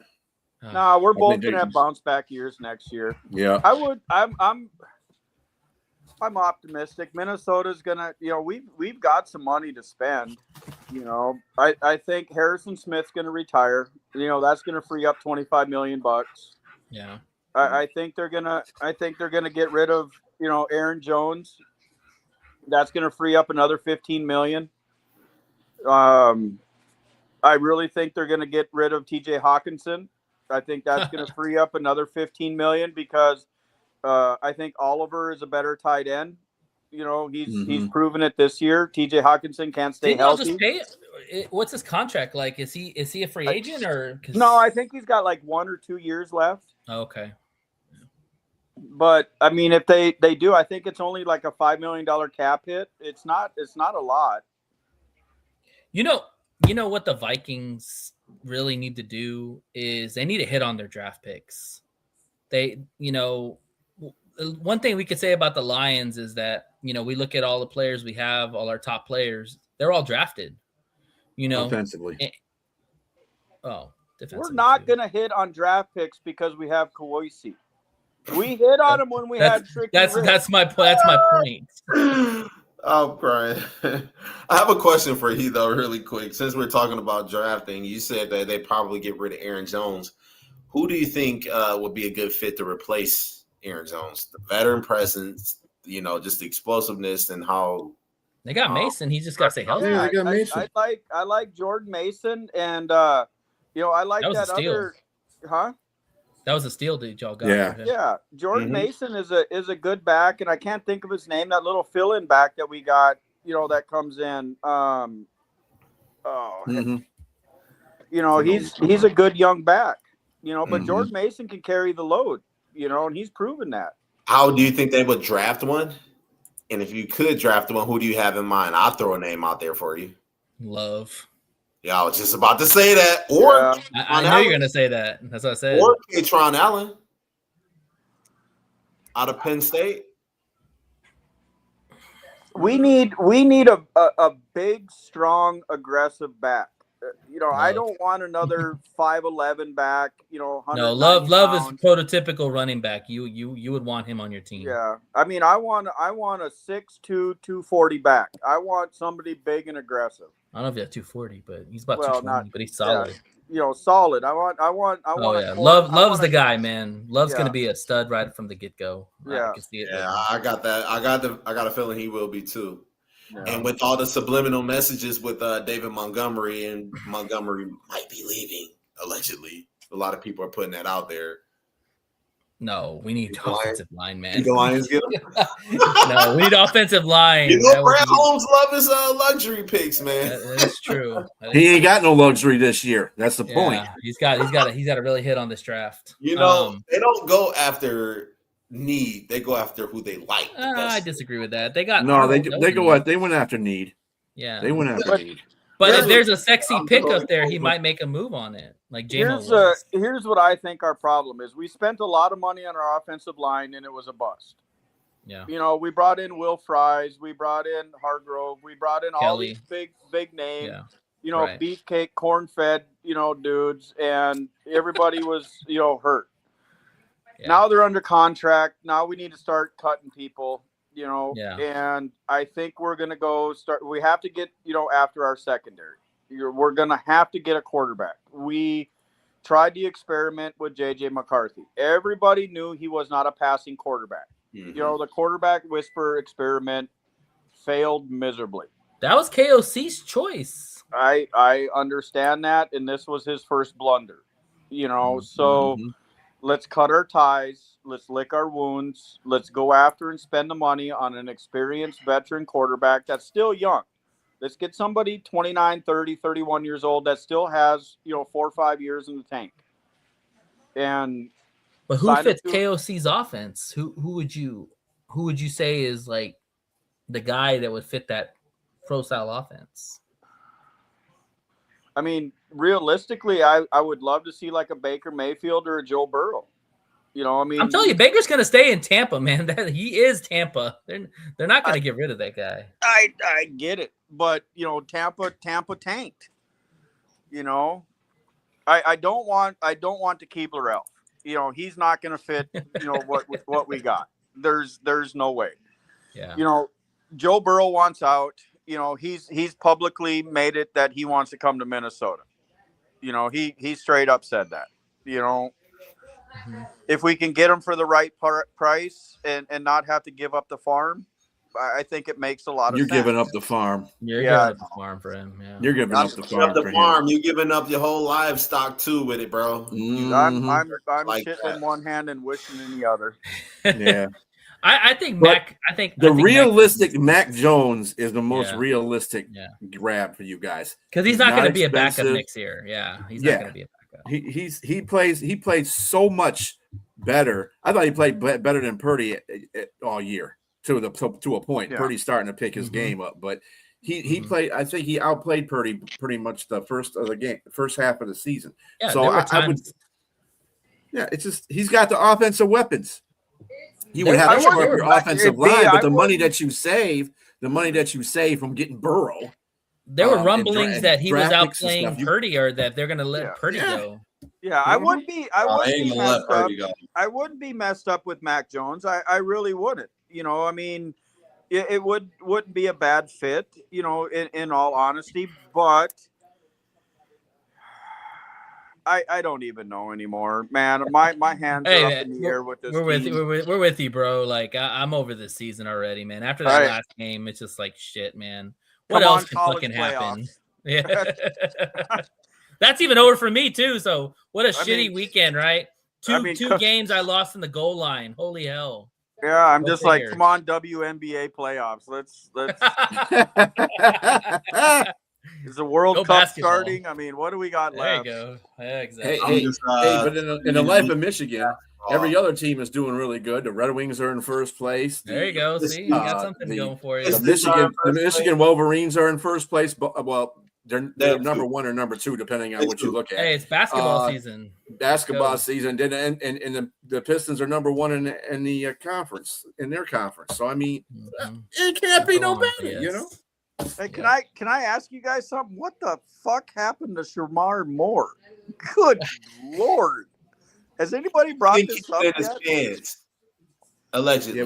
No, we're both gonna have bounce back years next year. Yeah. I'm optimistic. Minnesota's gonna, we've got some money to spend. I think Harrison Smith's gonna retire. That's gonna free up $25 million. Yeah. I think they're gonna get rid of, Aaron Jones. That's going to free up another $15 million. I really think they're going to get rid of TJ Hawkinson. I think that's going to free up another $15 million because I think Oliver is a better tight end. He's proven it this year. TJ Hawkinson can't stay healthy. Just pay it? What's his contract like? Is he a free agent or? No, I think he's got like 1 or 2 years left. Oh, okay. But I mean, if they do, I think it's only like a $5 million cap hit. It's not a lot. You know what the Vikings really need to do is they need to hit on their draft picks. One thing we could say about the Lions is that, we look at all the players we have, all our top players, they're all drafted, Offensively. Defensively. We're not going to hit on draft picks because we have Kawhi. We hit on him when we had Tricky Rick. That's my point. I'm crying. I have a question for you, though, really quick. Since we're talking about drafting, you said that they probably get rid of Aaron Jones. Who do you think would be a good fit to replace Aaron Jones? The veteran presence, just the explosiveness and how they got Mason. He just got to stay healthy. Yeah, they got Mason. I like Jordan Mason, and I like that other. Huh? That was a steal that y'all got. Yeah. Jordan Mason is a good back, and I can't think of his name. That little fill-in back that we got, that comes in. He's a good young back, but Jordan Mason can carry the load, and he's proven that. How do you think they would draft one? And if you could draft one, who do you have in mind? I'll throw a name out there for you. Love. Yeah, I was just about to say that. Or I know you're gonna say that. That's what I said. Or Katron Allen out of Penn State. We need a big, strong, aggressive back. I don't want another 5'11" back. No, Love is prototypical running back. You would want him on your team. Yeah, I mean, I want a 6'2", 240 back. I want somebody big and aggressive. I don't know if he's at 240, but he's about 220. But he's solid. Solid. I want. Oh yeah, Love's the guy, man. Love's gonna be a stud right from the get go. Yeah, I can see it. Yeah, I got that. I got a feeling he will be too. Yeah. And with all the subliminal messages with David Montgomery, and Montgomery might be leaving allegedly. A lot of people are putting that out there. No, we need offensive line, man. The Lions get him? No, we need offensive line. Brad Holmes love his luxury picks, man. That's true. He ain't got no luxury this year. That's the point. He's got to really hit on this draft. They don't go after need; they go after who they like. I disagree with that. They went after need. Yeah, they went after need. But if there's a sexy pick up there, he might make a move on it. Like here's what I think our problem is. We spent a lot of money on our offensive line, and it was a bust. Yeah. We brought in Will Fries, we brought in Hargrove, we brought in Kelly. all these big names. Yeah. Right. Beefcake, corn-fed, dudes, and everybody was, hurt. Now they're under contract. Now we need to start cutting people, Yeah. and I think we're going to we have to get, after our secondary. We're going to have to get a quarterback. We tried the experiment with J.J. McCarthy. Everybody knew he was not a passing quarterback. Mhm. The quarterback whisper experiment failed miserably. That was KOC's choice. I understand that, and this was his first blunder. So let's cut our ties. Let's lick our wounds. Let's go after and spend the money on an experienced veteran quarterback that's still young. Let's get somebody 29, 30, 31 years old that still has, 4 or 5 years in the tank. But who fits KOC's offense? Who would you say is like the guy that would fit that pro style offense? I mean, realistically, I would love to see like a Baker Mayfield or a Joe Burrow. I'm telling you, Baker's going to stay in Tampa, man. He is Tampa. They're not going to get rid of that guy. I get it, but Tampa tanked. I don't want to keep Ralph. He's not going to fit. What we got. There's no way. Yeah. Joe Burrow wants out. He's publicly made it that he wants to come to Minnesota. He straight up said that. If we can get him for the right price and not have to give up the farm, I think it makes a lot of sense. You're giving up the farm. You're giving up the farm for him. Yeah. You're giving up the farm for him. You're giving up your whole livestock too with it, bro. I'm like shitting in one hand and wishing in the other. Yeah. I think Mac. I think realistic Mac Jones is the most realistic grab for you guys because he's not going to be a backup next year. Yeah, he's not going to be a backup. He plays so much better. I thought he played better than Purdy all year to a point. Yeah. Purdy's starting to pick his game up, but he played. I think he outplayed Purdy pretty much the first half of the season. Yeah, so I would. Yeah, it's just he's got the offensive weapons. You would have to shore up your offensive line, but the money that you save from getting Burrow. There were rumblings that he was outplaying Purdy, or that they're going to let Purdy go. Yeah, I wouldn't be messed up with Mac Jones. I really wouldn't. I mean, it wouldn't be a bad fit. In all honesty, but I don't even know anymore, man. My hands are up in the air with this. We're with you, bro. Like I'm over this season already, man. After that last game, it's just like shit, man. What else can fucking happen? Yeah, that's even over for me too. So what a shitty weekend, right? Two games I lost in the goal line. Holy hell! Yeah, I'm just like, come on, WNBA playoffs. Let's. Is the World Cup starting? I mean, what do we got left? There you go. Yeah, exactly. Hey, but in the life of Michigan, every other team is doing really good. The Red Wings are in first place. There you go. See, you got something going for you. The Michigan Wolverines are in first place. Well, they're number 1 or number 2, depending on what you look at. Hey, it's basketball season. Basketball season. And the Pistons are number 1 in the conference, in their conference. So I mean, it can't be no better, Hey, can I ask you guys something? What the fuck happened to Shamar Moore? Good Lord. Has anybody brought this up yet? Allegedly. Yeah,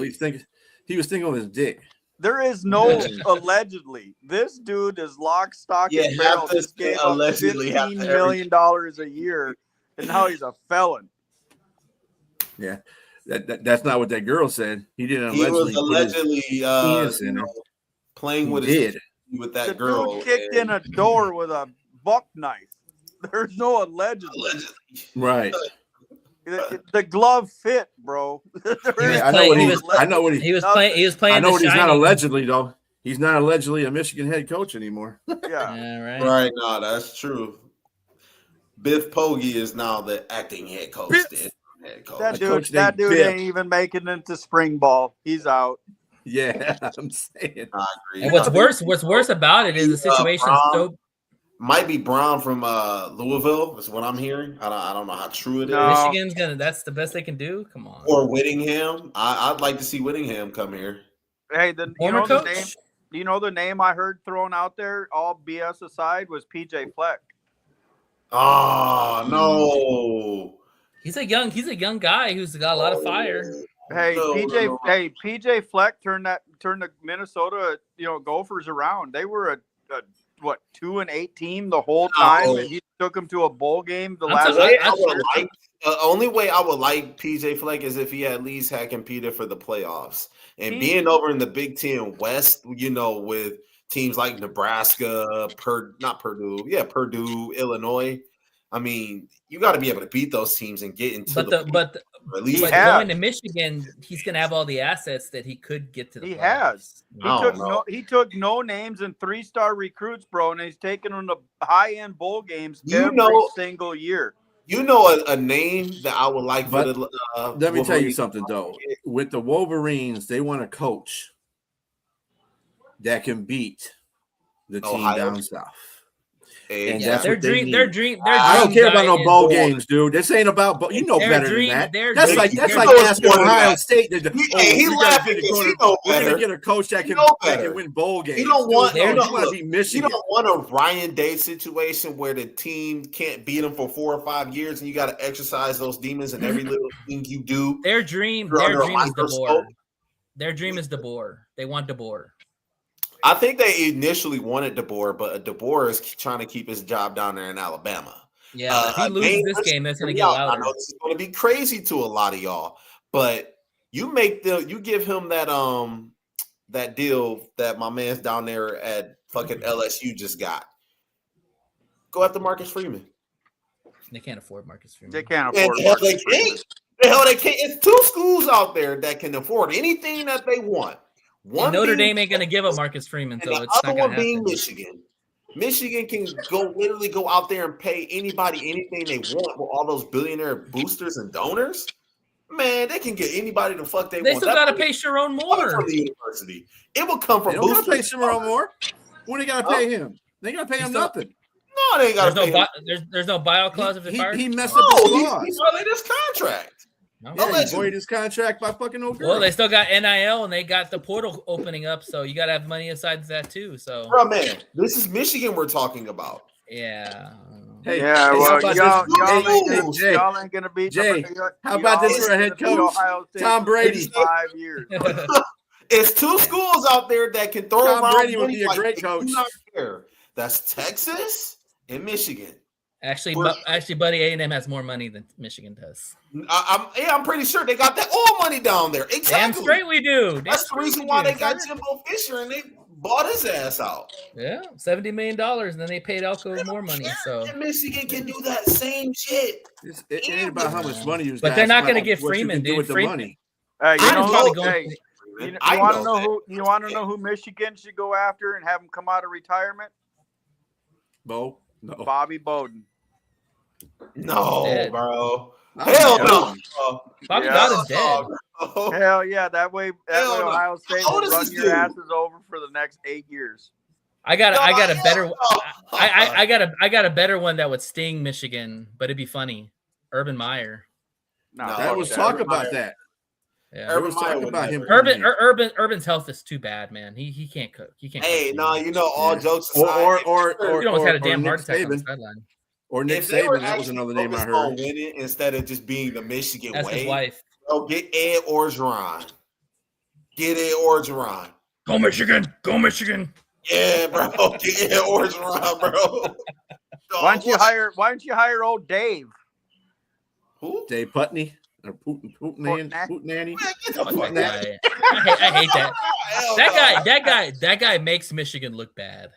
he was thinking of his dick. There is no allegedly. This dude is lock, stock, and barrel. This gave up $15 million a year, and now he's a felon. Yeah. That's not what that girl said. He didn't allegedly playing with that girl. Dude kicked in a door with a buck knife. There's no allegedly. Right. The glove fit, bro. I know what he was playing. I know what he's not allegedly though. He's not allegedly a Michigan head coach anymore. Yeah. Right. No, that's true. Biff Poggi is now the acting head coach. That dude ain't even making it to spring ball. He's out. Yeah, I'm saying. I agree. And what's worse about it is the situation. Might be Brown from Louisville. Is what I'm hearing. I don't know how true it is. Michigan's gonna. That's the best they can do. Come on. Or Whittingham. I'd like to see Whittingham come here. Hey, the name? Do you know the name I heard thrown out there? All BS aside, was PJ Fleck. Oh no. He's a young guy who's got a lot of fire. Hey, No, PJ. no. Hey, PJ Fleck turned the Minnesota Gophers around. They were a 2-8 team the whole time, and he took them to a bowl game. The last only way I would like PJ Fleck is if he at least had competed for the playoffs and being over in the Big Ten West. With teams like Nebraska, Purdue, Illinois. I mean, you got to be able to beat those teams and get into But going to Michigan, he's going to have all the assets that he could get to the playoffs. He took no names and 3-star recruits, bro, and he's taking them to high-end bowl games every single year. A name that I would like for the let me tell you something, though. With the Wolverines, they want a coach that can beat the team down south. And that's their what they dream. need. Their dream. I don't care about no bowl games, dude. This ain't about better than that. That's like asking Ohio State. He's laughing. We're gonna get a coach that can win bowl games. You don't want to be Michigan. You don't want a Ryan Day situation where the team can't beat them for 4 or 5 years, and you got to exercise those demons in every little thing you do. Their dream is DeBoer. Their dream is DeBoer. They want DeBoer. I think they initially wanted DeBoer, but DeBoer is trying to keep his job down there in Alabama. Yeah, if he loses this game, that's going to get louder. I know this is going to be crazy to a lot of y'all, but you give him that deal that my man's down there at fucking LSU just got. Go after Marcus Freeman. They can't afford Marcus Freeman. They can't afford Marcus Freeman. The hell they can't. It's 2 schools out there that can afford anything that they want. Notre Dame ain't going to give up Marcus Freeman, so it's not going to happen. Michigan. Michigan can literally go out there and pay anybody anything they want with all those billionaire boosters and donors. Man, they can get anybody the fuck they want. They still got to pay Sharon Moore from the university. It will come from boosters. They pay Sharon Moore. What they got to pay him? They got to pay him nothing. No, they got to pay him. There's no buyout clause if they fire. He messed up his clause. He violated his contract. No. Yeah, he voided his contract by fucking no girl. Well, they still got NIL and they got the portal opening up, so you got to have money aside that too. So, bro, man, this is Michigan we're talking about. Yeah. Hey, y'all ain't gonna beat Jay. How about this for a head coach? Tom Brady. 5 years. It's 2 schools out there that can throw Tom around. Brady would be a great coach. That's Texas and Michigan. Actually, Buddy, A&M has more money than Michigan does. I'm pretty sure they got that oil money down there. Exactly. Damn straight we do. That's the reason why they got Jimbo Fisher and they bought his ass out. Yeah, $70 million, and then they paid Elko more money. So and Michigan can do that same shit. It ain't about how much money you got. But they're not going to get Freeman, dude. With the money. You want to know who Michigan should go after and have him come out of retirement? No. Bobby Bowden. No, bro. Hell no. Bobby Bowden's dead. Hell yeah. That way Ohio State will run your asses over for the next 8 years. I got a better. I got a better one that would sting Michigan, but it'd be funny. Urban Meyer. That was talk about that. Yeah, Urban talking about him. Urban's health is too bad, man. He can't cook. He can't. Hey, all jokes aside, or he almost had a damn Nick heart attack Saban. on the sideline. Or Nick Saban, that was another name I heard. Instead of just being the Michigan That's way. His wife. Bro, get Ed Orgeron. Go Michigan. Go Michigan. Yeah, bro. Get Ed Orgeron, bro. Why don't you hire old Dave? Who? Dave Putney. Or Putin Nanny. I hate that. That guy makes Michigan look bad.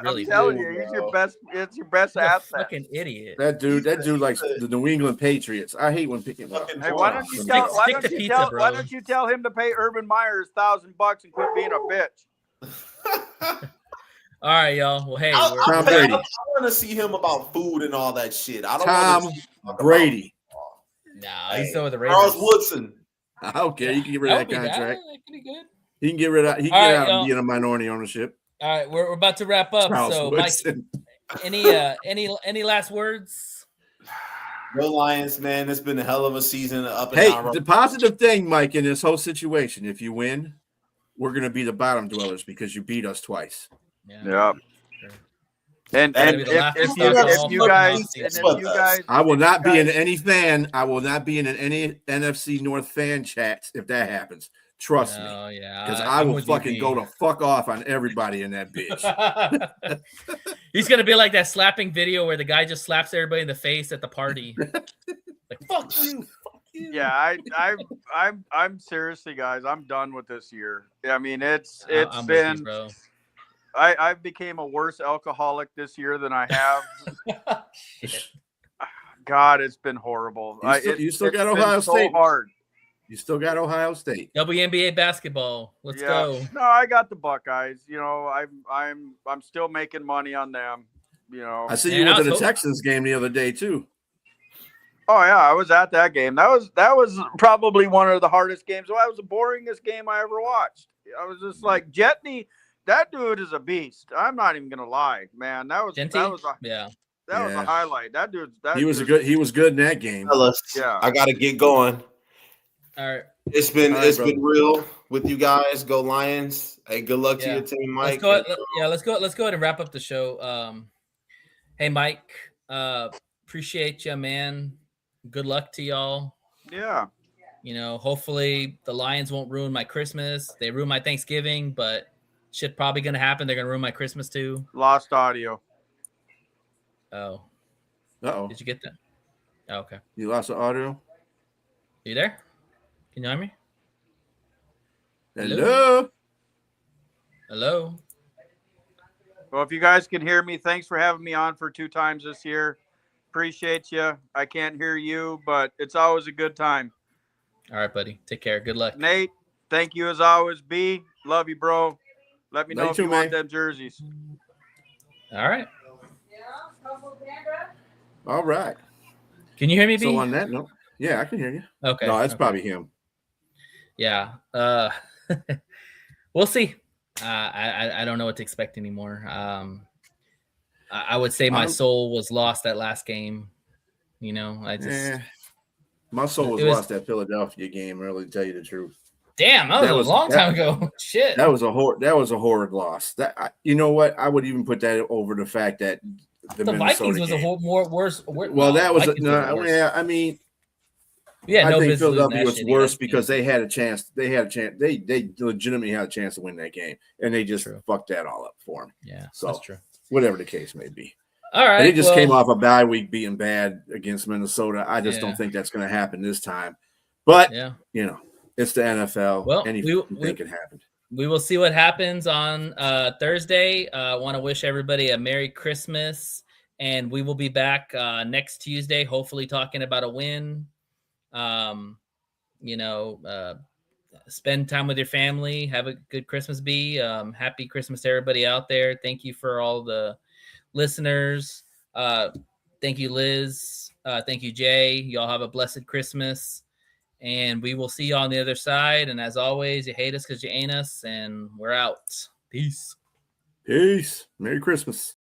Really, I'm telling you, he's your best. It's your best asset. Fucking idiot. That dude likes the New England Patriots. I hate when picking up. Hey, why don't you tell him to pay Urban Meyer $1,000 and quit being a bitch? All right, y'all. Well, hey, I want to see him about food and all that shit. I don't Tom Brady. Nah, he's still with the Raiders. Charles Woodson. I don't care. You can get rid of that contract. Pretty good. He can get rid of. He can get out and get a minority ownership. All right, we're about to wrap up. Charles so, Woodson. Mike, any last words? Go Lions, man. It's been a hell of a season. Up and down. Hey, the positive thing, Mike, in this whole situation, if you win, we're going to be the bottom dwellers because you beat us twice. Yeah. And That'd be the laughing stock of all if you fucking guys, offseason. and if you guys, I will if not you be in guys- any fan. I will not be in any NFC North fan chats if that happens. Trust me, Oh yeah, because I I'm will with you, fucking B. go to fuck off on everybody in that bitch. He's gonna be like that slapping video where the guy just slaps everybody in the face at the party. Like fuck you, fuck you. yeah, I'm seriously, guys, I'm done with this year. I mean, it's I'm with been. you, bro. I became a worse alcoholic this year than I have. Shit. God, it's been horrible. You still it's got been Ohio so State. hard. You still got Ohio State. WNBA basketball. Let's Yeah. go. No, I got the Buckeyes. You know, I'm still making money on them. You know. I see Man, you went I to the was Texans game the other day too. Oh yeah, I was at that game. That was probably one of the hardest games. Well, that was the boringest game I ever watched. I was just like, Jetney, that dude is a beast. I'm not even gonna lie, man. That was Genty? that was a Yeah. that was Yeah. a highlight. That dude. He was good in that game. Fellas, Yeah. I gotta get going. All right. It's been All right, been real with you guys. Go Lions. Hey, good luck to Yeah. your team, Mike. Let's go ahead and wrap up the show. Hey Mike, appreciate you, man. Good luck to y'all. Yeah. You know, hopefully the Lions won't ruin my Christmas. They ruin my Thanksgiving, but shit probably gonna happen. They're gonna ruin my Christmas too. Lost audio. Oh, Uh-oh. did you get that? Oh, okay. You lost the audio? You there? Can you hear me? Hello? Hello. Well, if you guys can hear me, thanks for having me on for 2 times this year. Appreciate you. I can't hear you, but it's always a good time. All right, buddy. Take care. Good luck. Nate, thank you as always. B, love you, bro. Let me Love know you if you too, want man. them jerseys. All right. All right. Can you hear me, B? So on that note, yeah, I can hear you. Okay. No, that's okay. probably him. Yeah. We'll see. I don't know what to expect anymore. I would say my soul was lost that last game. You know, I just My soul was It was- lost that Philadelphia game, really, to tell you the truth. damn. That was a long time ago. Shit. That was a horrid loss. You know what? I would even put that over the fact that the Vikings was game. a whole worse. Well, that was Vikings were worse. yeah. I mean, Yeah, I no think business losing Philadelphia that was shit worse either. because they had a chance. They legitimately had a chance to win that game, and they just True. fucked that all up for them. Yeah, So that's true. whatever the case may be. All right. And they just well, came off a bye week being bad against Minnesota. I just Yeah. don't think that's going to happen this time. But Yeah. you know, it's the NFL. Well, Anything we- can happen. We will see what happens on Thursday. I want to wish everybody a Merry Christmas, and we will be back next Tuesday, hopefully talking about a win. Spend time with your family. Have a good Christmas, B. Happy Christmas to everybody out there. Thank you for all the listeners. Thank you, Liz. Thank you, Jay. Y'all have a blessed Christmas. And we will see you on the other side. And as always, you hate us because you ain't us. And we're out. Peace. Peace. Merry Christmas.